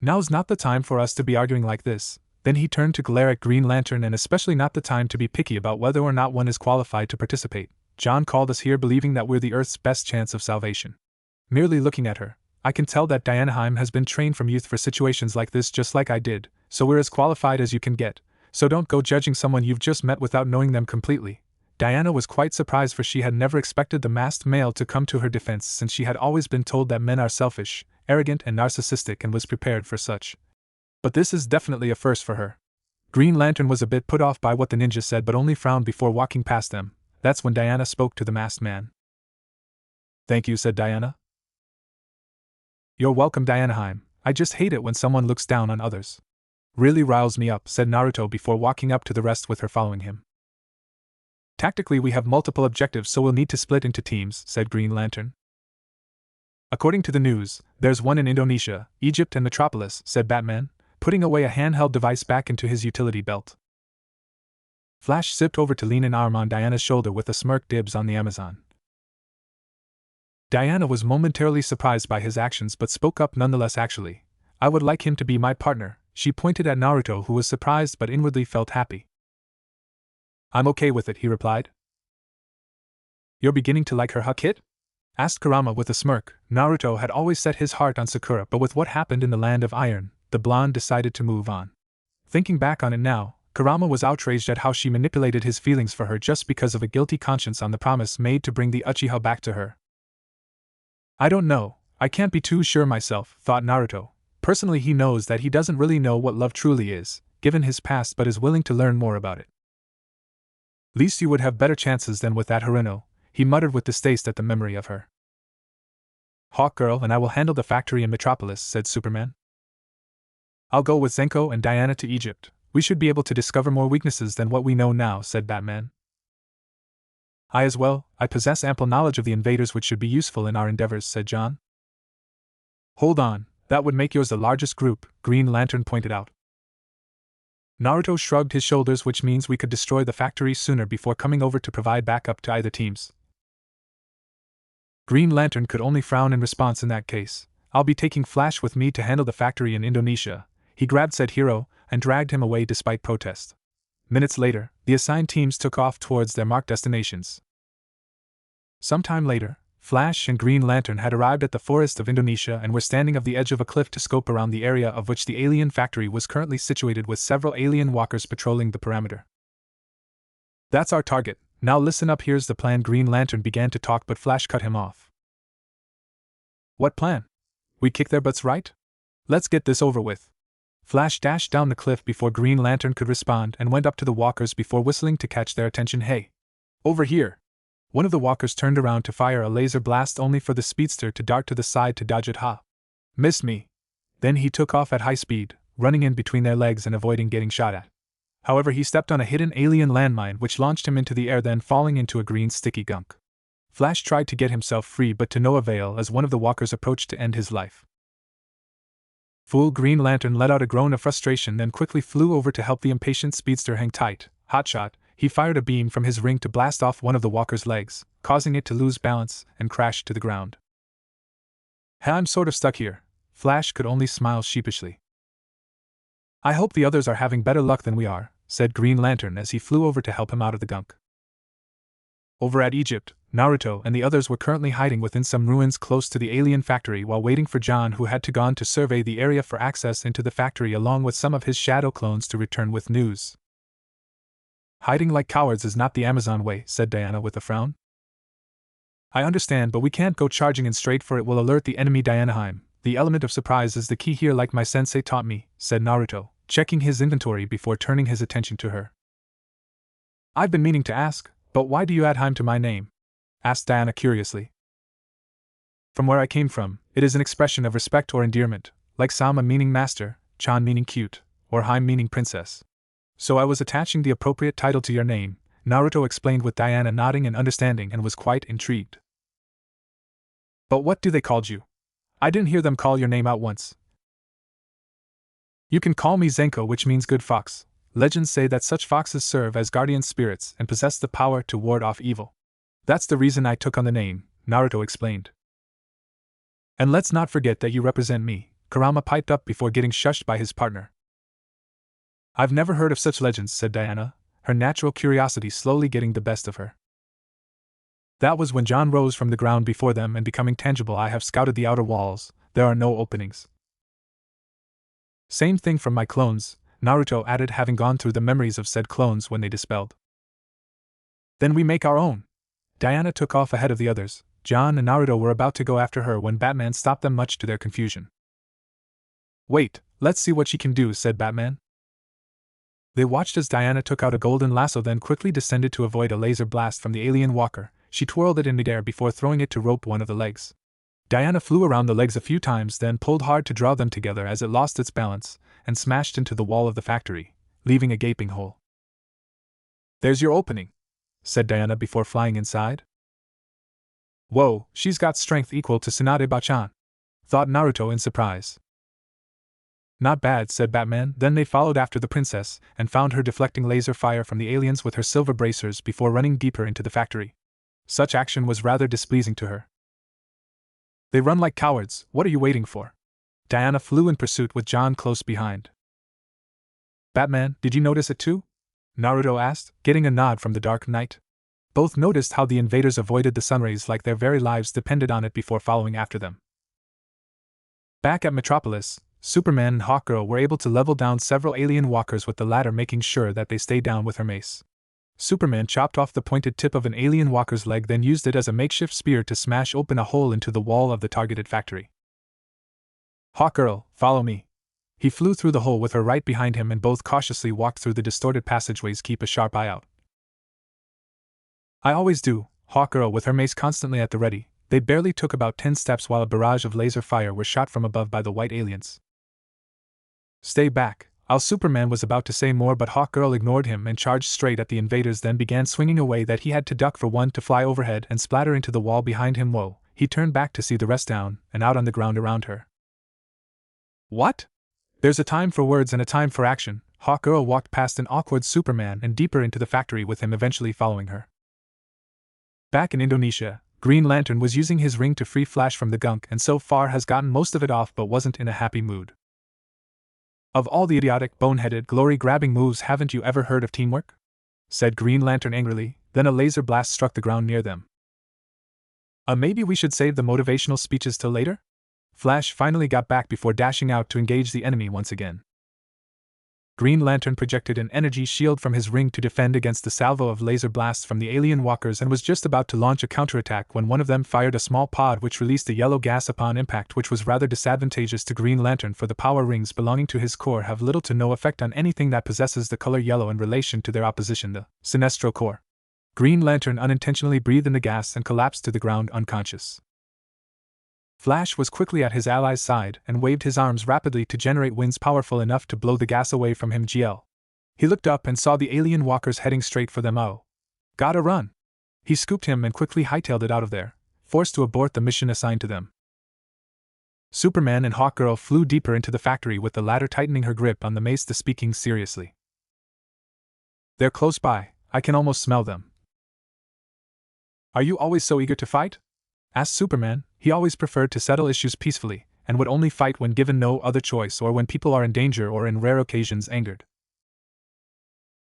Now's not the time for us to be arguing like this. Then he turned to glare at Green Lantern, and especially not the time to be picky about whether or not one is qualified to participate. John called us here believing that we're the Earth's best chance of salvation. Merely looking at her, I can tell that Dianaheim has been trained from youth for situations like this, just like I did, so we're as qualified as you can get. So don't go judging someone you've just met without knowing them completely. Diana was quite surprised, for she had never expected the masked male to come to her defense, since she had always been told that men are selfish, arrogant and narcissistic, and was prepared for such. But this is definitely a first for her. Green Lantern was a bit put off by what the ninja said, but only frowned before walking past them. That's when Diana spoke to the masked man. Thank you, said Diana. You're welcome, Dianaheim. I just hate it when someone looks down on others. Really riles me up, said Naruto before walking up to the rest with her following him. Tactically, we have multiple objectives, so we'll need to split into teams, said Green Lantern. According to the news, there's one in Indonesia, Egypt and Metropolis, said Batman, putting away a handheld device back into his utility belt. Flash zipped over to lean an arm on Diana's shoulder with a smirk. Dibs on the Amazon. Diana was momentarily surprised by his actions, but spoke up nonetheless. Actually, I would like him to be my partner. She pointed at Naruto, who was surprised but inwardly felt happy. I'm okay with it, he replied. You're beginning to like her, huh, kid? asked Kurama with a smirk. Naruto had always set his heart on Sakura, but with what happened in the Land of Iron, the blonde decided to move on. Thinking back on it now, Kurama was outraged at how she manipulated his feelings for her just because of a guilty conscience on the promise made to bring the Uchiha back to her. I don't know, I can't be too sure myself, thought Naruto. Personally, he knows that he doesn't really know what love truly is, given his past, but is willing to learn more about it. Least you would have better chances than with that Haruno, he muttered with distaste at the memory of her. Hawk Girl and I will handle the factory in Metropolis, said Superman. I'll go with Zenko and Diana to Egypt. We should be able to discover more weaknesses than what we know now, said Batman. I as well, I possess ample knowledge of the invaders which should be useful in our endeavors, said John. Hold on, that would make yours the largest group, Green Lantern pointed out. Naruto shrugged his shoulders, which means we could destroy the factory sooner before coming over to provide backup to either teams. Green Lantern could only frown in response in that case. I'll be taking Flash with me to handle the factory in Indonesia. He grabbed said hero and dragged him away despite protest. Minutes later, the assigned teams took off towards their marked destinations. Sometime later, Flash and Green Lantern had arrived at the forest of Indonesia and were standing on the edge of a cliff to scope around the area of which the alien factory was currently situated, with several alien walkers patrolling the perimeter. That's our target. Now listen up, here's the plan. Green Lantern began to talk, but Flash cut him off. What plan? We kick their butts, right? Let's get this over with. Flash dashed down the cliff before Green Lantern could respond and went up to the walkers before whistling to catch their attention. Hey! Over here! One of the walkers turned around to fire a laser blast, only for the speedster to dart to the side to dodge it. Ha! Missed me! Then he took off at high speed, running in between their legs and avoiding getting shot at. However, he stepped on a hidden alien landmine which launched him into the air, then falling into a green sticky gunk. Flash tried to get himself free, but to no avail as one of the walkers approached to end his life. Fool! Green Lantern let out a groan of frustration, then quickly flew over to help the impatient speedster hang tight. Hotshot, he fired a beam from his ring to blast off one of the walker's legs, causing it to lose balance and crash to the ground. Hey, I'm sort of stuck here. Flash could only smile sheepishly. I hope the others are having better luck than we are, said Green Lantern as he flew over to help him out of the gunk. Over at Egypt, Naruto and the others were currently hiding within some ruins close to the alien factory while waiting for John, who had gone to survey the area for access into the factory along with some of his shadow clones, to return with news. Hiding like cowards is not the Amazon way, said Diana with a frown. I understand, but we can't go charging in straight, for it will alert the enemy. Dianaheim, the element of surprise is the key here, like my sensei taught me, said Naruto, checking his inventory before turning his attention to her. I've been meaning to ask, but why do you add Heim to my name? Asked Diana curiously. From where I came from, it is an expression of respect or endearment, like Sama meaning master, Chan meaning cute, or Heim meaning princess. So I was attaching the appropriate title to your name, Naruto explained, with Diana nodding in understanding and was quite intrigued. But what do they called you? I didn't hear them call your name out once. You can call me Zenko, which means good fox. Legends say that such foxes serve as guardian spirits and possess the power to ward off evil. That's the reason I took on the name, Naruto explained. And let's not forget that you represent me, Kurama piped up before getting shushed by his partner. I've never heard of such legends, said Diana, her natural curiosity slowly getting the best of her. That was when John rose from the ground before them and becoming tangible. I have scouted the outer walls, there are no openings. Same thing from my clones, Naruto added, having gone through the memories of said clones when they dispelled. Then we make our own. Diana took off ahead of the others. John and Naruto were about to go after her when Batman stopped them, much to their confusion. Wait, let's see what she can do, said Batman. They watched as Diana took out a golden lasso, then quickly descended to avoid a laser blast from the alien walker. She twirled it in the air before throwing it to rope one of the legs. Diana flew around the legs a few times, then pulled hard to draw them together as it lost its balance and smashed into the wall of the factory, leaving a gaping hole. There's your opening, said Diana before flying inside. Whoa, she's got strength equal to Tsunade Bachan, thought Naruto in surprise. Not bad, said Batman. Then they followed after the princess and found her deflecting laser fire from the aliens with her silver bracers before running deeper into the factory. Such action was rather displeasing to her. They run like cowards, what are you waiting for? Diana flew in pursuit with John close behind. Batman, did you notice it too? Naruto asked, getting a nod from the Dark Knight. Both noticed how the invaders avoided the sunrays like their very lives depended on it before following after them. Back at Metropolis, Superman and Hawkgirl were able to level down several alien walkers, with the latter making sure that they stay down with her mace. Superman chopped off the pointed tip of an alien walker's leg, then used it as a makeshift spear to smash open a hole into the wall of the targeted factory. Hawkgirl, follow me. He flew through the hole with her right behind him, and both cautiously walked through the distorted passageways. Keep a sharp eye out. I always do, Hawkgirl, with her mace constantly at the ready. They barely took about 10 steps while a barrage of laser fire were shot from above by the white aliens. Stay back. Superman was about to say more, but Hawkgirl ignored him and charged straight at the invaders, then began swinging away that he had to duck for one to fly overhead and splatter into the wall behind him. Whoa, he turned back to see the rest down and out on the ground around her. What? There's a time for words and a time for action. Hawkgirl walked past an awkward Superman and deeper into the factory, with him eventually following her. Back in Indonesia, Green Lantern was using his ring to free Flash from the gunk, and so far has gotten most of it off, but wasn't in a happy mood. Of all the idiotic, boneheaded, glory-grabbing moves, haven't you ever heard of teamwork? Said Green Lantern angrily. Then a laser blast struck the ground near them. Maybe we should save the motivational speeches till later? Flash finally got back before dashing out to engage the enemy once again. Green Lantern projected an energy shield from his ring to defend against the salvo of laser blasts from the alien walkers, and was just about to launch a counterattack when one of them fired a small pod which released a yellow gas upon impact, which was rather disadvantageous to Green Lantern, for the power rings belonging to his core have little to no effect on anything that possesses the color yellow in relation to their opposition, the Sinestro core. Green Lantern unintentionally breathed in the gas and collapsed to the ground unconscious. Flash was quickly at his ally's side and waved his arms rapidly to generate winds powerful enough to blow the gas away from him. He looked up and saw the alien walkers heading straight for them. Oh. Gotta run. He scooped him and quickly hightailed it out of there, forced to abort the mission assigned to them. Superman and Hawkgirl flew deeper into the factory, with the latter tightening her grip on the mace, speaking seriously. They're close by, I can almost smell them. Are you always so eager to fight? Asked Superman. He always preferred to settle issues peacefully, and would only fight when given no other choice, or when people are in danger, or in rare occasions angered.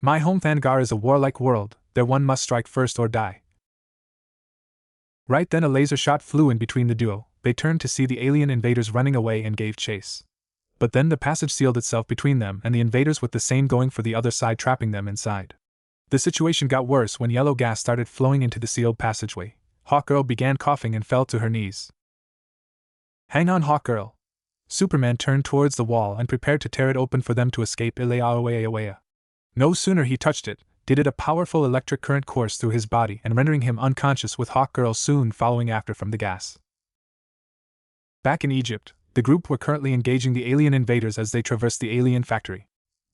My home Thangar is a warlike world, there one must strike first or die. Right then a laser shot flew in between the duo. They turned to see the alien invaders running away and gave chase. But then the passage sealed itself between them and the invaders, with the same going for the other side, trapping them inside. The situation got worse when yellow gas started flowing into the sealed passageway. Hawkgirl began coughing and fell to her knees. Hang on, Hawkgirl. Superman turned towards the wall and prepared to tear it open for them to escape. No sooner he touched it, did it a powerful electric current course through his body and rendering him unconscious, with Hawkgirl soon following after from the gas. Back in Egypt, the group were currently engaging the alien invaders as they traversed the alien factory.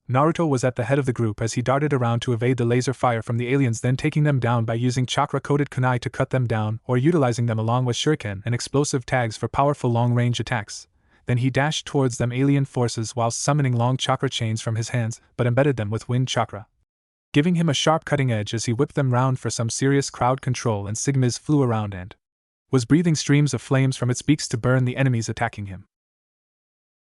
Naruto was at the head of the group as he darted around to evade the laser fire from the aliens, then taking them down by using chakra-coated kunai to cut them down, or utilizing them along with shuriken and explosive tags for powerful long-range attacks. Then he dashed towards them alien forces whilst summoning long chakra chains from his hands, but embedded them with wind chakra, giving him a sharp cutting edge as he whipped them round for some serious crowd control. And Sigmas flew around and was breathing streams of flames from its beaks to burn the enemies attacking him.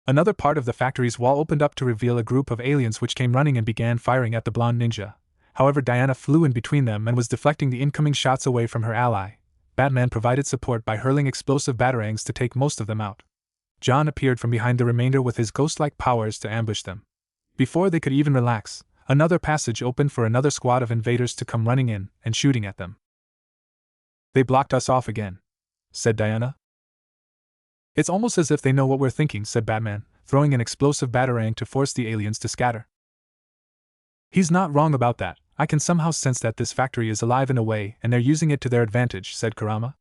Another part of the factory's wall opened up to reveal a group of aliens which came running and began firing at the blonde ninja. However, Diana flew in between them and was deflecting the incoming shots away from her ally. Batman provided support by hurling explosive batarangs to take most of them out. John appeared from behind the remainder with his ghost-like powers to ambush them. Before they could even relax, another passage opened for another squad of invaders to come running in and shooting at them. They blocked us off again, said Diana. It's almost as if they know what we're thinking, said Batman, throwing an explosive batarang to force the aliens to scatter. He's not wrong about that. I can somehow sense that this factory is alive in a way, and they're using it to their advantage, said Kurama.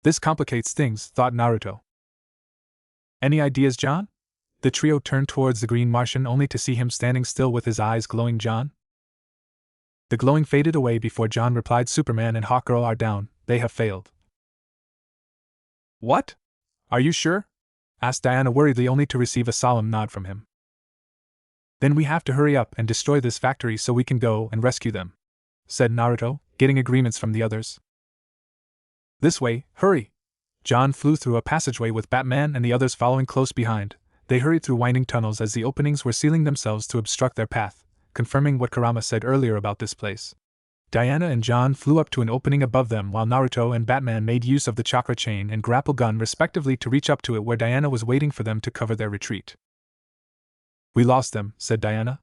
This complicates things, thought Naruto. Any ideas, John? The trio turned towards the green Martian only to see him standing still with his eyes glowing. John? The glowing faded away before John replied, Superman and Hawkgirl are down, they have failed. What? Are you sure? Asked Diana worriedly, only to receive a solemn nod from him. Then we have to hurry up and destroy this factory so we can go and rescue them, said Naruto, getting agreements from the others. This way, hurry! John flew through a passageway with Batman and the others following close behind. They hurried through winding tunnels as the openings were sealing themselves to obstruct their path, confirming what Kurama said earlier about this place. Diana and John flew up to an opening above them while Naruto and Batman made use of the chakra chain and grapple gun respectively to reach up to it where Diana was waiting for them to cover their retreat. "We lost them," said Diana.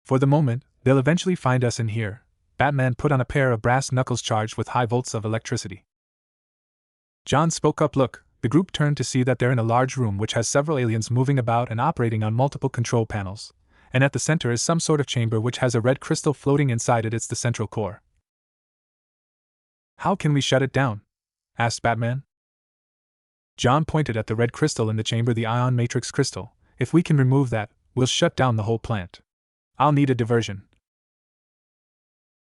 "For the moment, they'll eventually find us in here." Batman put on a pair of brass knuckles charged with high volts of electricity. John spoke up. "Look." The group turned to see that they're in a large room which has several aliens moving about and operating on multiple control panels, and at the center is some sort of chamber which has a red crystal floating inside it. It's the central core. "How can we shut it down?" asked Batman. John pointed at the red crystal in the chamber, the ion matrix crystal. "If we can remove that, we'll shut down the whole plant. I'll need a diversion."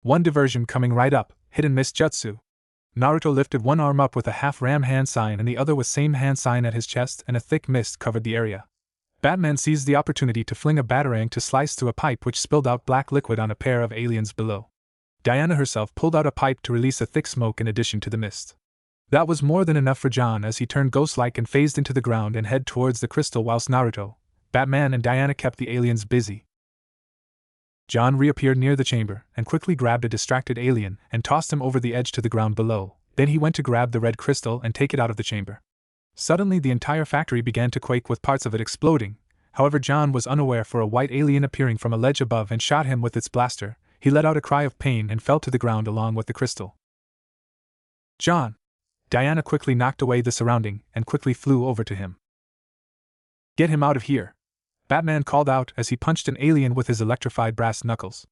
"One diversion coming right up, hidden mist jutsu." Naruto lifted one arm up with a half-ram hand sign and the other with same hand sign at his chest, and a thick mist covered the area. Batman seized the opportunity to fling a batarang to slice through a pipe which spilled out black liquid on a pair of aliens below. Diana herself pulled out a pipe to release a thick smoke in addition to the mist. That was more than enough for John as he turned ghost-like and phased into the ground and head towards the crystal whilst Naruto, Batman and Diana kept the aliens busy. John reappeared near the chamber and quickly grabbed a distracted alien and tossed him over the edge to the ground below. Then he went to grab the red crystal and take it out of the chamber. Suddenly the entire factory began to quake with parts of it exploding. However, John was unaware for a white alien appearing from a ledge above and shot him with its blaster. He let out a cry of pain and fell to the ground along with the crystal. "John!" Diana quickly knocked away the surrounding and quickly flew over to him. "Get him out of here!" Batman called out as he punched an alien with his electrified brass knuckles.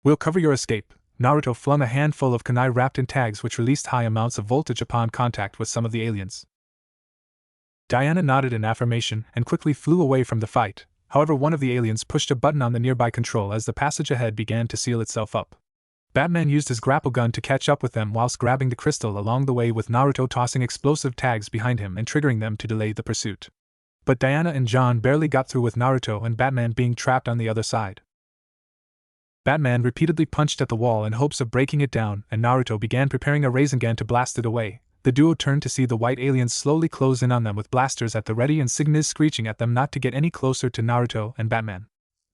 "We'll cover your escape." Naruto flung a handful of kunai wrapped in tags which released high amounts of voltage upon contact with some of the aliens. Diana nodded in affirmation and quickly flew away from the fight. However, one of the aliens pushed a button on the nearby control as the passage ahead began to seal itself up. Batman used his grapple gun to catch up with them whilst grabbing the crystal along the way, with Naruto tossing explosive tags behind him and triggering them to delay the pursuit. But Diana and John barely got through, with Naruto and Batman being trapped on the other side. Batman repeatedly punched at the wall in hopes of breaking it down, and Naruto began preparing a Rasengan to blast it away. The duo turned to see the white aliens slowly close in on them with blasters at the ready and Signis screeching at them not to get any closer to Naruto and Batman.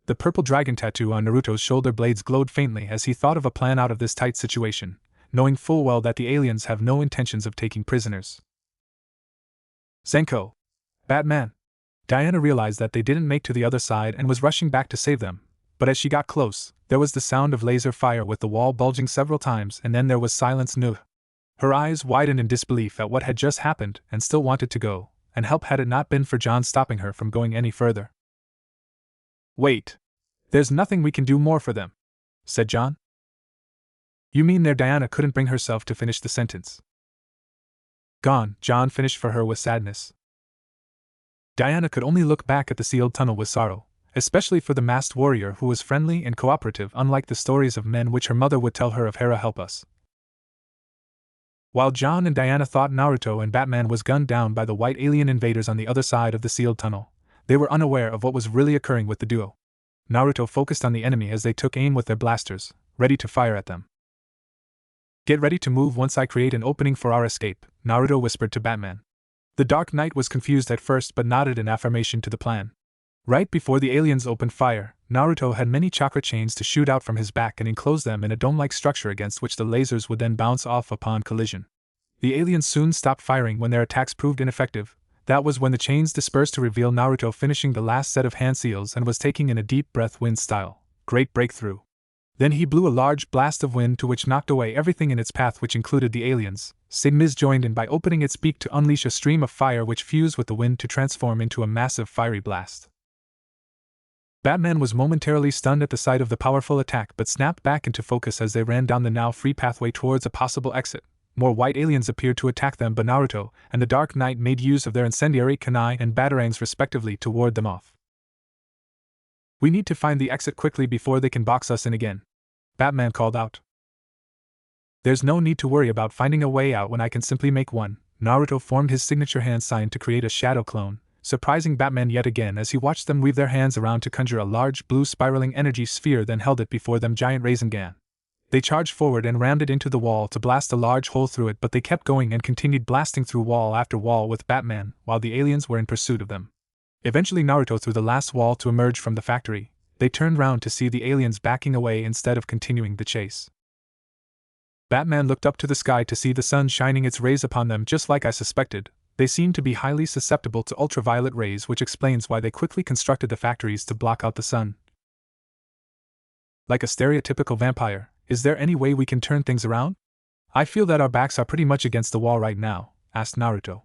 The purple dragon tattoo on Naruto's shoulder blades glowed faintly as he thought of a plan out of this tight situation, knowing full well that the aliens have no intentions of taking prisoners. "Senko! Batman!" Diana realized that they didn't make to the other side and was rushing back to save them, but as she got close, there was the sound of laser fire with the wall bulging several times, and then there was silence. Her eyes widened in disbelief at what had just happened and still wanted to go and help had it not been for John stopping her from going any further. "Wait. There's nothing we can do more for them," said John. "You mean their..." Diana couldn't bring herself to finish the sentence. "Gone," John finished for her with sadness. Diana could only look back at the sealed tunnel with sorrow, especially for the masked warrior who was friendly and cooperative, unlike the stories of men which her mother would tell her of. "Hera, help us." While John and Diana thought Naruto and Batman was gunned down by the white alien invaders on the other side of the sealed tunnel, they were unaware of what was really occurring with the duo. Naruto focused on the enemy as they took aim with their blasters, ready to fire at them. "Get ready to move once I create an opening for our escape," Naruto whispered to Batman. The Dark Knight was confused at first but nodded in affirmation to the plan. Right before the aliens opened fire, Naruto had many chakra chains to shoot out from his back and enclose them in a dome-like structure against which the lasers would then bounce off upon collision. The aliens soon stopped firing when their attacks proved ineffective. That was when the chains dispersed to reveal Naruto finishing the last set of hand seals and was taking in a deep breath, wind style. Great breakthrough. Then he blew a large blast of wind to which knocked away everything in its path, which included the aliens. Sigmis joined in by opening its beak to unleash a stream of fire which fused with the wind to transform into a massive fiery blast. Batman was momentarily stunned at the sight of the powerful attack but snapped back into focus as they ran down the now free pathway towards a possible exit. More white aliens appeared to attack them, but Naruto and the Dark Knight made use of their incendiary kunai and batarangs respectively to ward them off. "We need to find the exit quickly before they can box us in again," Batman called out. "There's no need to worry about finding a way out when I can simply make one." Naruto formed his signature hand sign to create a shadow clone, surprising Batman yet again as he watched them weave their hands around to conjure a large blue spiraling energy sphere, then held it before them. Giant Rasengan. They charged forward and rammed it into the wall to blast a large hole through it, but they kept going and continued blasting through wall after wall with Batman while the aliens were in pursuit of them. Eventually Naruto threw the last wall to emerge from the factory. they turned round to see the aliens backing away instead of continuing the chase. Batman looked up to the sky to see the sun shining its rays upon them just like I suspected. They seemed to be highly susceptible to ultraviolet rays, which explains why they quickly constructed the factories to block out the sun. Like a stereotypical vampire, is there any way we can turn things around? I feel that our backs are pretty much against the wall right now, asked Naruto.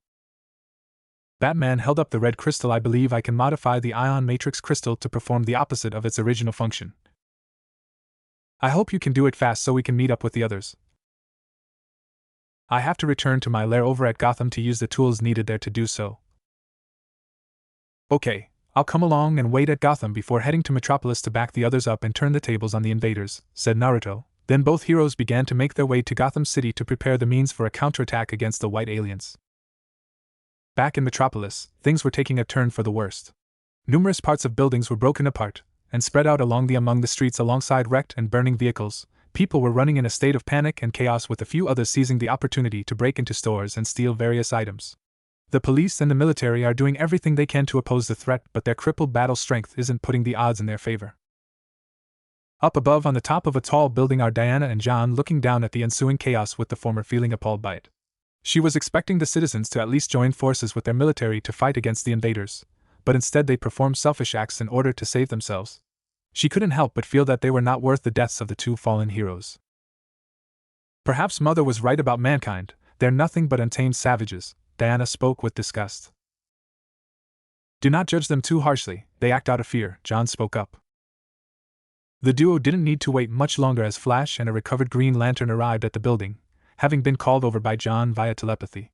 Batman held up the red crystal. I believe I can modify the ion matrix crystal to perform the opposite of its original function. I hope you can do it fast so we can meet up with the others. I have to return to my lair over at Gotham to use the tools needed there to do so. Okay, I'll come along and wait at Gotham before heading to Metropolis to back the others up and turn the tables on the invaders, said Naruto. Then both heroes began to make their way to Gotham City to prepare the means for a counterattack against the white aliens. Back in Metropolis, things were taking a turn for the worst. Numerous parts of buildings were broken apart and spread out among the streets alongside wrecked and burning vehicles. People were running in a state of panic and chaos, with a few others seizing the opportunity to break into stores and steal various items. The police and the military are doing everything they can to oppose the threat, but their crippled battle strength isn't putting the odds in their favor. Up above on the top of a tall building are Diana and John, looking down at the ensuing chaos, with the former feeling appalled by it. She was expecting the citizens to at least join forces with their military to fight against the invaders, but instead they performed selfish acts in order to save themselves. She couldn't help but feel that they were not worth the deaths of the two fallen heroes. Perhaps Mother was right about mankind. They're nothing but untamed savages, Diana spoke with disgust. Do not judge them too harshly, they act out of fear, John spoke up. The duo didn't need to wait much longer as Flash and a recovered Green Lantern arrived at the building, having been called over by John via telepathy.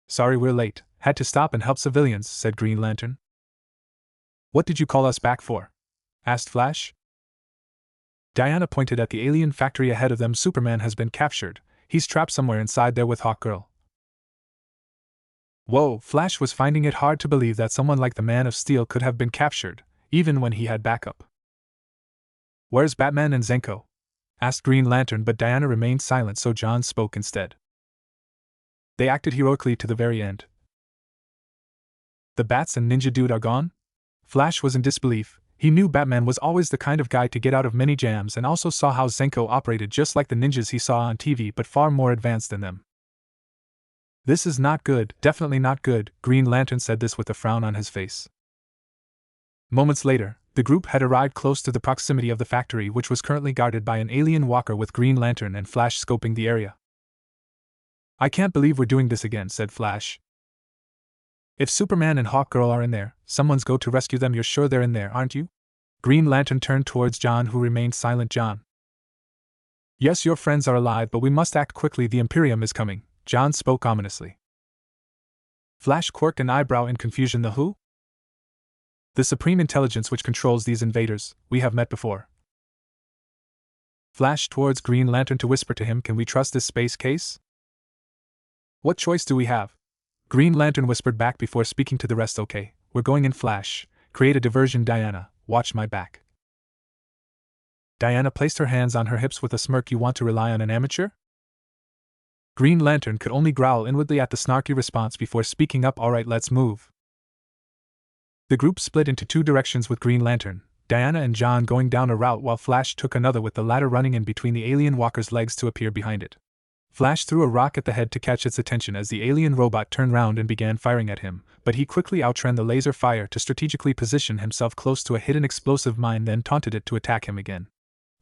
Sorry we're late, had to stop and help civilians, said Green Lantern. What did you call us back for? Asked Flash. Diana pointed at the alien factory ahead of them. Superman has been captured. He's trapped somewhere inside there with Hawkgirl. Whoa, Flash was finding it hard to believe that someone like the Man of Steel could have been captured, even when he had backup. Where's Batman and Zenko? Asked Green Lantern, but Diana remained silent, so John spoke instead. They acted heroically to the very end. The Bats and Ninja Dude are gone? Flash was in disbelief. He knew Batman was always the kind of guy to get out of many jams, and also saw how Zenko operated just like the ninjas he saw on TV, but far more advanced than them. This is not good, definitely not good, Green Lantern said this with a frown on his face. Moments later, the group had arrived close to the proximity of the factory, which was currently guarded by an alien walker with Green Lantern and Flash scoping the area. I can't believe we're doing this again, said Flash. If Superman and Hawkgirl are in there, someone's go to rescue them. You're sure they're in there, aren't you? Green Lantern turned towards John, who remained silent. John. Yes, your friends are alive, but we must act quickly. The Imperium is coming, John spoke ominously. Flash quirked an eyebrow in confusion. The who? The Supreme Intelligence which controls these invaders. We have met before. Flash towards Green Lantern to whisper to him, can we trust this space case? What choice do we have? Green Lantern whispered back before speaking to the rest. Okay, we're going in. Flash, create a diversion. Diana, watch my back. Diana placed her hands on her hips with a smirk. You want to rely on an amateur? Green Lantern could only growl inwardly at the snarky response before speaking up. Alright, let's move. The group split into two directions, with Green Lantern, Diana and John going down a route while Flash took another, with the latter running in between the alien walker's legs to appear behind it. Flash threw a rock at the head to catch its attention as the alien robot turned round and began firing at him, but he quickly outran the laser fire to strategically position himself close to a hidden explosive mine, then taunted it to attack him again.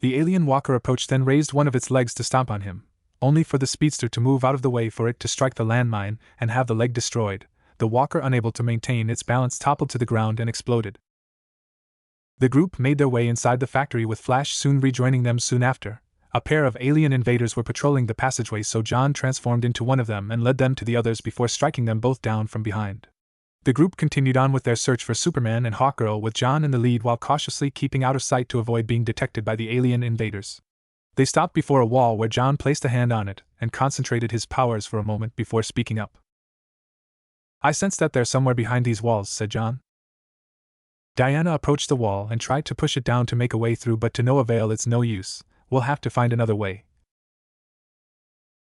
The alien walker approached, then raised one of its legs to stomp on him, only for the speedster to move out of the way for it to strike the landmine and have the leg destroyed. The walker, unable to maintain its balance, toppled to the ground and exploded. The group made their way inside the factory, with Flash soon rejoining them. Soon after, a pair of alien invaders were patrolling the passageway, so John transformed into one of them and led them to the others before striking them both down from behind. The group continued on with their search for Superman and Hawkgirl, with John in the lead while cautiously keeping out of sight to avoid being detected by the alien invaders. They stopped before a wall where John placed a hand on it and concentrated his powers for a moment before speaking up. I sense that they're somewhere behind these walls, said John. Diana approached the wall and tried to push it down to make a way through, but to no avail. It's no use. We'll have to find another way.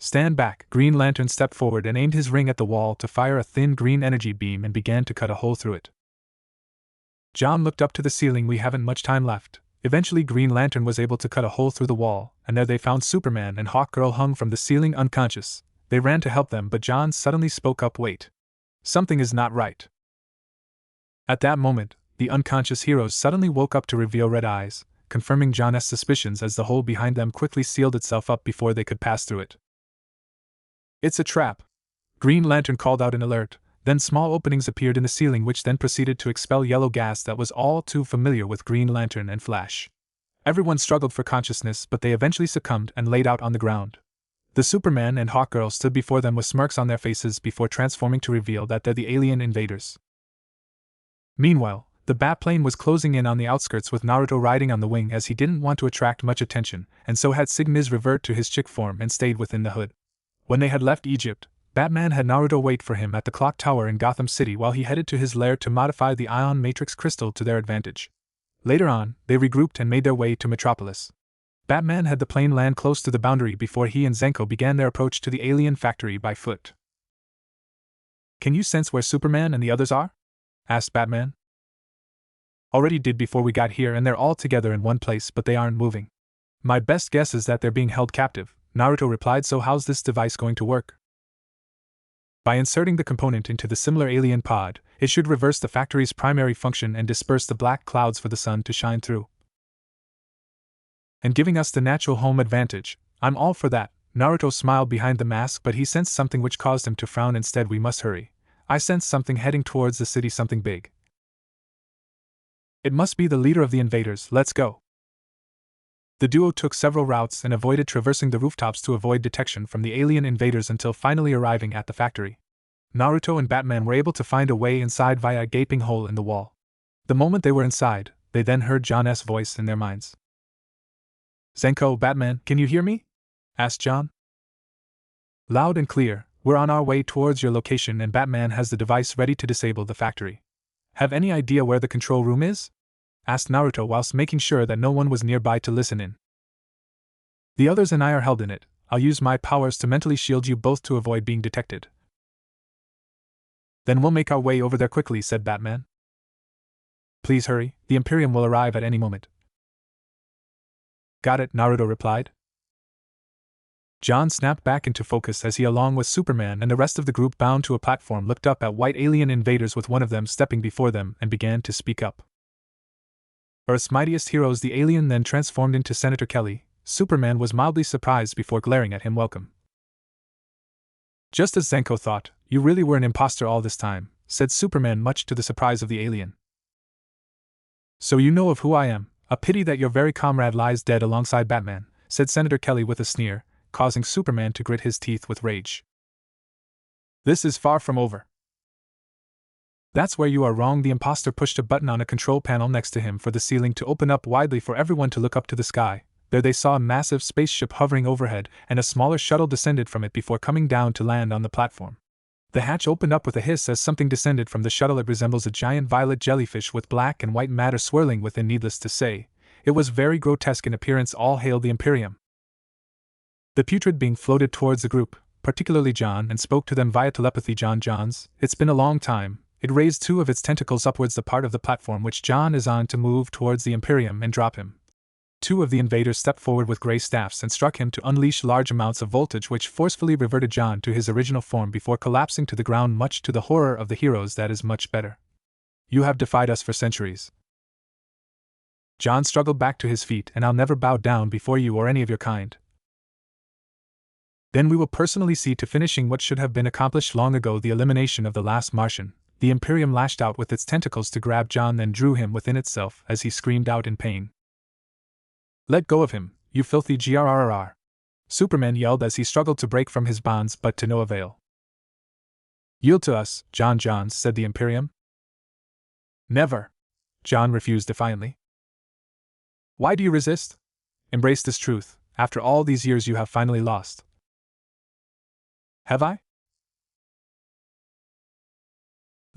Stand back. Green Lantern stepped forward and aimed his ring at the wall to fire a thin green energy beam and began to cut a hole through it. John looked up to the ceiling. We haven't much time left. Eventually Green Lantern was able to cut a hole through the wall, and there they found Superman and Hawkgirl hung from the ceiling unconscious. They ran to help them, but John suddenly spoke up. Wait. Something is not right. At that moment, the unconscious heroes suddenly woke up to reveal red eyes, confirming John's suspicions as the hole behind them quickly sealed itself up before they could pass through it. It's a trap. Green Lantern called out in alert. Then small openings appeared in the ceiling which then proceeded to expel yellow gas that was all too familiar with Green Lantern and Flash. Everyone struggled for consciousness, but they eventually succumbed and laid out on the ground. The Superman and Hawkgirl stood before them with smirks on their faces before transforming to reveal that they're the alien invaders. Meanwhile, the Batplane was closing in on the outskirts with Naruto riding on the wing as he didn't want to attract much attention, and so had Signiz revert to his chick form and stayed within the hood. When they had left Egypt, Batman had Naruto wait for him at the clock tower in Gotham City while he headed to his lair to modify the Ion Matrix crystal to their advantage. Later on, they regrouped and made their way to Metropolis. Batman had the plane land close to the boundary before he and Zenko began their approach to the alien factory by foot. Can you sense where Superman and the others are? Asked Batman. Already did before we got here, and they're all together in one place, but they aren't moving. My best guess is that they're being held captive, Naruto replied. So how's this device going to work? By inserting the component into the similar alien pod, it should reverse the factory's primary function and disperse the black clouds for the sun to shine through. And giving us the natural home advantage. I'm all for that. Naruto smiled behind the mask, but he sensed something which caused him to frown. Instead, we must hurry. I sense something heading towards the city, something big. It must be the leader of the invaders. Let's go. The duo took several routes and avoided traversing the rooftops to avoid detection from the alien invaders until finally arriving at the factory. Naruto and Batman were able to find a way inside via a gaping hole in the wall. The moment they were inside, they then heard John's voice in their minds. Zenko, Batman, can you hear me? Asked John. Loud and clear. We're on our way towards your location and Batman has the device ready to disable the factory. Have any idea where the control room is? Asked Naruto whilst making sure that no one was nearby to listen in. The others and I are held in it. I'll use my powers to mentally shield you both to avoid being detected. Then we'll make our way over there quickly, said Batman. Please hurry, the Imperium will arrive at any moment. Got it, Naruto replied. John snapped back into focus as he, along with Superman and the rest of the group bound to a platform, looked up at white alien invaders with one of them stepping before them and began to speak up. Earth's mightiest heroes, the alien then transformed into Senator Kelly. Superman was mildly surprised before glaring at him. Welcome. Just as Zenko thought, you really were an imposter all this time, said Superman, much to the surprise of the alien. So you know of who I am. A pity that your very comrade lies dead alongside Batman, said Senator Kelly with a sneer, causing Superman to grit his teeth with rage. This is far from over. That's where you are wrong. The imposter pushed a button on a control panel next to him for the ceiling to open up widely for everyone to look up to the sky. There they saw a massive spaceship hovering overhead, and a smaller shuttle descended from it before coming down to land on the platform. The hatch opened up with a hiss as something descended from the shuttle. It resembles a giant violet jellyfish with black and white matter swirling within. Needless to say, it was very grotesque in appearance. All hail the Imperium. The putrid being floated towards the group, particularly John, and spoke to them via telepathy. Johns, it's been a long time. It raised two of its tentacles upwards the part of the platform which John is on to move towards the Imperium and drop him. Two of the invaders stepped forward with grey staffs and struck him to unleash large amounts of voltage which forcefully reverted John to his original form before collapsing to the ground, much to the horror of the heroes. That is much better. You have defied us for centuries. John struggled back to his feet. And I'll never bow down before you or any of your kind. Then we will personally see to finishing what should have been accomplished long ago, the elimination of the last Martian. The Imperium lashed out with its tentacles to grab John, then drew him within itself as he screamed out in pain. Let go of him, you filthy grrrr. Superman yelled as he struggled to break from his bonds, but to no avail. Yield to us, Johns, said the Imperium. Never. John refused defiantly. Why do you resist? Embrace this truth. After all these years you have finally lost. Have I?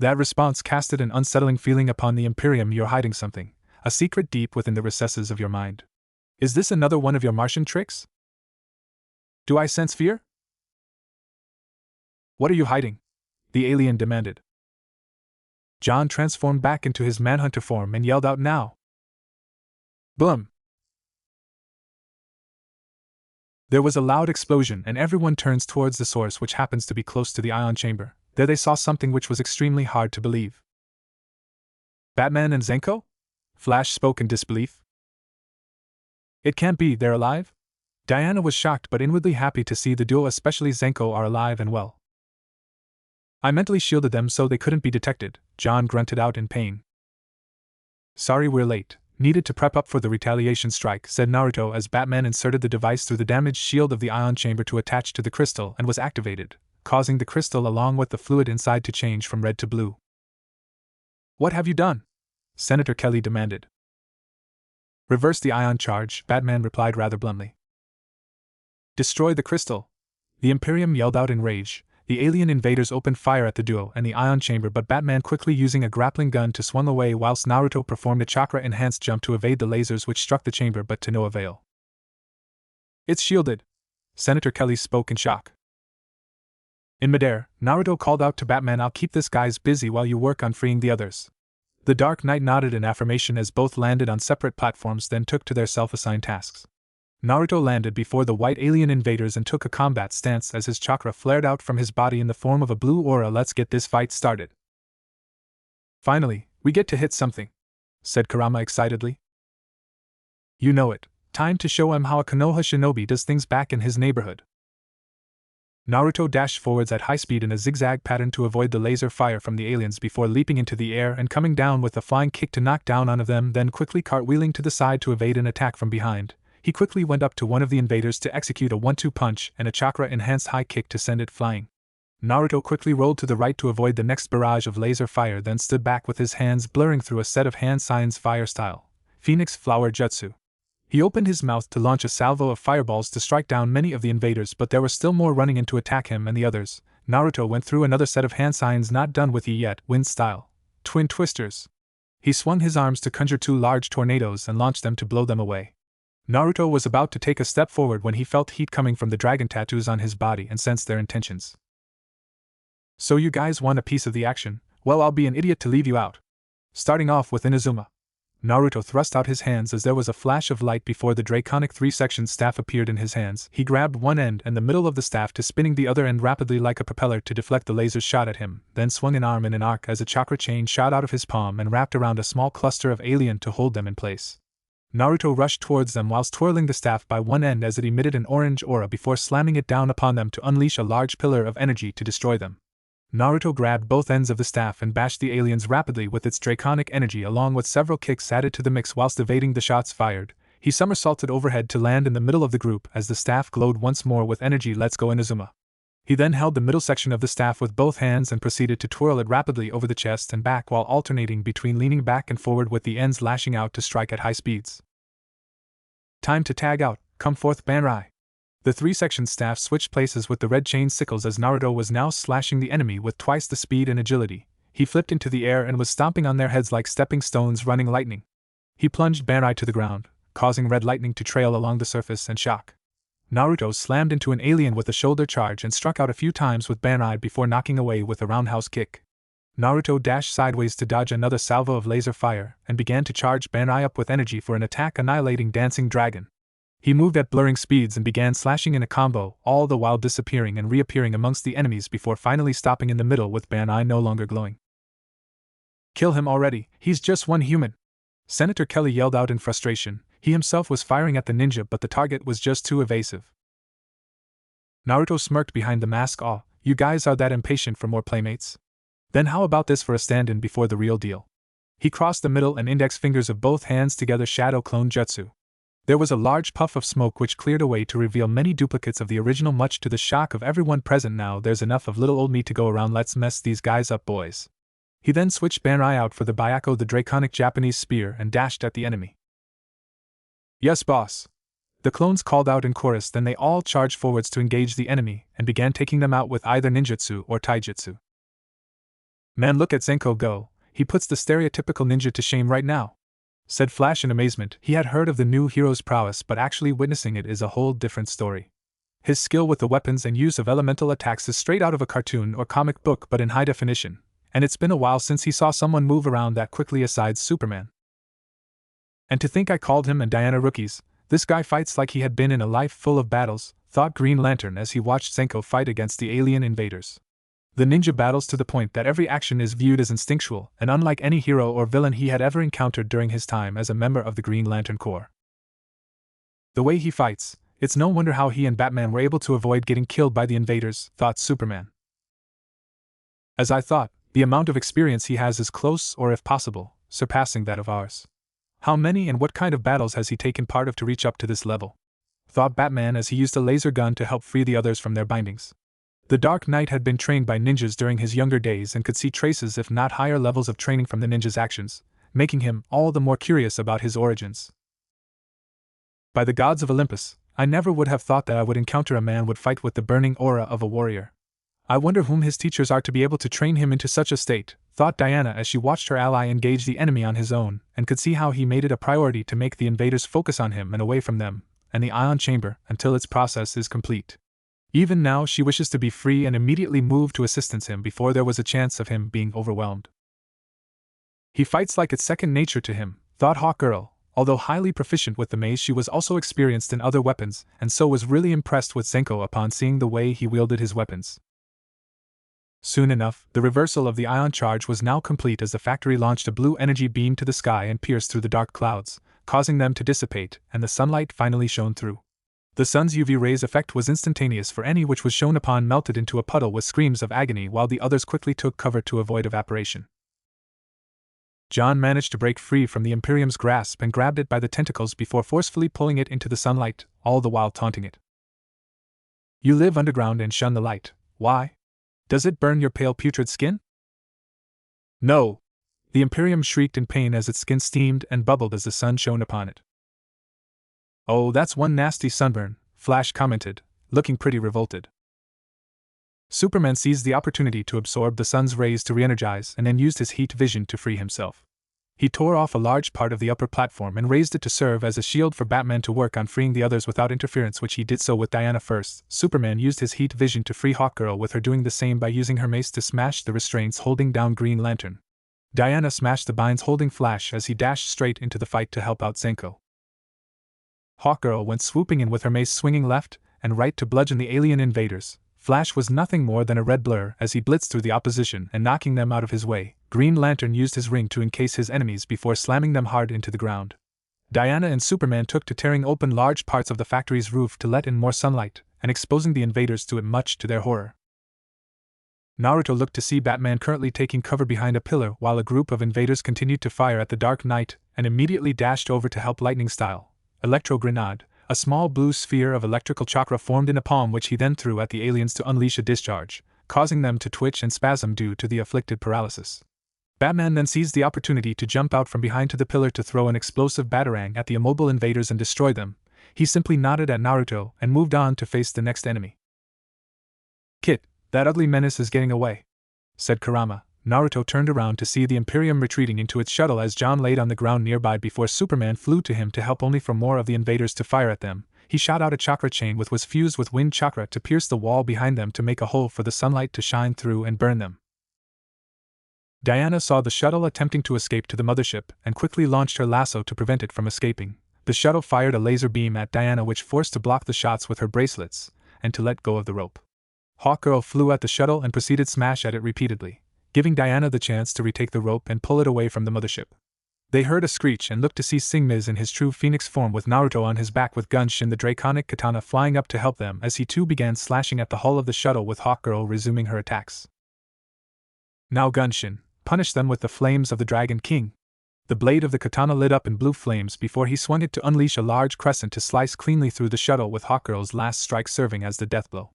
That response casted an unsettling feeling upon the Imperium. You're hiding something, a secret deep within the recesses of your mind. Is this another one of your Martian tricks? Do I sense fear? What are you hiding? The alien demanded. John transformed back into his Manhunter form and yelled out, "Now!" Boom! There was a loud explosion, and everyone turns towards the source, which happens to be close to the ion chamber. There they saw something which was extremely hard to believe. "Batman and Zenko?" Flash spoke in disbelief. "It can't be, they're alive?" Diana was shocked but inwardly happy to see the duo, especially Zenko, are alive and well. "I mentally shielded them so they couldn't be detected," John grunted out in pain. "Sorry we're late. Needed to prep up for the retaliation strike," said Naruto as Batman inserted the device through the damaged shield of the ion chamber to attach to the crystal and was activated, causing the crystal along with the fluid inside to change from red to blue. "What have you done?" Senator Kelly demanded. "Reverse the ion charge," Batman replied rather bluntly. "Destroy the crystal!" the Imperium yelled out in rage. The alien invaders opened fire at the duo and the ion chamber, but Batman quickly using a grappling gun to swung away whilst Naruto performed a chakra-enhanced jump to evade the lasers which struck the chamber but to no avail. "It's shielded," Senator Kelly spoke in shock. In midair, Naruto called out to Batman, "I'll keep this guys busy while you work on freeing the others." The Dark Knight nodded in affirmation as both landed on separate platforms, then took to their self-assigned tasks. Naruto landed before the white alien invaders and took a combat stance as his chakra flared out from his body in the form of a blue aura. "Let's get this fight started." "Finally, we get to hit something," said Kurama excitedly. "You know it. Time to show him how a Konoha shinobi does things back in his neighborhood." Naruto dashed forwards at high speed in a zigzag pattern to avoid the laser fire from the aliens before leaping into the air and coming down with a flying kick to knock down one of them, then quickly cartwheeling to the side to evade an attack from behind. He quickly went up to one of the invaders to execute a 1-2 punch and a chakra-enhanced high kick to send it flying. Naruto quickly rolled to the right to avoid the next barrage of laser fire, then stood back with his hands blurring through a set of hand signs fire style, Phoenix Flower Jutsu. He opened his mouth to launch a salvo of fireballs to strike down many of the invaders, but there were still more running in to attack him and the others. Naruto went through another set of hand signs, not done with yet, wind style, twin twisters. He swung his arms to conjure 2 large tornadoes and launched them to blow them away. Naruto was about to take a step forward when he felt heat coming from the dragon tattoos on his body and sensed their intentions. "So you guys want a piece of the action? Well, I'll be an idiot to leave you out. Starting off with Inazuma." Naruto thrust out his hands as there was a flash of light before the draconic 3-section staff appeared in his hands. He grabbed one end and the middle of the staff to spinning the other end rapidly like a propeller to deflect the lasers shot at him, then swung an arm in an arc as a chakra chain shot out of his palm and wrapped around a small cluster of alien to hold them in place. Naruto rushed towards them whilst twirling the staff by one end as it emitted an orange aura before slamming it down upon them to unleash a large pillar of energy to destroy them. Naruto grabbed both ends of the staff and bashed the aliens rapidly with its draconic energy along with several kicks added to the mix whilst evading the shots fired. He somersaulted overhead to land in the middle of the group as the staff glowed once more with energy. "Let's go, Inazuma." He then held the middle section of the staff with both hands and proceeded to twirl it rapidly over the chest and back while alternating between leaning back and forward with the ends lashing out to strike at high speeds. "Time to tag out, come forth Banrai." The 3-section staff switched places with the red chain sickles as Naruto was now slashing the enemy with twice the speed and agility. He flipped into the air and was stomping on their heads like stepping stones running lightning. He plunged Banrai to the ground, causing red lightning to trail along the surface and shock. Naruto slammed into an alien with a shoulder charge and struck out a few times with Banrai before knocking away with a roundhouse kick. Naruto dashed sideways to dodge another salvo of laser fire and began to charge Banrai up with energy for an attack annihilating Dancing Dragon. He moved at blurring speeds and began slashing in a combo, all the while disappearing and reappearing amongst the enemies before finally stopping in the middle with Banrai no longer glowing. "Kill him already, he's just one human!" Senator Kelly yelled out in frustration. He himself was firing at the ninja, but the target was just too evasive. Naruto smirked behind the mask. "Oh, you guys are that impatient for more playmates? Then how about this for a stand-in before the real deal?" He crossed the middle and index fingers of both hands together. Shadow Clone Jutsu. There was a large puff of smoke which cleared away to reveal many duplicates of the original, much to the shock of everyone present. "Now there's enough of little old me to go around, let's mess these guys up, boys." He then switched Banrai out for the Byako, the draconic Japanese spear, and dashed at the enemy. "Yes, boss," the clones called out in chorus. Then they all charged forwards to engage the enemy and began taking them out with either ninjutsu or taijutsu. "Man, look at Zenko go, he puts the stereotypical ninja to shame right now," said Flash in amazement. He had heard of the new hero's prowess, but actually witnessing it is a whole different story. His skill with the weapons and use of elemental attacks is straight out of a cartoon or comic book, but in high definition, And it's been a while since he saw someone move around that quickly aside Superman. And to think I called him and Diana rookies, this guy fights like he had been in a life full of battles, thought Green Lantern as he watched Senko fight against the alien invaders. The ninja battles to the point that every action is viewed as instinctual and unlike any hero or villain he had ever encountered during his time as a member of the Green Lantern Corps. The way he fights, it's no wonder how he and Batman were able to avoid getting killed by the invaders, thought Superman. As I thought, the amount of experience he has is close or, if possible, surpassing that of ours. How many and what kind of battles has he taken part of to reach up to this level? Thought Batman as he used a laser gun to help free the others from their bindings. The Dark Knight had been trained by ninjas during his younger days and could see traces if not higher levels of training from the ninja's actions, making him all the more curious about his origins. By the gods of Olympus, I never would have thought that I would encounter a man would fight with the burning aura of a warrior. I wonder whom his teachers are to be able to train him into such a state, thought Diana as she watched her ally engage the enemy on his own, and could see how he made it a priority to make the invaders focus on him and away from them, and the ion chamber, until its process is complete. Even now she wishes to be free and immediately move to assistance him before there was a chance of him being overwhelmed. He fights like it's second nature to him, thought Hawkgirl. Although highly proficient with the mace, she was also experienced in other weapons, and so was really impressed with Senko upon seeing the way he wielded his weapons. Soon enough, the reversal of the ion charge was now complete as the factory launched a blue energy beam to the sky and pierced through the dark clouds, causing them to dissipate, and the sunlight finally shone through. The sun's UV rays effect was instantaneous, for any which was shone upon melted into a puddle with screams of agony, while the others quickly took cover to avoid evaporation. John managed to break free from the Imperium's grasp and grabbed it by the tentacles before forcefully pulling it into the sunlight, all the while taunting it. "You live underground and shun the light. Why? Does it burn your pale putrid skin?" "No!" The Imperium shrieked in pain as its skin steamed and bubbled as the sun shone upon it. "Oh, that's one nasty sunburn," Flash commented, looking pretty revolted. Superman seized the opportunity to absorb the sun's rays to re-energize and then used his heat vision to free himself. He tore off a large part of the upper platform and raised it to serve as a shield for Batman to work on freeing the others without interference, which he did so with Diana first. Superman used his heat vision to free Hawkgirl, with her doing the same by using her mace to smash the restraints holding down Green Lantern. Diana smashed the binds holding Flash as he dashed straight into the fight to help out Senko. Hawkgirl went swooping in with her mace swinging left and right to bludgeon the alien invaders. Flash was nothing more than a red blur as he blitzed through the opposition and knocking them out of his way. Green Lantern used his ring to encase his enemies before slamming them hard into the ground. Diana and Superman took to tearing open large parts of the factory's roof to let in more sunlight, and exposing the invaders to it, much to their horror. Naruto looked to see Batman currently taking cover behind a pillar while a group of invaders continued to fire at the Dark Knight, and immediately dashed over to help lightning style. Electro Grenade, a small blue sphere of electrical chakra formed in a palm, which he then threw at the aliens to unleash a discharge, causing them to twitch and spasm due to the afflicted paralysis. Batman then seized the opportunity to jump out from behind to the pillar to throw an explosive batarang at the immobile invaders and destroy them. He simply nodded at Naruto and moved on to face the next enemy. "Kit, that ugly menace is getting away," said Kurama. Naruto turned around to see the Imperium retreating into its shuttle as John laid on the ground nearby before Superman flew to him to help, only for more of the invaders to fire at them. He shot out a chakra chain which was fused with wind chakra to pierce the wall behind them to make a hole for the sunlight to shine through and burn them. Diana saw the shuttle attempting to escape to the mothership and quickly launched her lasso to prevent it from escaping. The shuttle fired a laser beam at Diana, which forced to block the shots with her bracelets and to let go of the rope. Hawkgirl flew at the shuttle and proceeded to smash at it repeatedly, giving Diana the chance to retake the rope and pull it away from the mothership. They heard a screech and looked to see Singmiz in his true phoenix form with Naruto on his back with Gunshin the draconic katana flying up to help them as he too began slashing at the hull of the shuttle, with Hawkgirl resuming her attacks. "Now Gunshin, punish them with the flames of the Dragon King." The blade of the katana lit up in blue flames before he swung it to unleash a large crescent to slice cleanly through the shuttle, with Hawkgirl's last strike serving as the death blow.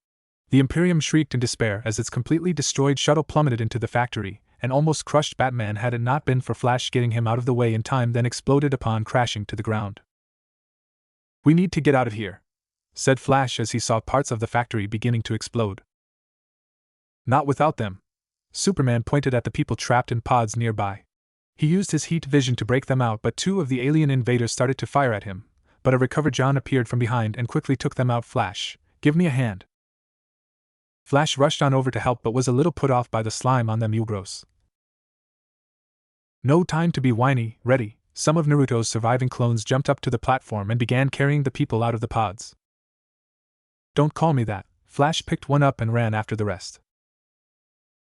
The Imperium shrieked in despair as its completely destroyed shuttle plummeted into the factory, and almost crushed Batman had it not been for Flash getting him out of the way in time, then exploded upon crashing to the ground. "We need to get out of here," said Flash as he saw parts of the factory beginning to explode. "Not without them." Superman pointed at the people trapped in pods nearby. He used his heat vision to break them out, but two of the alien invaders started to fire at him, but a recovered John appeared from behind and quickly took them out. "Flash, give me a hand." Flash rushed on over to help but was a little put off by the slime on them Ugros. No time to be whiny, ready. Some of Naruto's surviving clones jumped up to the platform and began carrying the people out of the pods. Don't call me that. Flash picked one up and ran after the rest.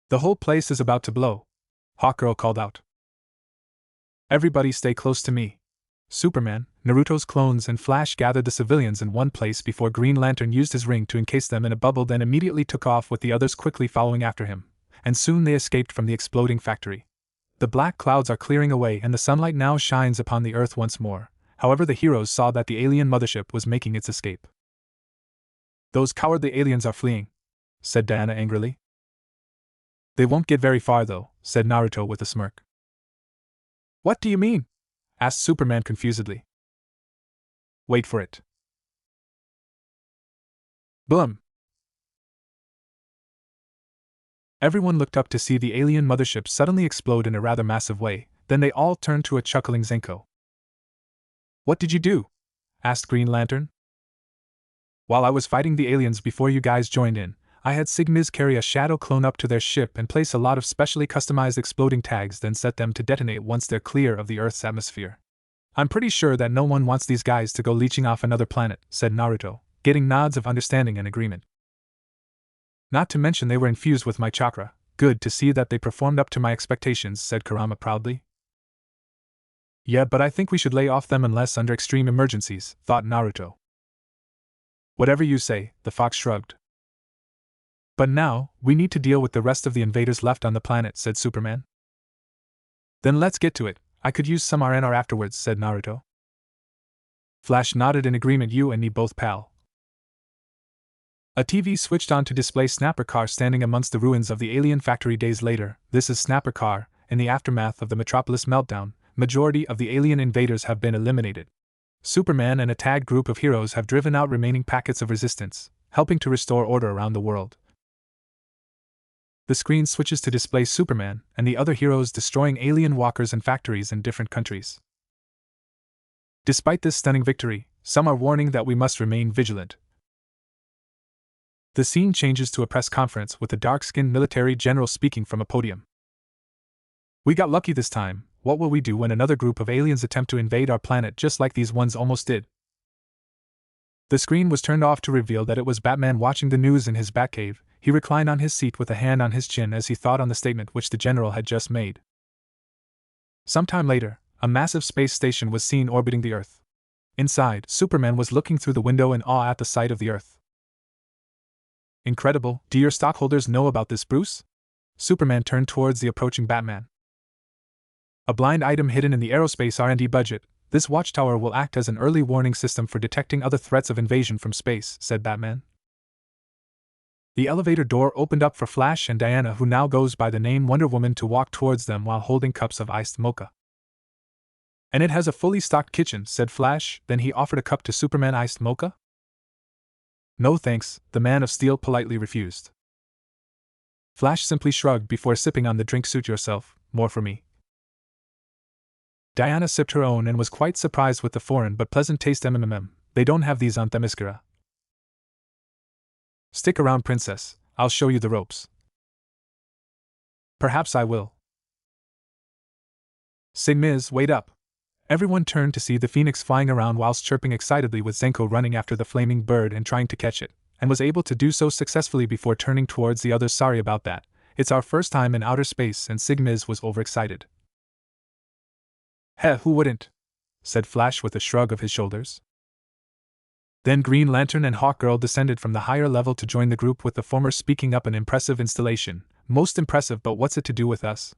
The whole place is about to blow, Hawkgirl called out. Everybody stay close to me. Superman, Naruto's clones, and Flash gathered the civilians in one place before Green Lantern used his ring to encase them in a bubble, then immediately took off with the others quickly following after him, and soon they escaped from the exploding factory. The black clouds are clearing away and the sunlight now shines upon the earth once more. However, the heroes saw that the alien mothership was making its escape. Those cowardly aliens are fleeing, said Diana angrily. They won't get very far though, said Naruto with a smirk. What do you mean? Asked Superman confusedly. Wait for it. Boom! Everyone looked up to see the alien mothership suddenly explode in a rather massive way, then they all turned to a chuckling Zenko. What did you do? Asked Green Lantern. While I was fighting the aliens before you guys joined in, I had Sigmiz carry a shadow clone up to their ship and place a lot of specially customized exploding tags, then set them to detonate once they're clear of the Earth's atmosphere. I'm pretty sure that no one wants these guys to go leeching off another planet, said Naruto, getting nods of understanding and agreement. Not to mention they were infused with my chakra. Good to see that they performed up to my expectations, said Kurama proudly. Yeah, but I think we should lay off them unless under extreme emergencies, thought Naruto. Whatever you say, the fox shrugged. But now, we need to deal with the rest of the invaders left on the planet, said Superman. Then let's get to it. I could use some R&R afterwards, said Naruto. Flash nodded in agreement. You and me both, pal. A TV switched on to display Snapper Carr standing amongst the ruins of the alien factory days later. This is Snapper Carr. In the aftermath of the Metropolis meltdown, majority of the alien invaders have been eliminated. Superman and a tag group of heroes have driven out remaining packets of resistance, helping to restore order around the world. The screen switches to display Superman and the other heroes destroying alien walkers and factories in different countries. Despite this stunning victory, some are warning that we must remain vigilant. The scene changes to a press conference with a dark-skinned military general speaking from a podium. We got lucky this time. What will we do when another group of aliens attempt to invade our planet just like these ones almost did? The screen was turned off to reveal that it was Batman watching the news in his Batcave. He reclined on his seat with a hand on his chin as he thought on the statement which the general had just made. Sometime later, a massive space station was seen orbiting the Earth. Inside, Superman was looking through the window in awe at the sight of the Earth. Incredible. Do your stockholders know about this, Bruce? Superman turned towards the approaching Batman. A blind item hidden in the aerospace R&D budget. This watchtower will act as an early warning system for detecting other threats of invasion from space, said Batman. The elevator door opened up for Flash and Diana, who now goes by the name Wonder Woman, to walk towards them while holding cups of iced mocha. And it has a fully stocked kitchen, said Flash, then he offered a cup to Superman. Iced mocha? No thanks, the Man of Steel politely refused. Flash simply shrugged before sipping on the drink. Suit yourself, more for me. Diana sipped her own and was quite surprised with the foreign but pleasant taste. They don't have these on Themyscira. Stick around, princess, I'll show you the ropes. Perhaps I will. Say, Miz, wait up. Everyone turned to see the phoenix flying around whilst chirping excitedly, with Zenko running after the flaming bird and trying to catch it, and was able to do so successfully before turning towards the others. Sorry about that, it's our first time in outer space, and Sigmiz was overexcited. Heh, who wouldn't? Said Flash with a shrug of his shoulders. Then Green Lantern and Hawkgirl descended from the higher level to join the group, with the former speaking up. An impressive installation. Most impressive, but what's it to do with us?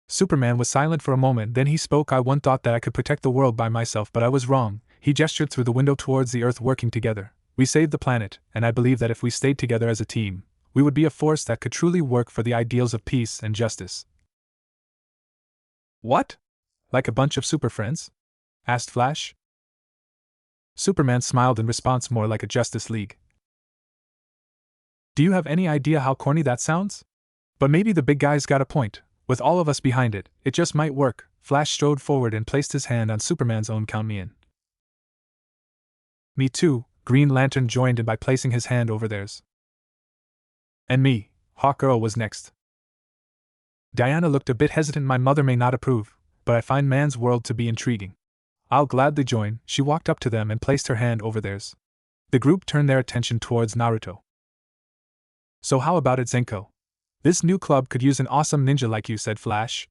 Superman was silent for a moment, then he spoke. I once thought that I could protect the world by myself, but I was wrong. He gestured through the window towards the Earth. Working together, we saved the planet, and I believe that if we stayed together as a team, we would be a force that could truly work for the ideals of peace and justice. What? Like a bunch of super friends? Asked Flash. Superman smiled in response. More like a Justice League. Do you have any idea how corny that sounds? But maybe the big guy's got a point. With all of us behind it, it just might work. Flash strode forward and placed his hand on Superman's own. Count me in. Me too, Green Lantern joined in by placing his hand over theirs. And me, Hawkgirl was next. Diana looked a bit hesitant. My mother may not approve, but I find man's world to be intriguing. I'll gladly join. She walked up to them and placed her hand over theirs. The group turned their attention towards Naruto. So how about it, Zenko? This new club could use an awesome ninja like you, said Flash.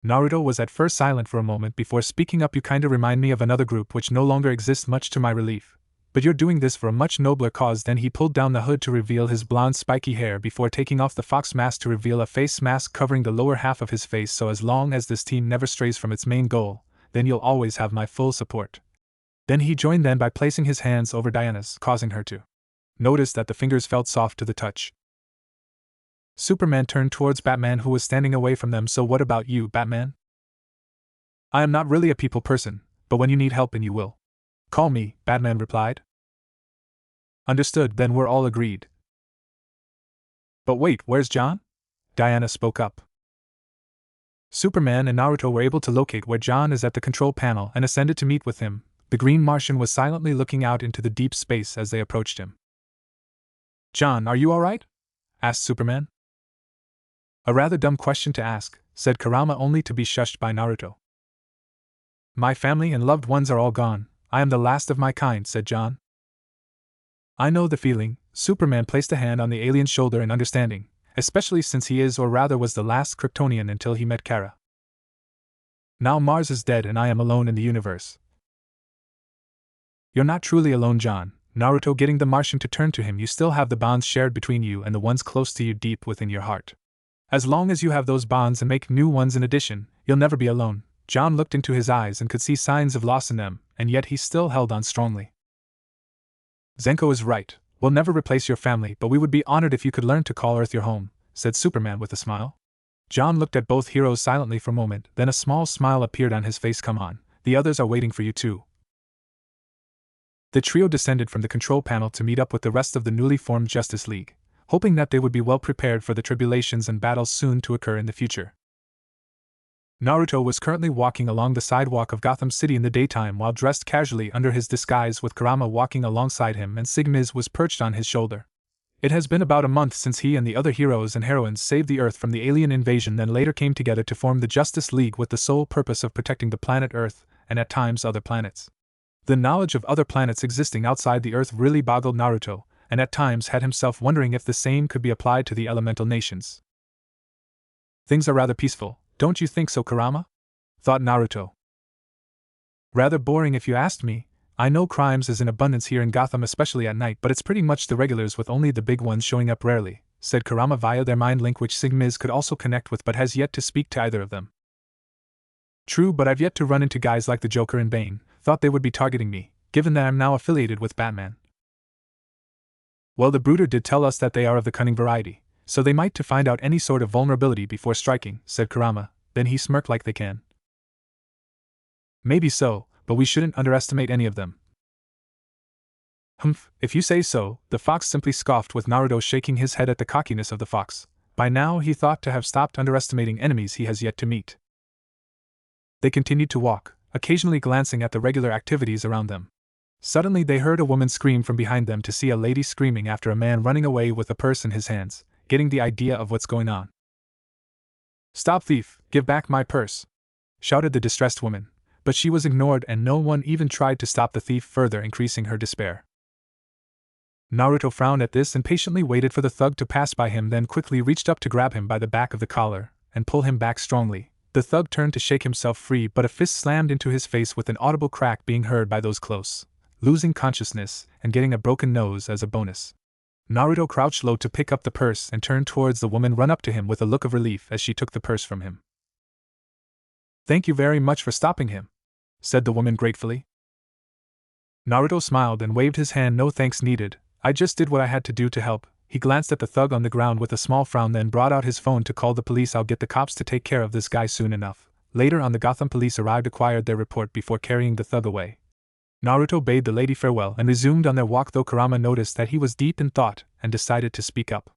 Naruto was at first silent for a moment before speaking up. You kinda remind me of another group which no longer exists, much to my relief. But you're doing this for a much nobler cause. Then he pulled down the hood to reveal his blonde spiky hair before taking off the fox mask to reveal a face mask covering the lower half of his face. So as long as this team never strays from its main goal, then you'll always have my full support. Then he joined them by placing his hands over Diana's, causing her to notice that the fingers felt soft to the touch. Superman turned towards Batman, who was standing away from them. So what about you, Batman? I am not really a people person, but when you need help and you will call me, Batman replied. Understood, then we're all agreed. But wait, where's John? Diana spoke up. Superman and Naruto were able to locate where John is at the control panel and ascended to meet with him. The green Martian was silently looking out into the deep space as they approached him. John, are you alright? Asked Superman. A rather dumb question to ask, said Kurama, only to be shushed by Naruto. My family and loved ones are all gone. I am the last of my kind, said John. I know the feeling. Superman placed a hand on the alien's shoulder in understanding, especially since he is, or rather was, the last Kryptonian until he met Kara. Now Mars is dead and I am alone in the universe. You're not truly alone, John. Naruto, getting the Martian to turn to him, you still have the bonds shared between you and the ones close to you deep within your heart. As long as you have those bonds and make new ones in addition, you'll never be alone. John looked into his eyes and could see signs of loss in them, and yet he still held on strongly. Zenko is right. We'll never replace your family, but we would be honored if you could learn to call Earth your home, said Superman with a smile. John looked at both heroes silently for a moment, then a small smile appeared on his face. Come on, the others are waiting for you too. The trio descended from the control panel to meet up with the rest of the newly formed Justice League, hoping that they would be well prepared for the tribulations and battles soon to occur in the future. Naruto was currently walking along the sidewalk of Gotham City in the daytime while dressed casually under his disguise, with Kurama walking alongside him and Sigmiz was perched on his shoulder. It has been about a month since he and the other heroes and heroines saved the Earth from the alien invasion, then later came together to form the Justice League with the sole purpose of protecting the planet Earth, and at times other planets. The knowledge of other planets existing outside the Earth really boggled Naruto, and at times had himself wondering if the same could be applied to the elemental nations. Things are rather peaceful, don't you think so, Kurama? Thought Naruto. Rather boring if you asked me. I know crimes is in abundance here in Gotham, especially at night, but it's pretty much the regulars with only the big ones showing up rarely, said Kurama via their mind link, which Sigmiz could also connect with but has yet to speak to either of them. True, but I've yet to run into guys like the Joker and Bane. Thought they would be targeting me, given that I'm now affiliated with Batman. Well, the Brooder did tell us that they are of the cunning variety, so they might to find out any sort of vulnerability before striking, said Kurama, then he smirked like they can. Maybe so, but we shouldn't underestimate any of them. Humph, if you say so, the fox simply scoffed, with Naruto shaking his head at the cockiness of the fox. By now he thought to have stopped underestimating enemies he has yet to meet. They continued to walk, occasionally glancing at the regular activities around them. Suddenly they heard a woman scream from behind them, to see a lady screaming after a man running away with a purse in his hands, getting the idea of what's going on. Stop, thief, give back my purse, shouted the distressed woman, but she was ignored and no one even tried to stop the thief, further increasing her despair. Naruto frowned at this and patiently waited for the thug to pass by him, then quickly reached up to grab him by the back of the collar and pull him back strongly. The thug turned to shake himself free, but a fist slammed into his face with an audible crack being heard by those close, losing consciousness and getting a broken nose as a bonus. Naruto crouched low to pick up the purse and turned towards the woman, run up to him with a look of relief as she took the purse from him. Thank you very much for stopping him, said the woman gratefully. Naruto smiled and waved his hand. No thanks needed, I just did what I had to do to help. He glanced at the thug on the ground with a small frown, then brought out his phone to call the police. I'll get the cops to take care of this guy soon enough. Later on, the Gotham police arrived, acquired their report before carrying the thug away. Naruto bade the lady farewell and resumed on their walk, though Kurama noticed that he was deep in thought and decided to speak up.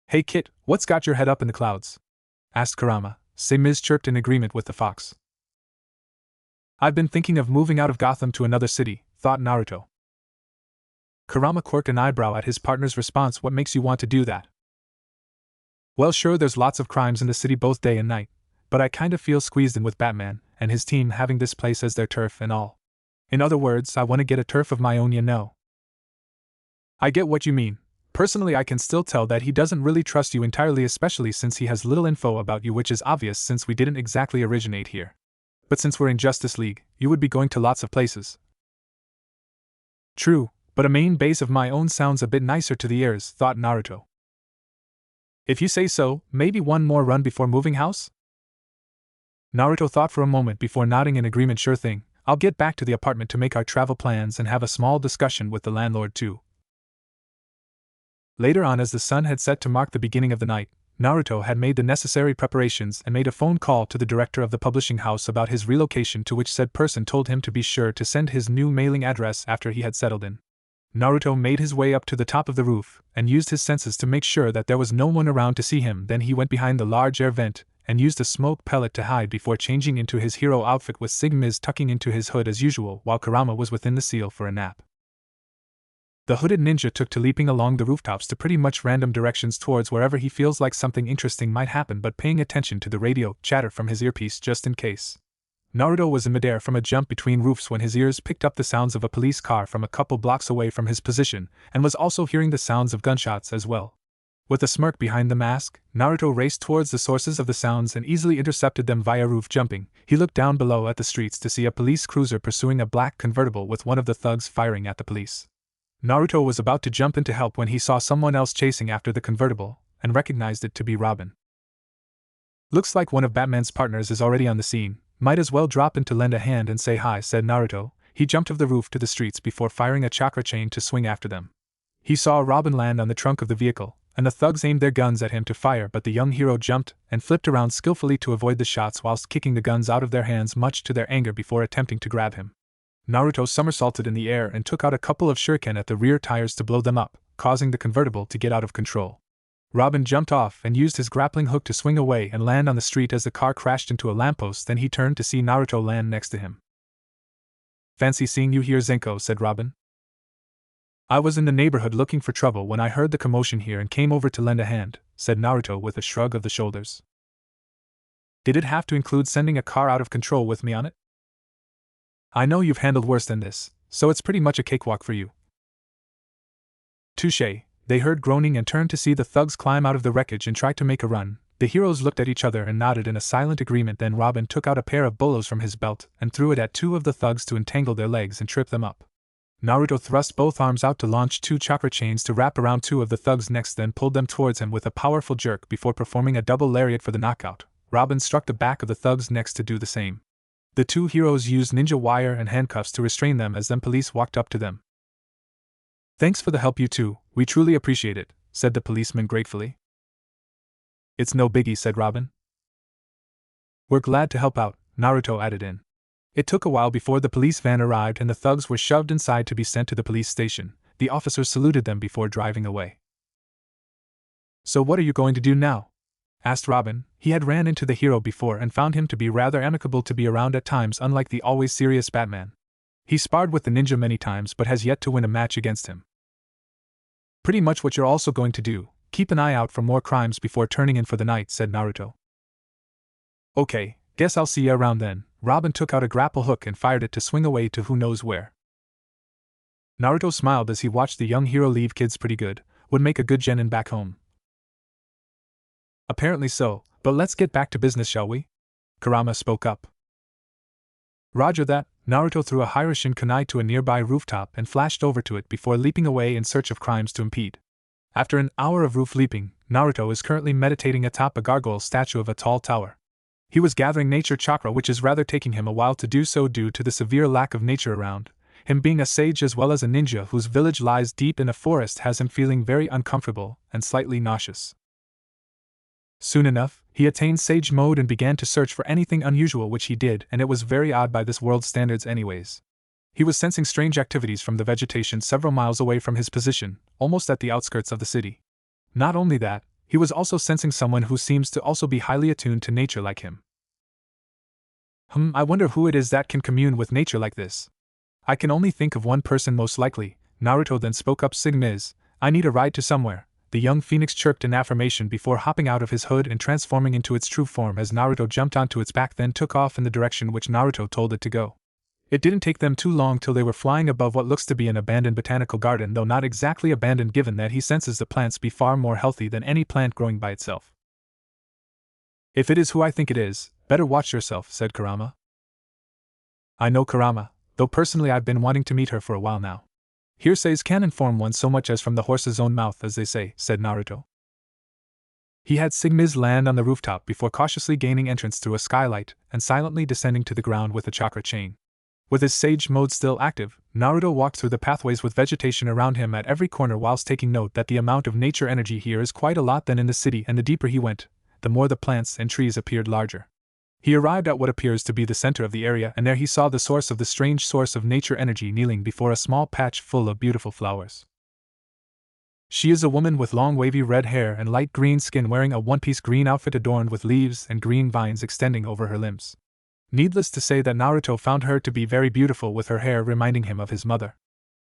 Hey Kit, what's got your head up in the clouds? Asked Kurama. Sigmiz chirped in agreement with the fox. I've been thinking of moving out of Gotham to another city, thought Naruto. Kurama quirked an eyebrow at his partner's response. What makes you want to do that? Well, sure, there's lots of crimes in the city both day and night, but I kinda feel squeezed in with Batman and his team having this place as their turf and all. In other words, I want to get a turf of my own, you know. I get what you mean. Personally, I can still tell that he doesn't really trust you entirely, especially since he has little info about you, which is obvious since we didn't exactly originate here. But since we're in Justice League, you would be going to lots of places. True, but a main base of my own sounds a bit nicer to the ears, thought Naruto. If you say so, maybe one more run before moving house? Naruto thought for a moment before nodding in agreement. Sure thing, I'll get back to the apartment to make our travel plans and have a small discussion with the landlord too. Later on, as the sun had set to mark the beginning of the night, Naruto had made the necessary preparations and made a phone call to the director of the publishing house about his relocation, to which said person told him to be sure to send his new mailing address after he had settled in. Naruto made his way up to the top of the roof and used his senses to make sure that there was no one around to see him. Then he went behind the large air vent and used a smoke pellet to hide before changing into his hero outfit, with Sigmiz tucking into his hood as usual while Kurama was within the seal for a nap. The hooded ninja took to leaping along the rooftops to pretty much random directions towards wherever he feels like something interesting might happen, but paying attention to the radio chatter from his earpiece just in case. Naruto was in midair from a jump between roofs when his ears picked up the sounds of a police car from a couple blocks away from his position, and was also hearing the sounds of gunshots as well. With a smirk behind the mask, Naruto raced towards the sources of the sounds and easily intercepted them via roof jumping. He looked down below at the streets to see a police cruiser pursuing a black convertible with one of the thugs firing at the police. Naruto was about to jump in to help when he saw someone else chasing after the convertible, and recognized it to be Robin. Looks like one of Batman's partners is already on the scene. Might as well drop in to lend a hand and say hi, said Naruto. He jumped off the roof to the streets before firing a chakra chain to swing after them. He saw Robin land on the trunk of the vehicle, and the thugs aimed their guns at him to fire, but the young hero jumped and flipped around skillfully to avoid the shots whilst kicking the guns out of their hands, much to their anger, before attempting to grab him. Naruto somersaulted in the air and took out a couple of shuriken at the rear tires to blow them up, causing the convertible to get out of control. Robin jumped off and used his grappling hook to swing away and land on the street as the car crashed into a lamppost. Then he turned to see Naruto land next to him. Fancy seeing you here, Zenko, said Robin. I was in the neighborhood looking for trouble when I heard the commotion here and came over to lend a hand, said Naruto with a shrug of the shoulders. Did it have to include sending a car out of control with me on it? I know you've handled worse than this, so it's pretty much a cakewalk for you. Touché. They heard groaning and turned to see the thugs climb out of the wreckage and try to make a run. The heroes looked at each other and nodded in a silent agreement. Then Robin took out a pair of bolos from his belt and threw it at two of the thugs to entangle their legs and trip them up. Naruto thrust both arms out to launch two chakra chains to wrap around two of the thugs next, then pulled them towards him with a powerful jerk before performing a double lariat for the knockout. Robin struck the back of the thugs next to do the same. The two heroes used ninja wire and handcuffs to restrain them as police walked up to them. Thanks for the help, you two, we truly appreciate it, said the policeman gratefully. It's no biggie, said Robin. We're glad to help out, Naruto added in. It took a while before the police van arrived and the thugs were shoved inside to be sent to the police station. The officers saluted them before driving away. So what are you going to do now? Asked Robin. He had ran into the hero before and found him to be rather amicable to be around at times, unlike the always serious Batman. He sparred with the ninja many times but has yet to win a match against him. Pretty much what you're also going to do, keep an eye out for more crimes before turning in for the night, said Naruto. Okay, guess I'll see you around then. Robin took out a grapple hook and fired it to swing away to who knows where. Naruto smiled as he watched the young hero leave. Kids pretty good, would make a good genin back home. Apparently so, but let's get back to business, shall we? Kurama spoke up. Roger that. Naruto threw a Hiroshin kunai to a nearby rooftop and flashed over to it before leaping away in search of crimes to impede. After an hour of roof leaping, Naruto is currently meditating atop a gargoyle statue of a tall tower. He was gathering nature chakra, which is rather taking him a while to do so due to the severe lack of nature around. Him being a sage as well as a ninja whose village lies deep in a forest has him feeling very uncomfortable and slightly nauseous. Soon enough, he attained sage mode and began to search for anything unusual, which he did, and it was very odd by this world's standards anyways. He was sensing strange activities from the vegetation several miles away from his position, almost at the outskirts of the city. Not only that, he was also sensing someone who seems to also be highly attuned to nature like him. I wonder who it is that can commune with nature like this. I can only think of one person most likely. Naruto then spoke up. Sigmiz, I need a ride to somewhere. the young phoenix chirped in affirmation before hopping out of his hood and transforming into its true form as Naruto jumped onto its back, then took off in the direction which Naruto told it to go. It didn't take them too long till they were flying above what looks to be an abandoned botanical garden, though not exactly abandoned given that he senses the plants be far more healthy than any plant growing by itself. "If it is who I think it is, better watch yourself," said Kurama. "I know Kurama, though personally I've been wanting to meet her for a while now. Hearsays can't inform one so much as from the horse's own mouth, as they say," said Naruto. He had Sigmiz land on the rooftop before cautiously gaining entrance through a skylight and silently descending to the ground with a chakra chain. With his sage mode still active, Naruto walked through the pathways with vegetation around him at every corner whilst taking note that the amount of nature energy here is quite a lot than in the city, and the deeper he went, the more the plants and trees appeared larger. He arrived at what appears to be the center of the area, and there he saw the source of the strange source of nature energy kneeling before a small patch full of beautiful flowers. She is a woman with long wavy red hair and light green skin, wearing a one-piece green outfit adorned with leaves and green vines extending over her limbs. Needless to say that Naruto found her to be very beautiful, with her hair reminding him of his mother.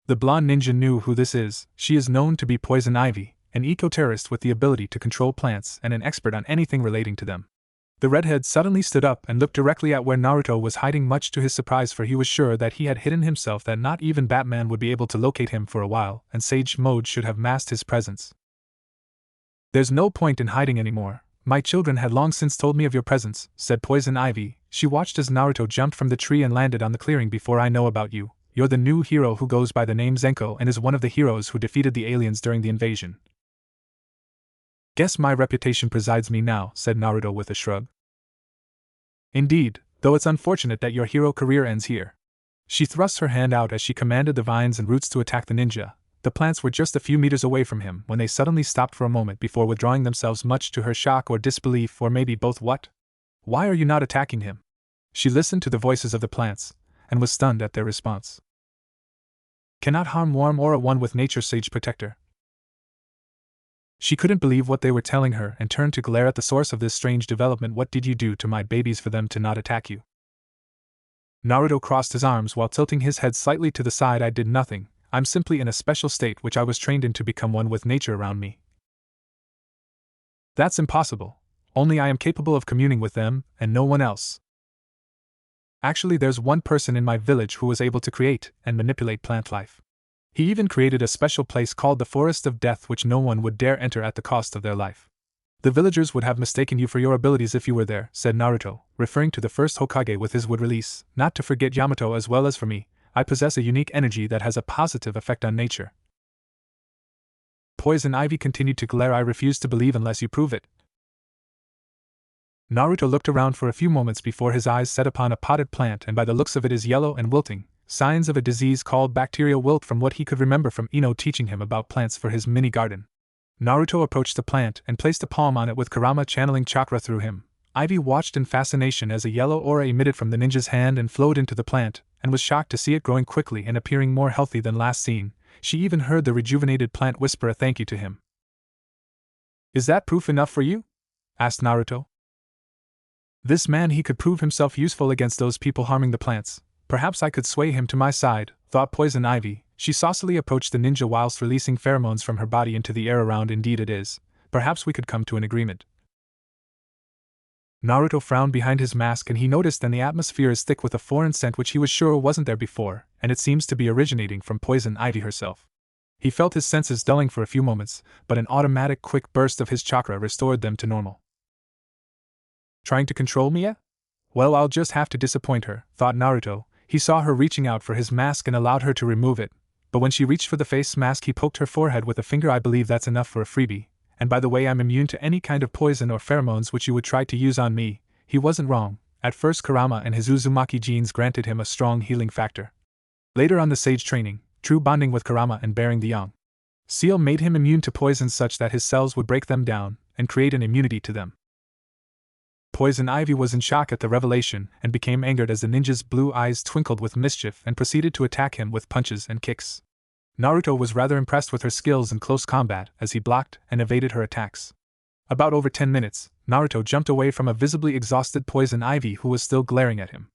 The blonde ninja knew who this is. She is known to be Poison Ivy, an eco-terrorist with the ability to control plants and an expert on anything relating to them. The redhead suddenly stood up and looked directly at where Naruto was hiding, much to his surprise, for he was sure that he had hidden himself, that not even Batman would be able to locate him for a while, and Sage Mode should have masked his presence. "There's no point in hiding anymore. My children had long since told me of your presence," said Poison Ivy. She watched as Naruto jumped from the tree and landed on the clearing. "Before I know about you, you're the new hero who goes by the name Zenko and is one of the heroes who defeated the aliens during the invasion." "Guess my reputation presides me now," said Naruto with a shrug. "Indeed, though it's unfortunate that your hero career ends here." She thrust her hand out as she commanded the vines and roots to attack the ninja. The plants were just a few meters away from him when they suddenly stopped for a moment before withdrawing themselves, much to her shock or disbelief, or maybe both. "What? Why are you not attacking him?" She listened to the voices of the plants, and was stunned at their response. "Cannot harm warm aura, one with nature's sage protector." She couldn't believe what they were telling her and turned to glare at the source of this strange development. "What did you do to my babies for them to not attack you?" Naruto crossed his arms while tilting his head slightly to the side. "I did nothing. I'm simply in a special state which I was trained in to become one with nature around me." "That's impossible. Only I am capable of communing with them, and no one else. Actually, there's one person in my village who was able to create and manipulate plant life. He even created a special place called the Forest of Death, which no one would dare enter at the cost of their life. The villagers would have mistaken you for your abilities if you were there," said Naruto, referring to the first Hokage with his wood release. "Not to forget Yamato as well as for me, I possess a unique energy that has a positive effect on nature." Poison Ivy continued to glare. "I refuse to believe unless you prove it." Naruto looked around for a few moments before his eyes set upon a potted plant, and by the looks of it is yellow and wilting, signs of a disease called bacterial wilt from what he could remember from Ino teaching him about plants for his mini garden. Naruto approached the plant and placed a palm on it with Kurama channeling chakra through him. Ivy watched in fascination as a yellow aura emitted from the ninja's hand and flowed into the plant, and was shocked to see it growing quickly and appearing more healthy than last seen. She even heard the rejuvenated plant whisper a thank you to him. "Is that proof enough for you?" asked Naruto. This man, he could prove himself useful against those people harming the plants. "Perhaps I could sway him to my side," thought Poison Ivy. She saucily approached the ninja whilst releasing pheromones from her body into the air around. "Indeed it is. Perhaps we could come to an agreement." Naruto frowned behind his mask, and he noticed that the atmosphere is thick with a foreign scent which he was sure wasn't there before, and it seems to be originating from Poison Ivy herself. He felt his senses dulling for a few moments, but an automatic quick burst of his chakra restored them to normal. "Trying to control me, eh? Well, I'll just have to disappoint her," thought Naruto. He saw her reaching out for his mask and allowed her to remove it, but when she reached for the face mask he poked her forehead with a finger. "I believe that's enough for a freebie. And by the way, I'm immune to any kind of poison or pheromones which you would try to use on me." He wasn't wrong. At first Kurama and his Uzumaki genes granted him a strong healing factor. Later on, the sage training, true bonding with Kurama and bearing the young seal made him immune to poisons such that his cells would break them down and create an immunity to them. Poison Ivy was in shock at the revelation and became angered as the ninja's blue eyes twinkled with mischief and proceeded to attack him with punches and kicks. Naruto was rather impressed with her skills in close combat as he blocked and evaded her attacks. About over 10 minutes, Naruto jumped away from a visibly exhausted Poison Ivy who was still glaring at him.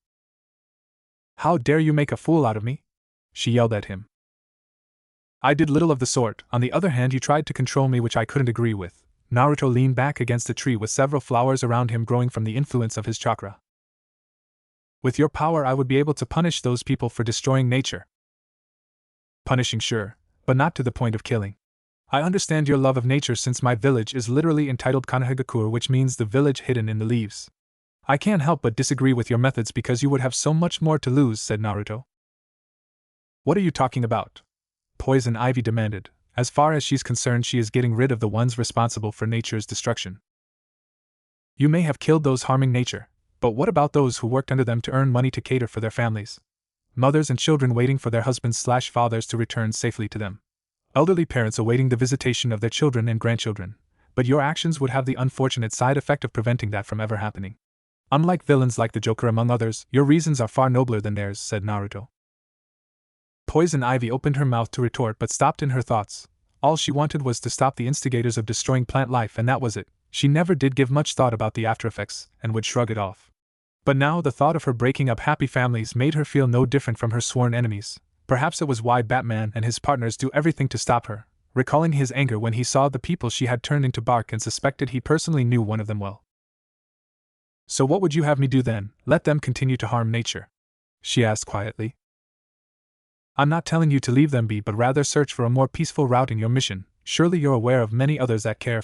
"How dare you make a fool out of me?" she yelled at him. I did little of the sort. On the other hand, you tried to control me, which I couldn't agree with. Naruto leaned back against a tree with several flowers around him growing from the influence of his chakra. With your power, I would be able to punish those people for destroying nature. Punishing, sure, but not to the point of killing. I understand your love of nature, since my village is literally entitled Kanahagakur, which means the village hidden in the leaves. I can't help but disagree with your methods because you would have so much more to lose, said Naruto. What are you talking about? Poison Ivy demanded. As far as she's concerned, she is getting rid of the ones responsible for nature's destruction. You may have killed those harming nature, but what about those who worked under them to earn money to cater for their families? Mothers and children waiting for their husbands/fathers to return safely to them. Elderly parents awaiting the visitation of their children and grandchildren, but your actions would have the unfortunate side effect of preventing that from ever happening. Unlike villains like the Joker among others, your reasons are far nobler than theirs, said Naruto. Poison Ivy opened her mouth to retort but stopped in her thoughts. All she wanted was to stop the instigators of destroying plant life, and that was it. She never did give much thought about the aftereffects, and would shrug it off. But now the thought of her breaking up happy families made her feel no different from her sworn enemies. Perhaps it was why Batman and his partners do everything to stop her, recalling his anger when he saw the people she had turned into bark and suspected he personally knew one of them well. So what would you have me do then? Let them continue to harm nature? She asked quietly. I'm not telling you to leave them be, but rather search for a more peaceful route in your mission. Surely you're aware of many others that care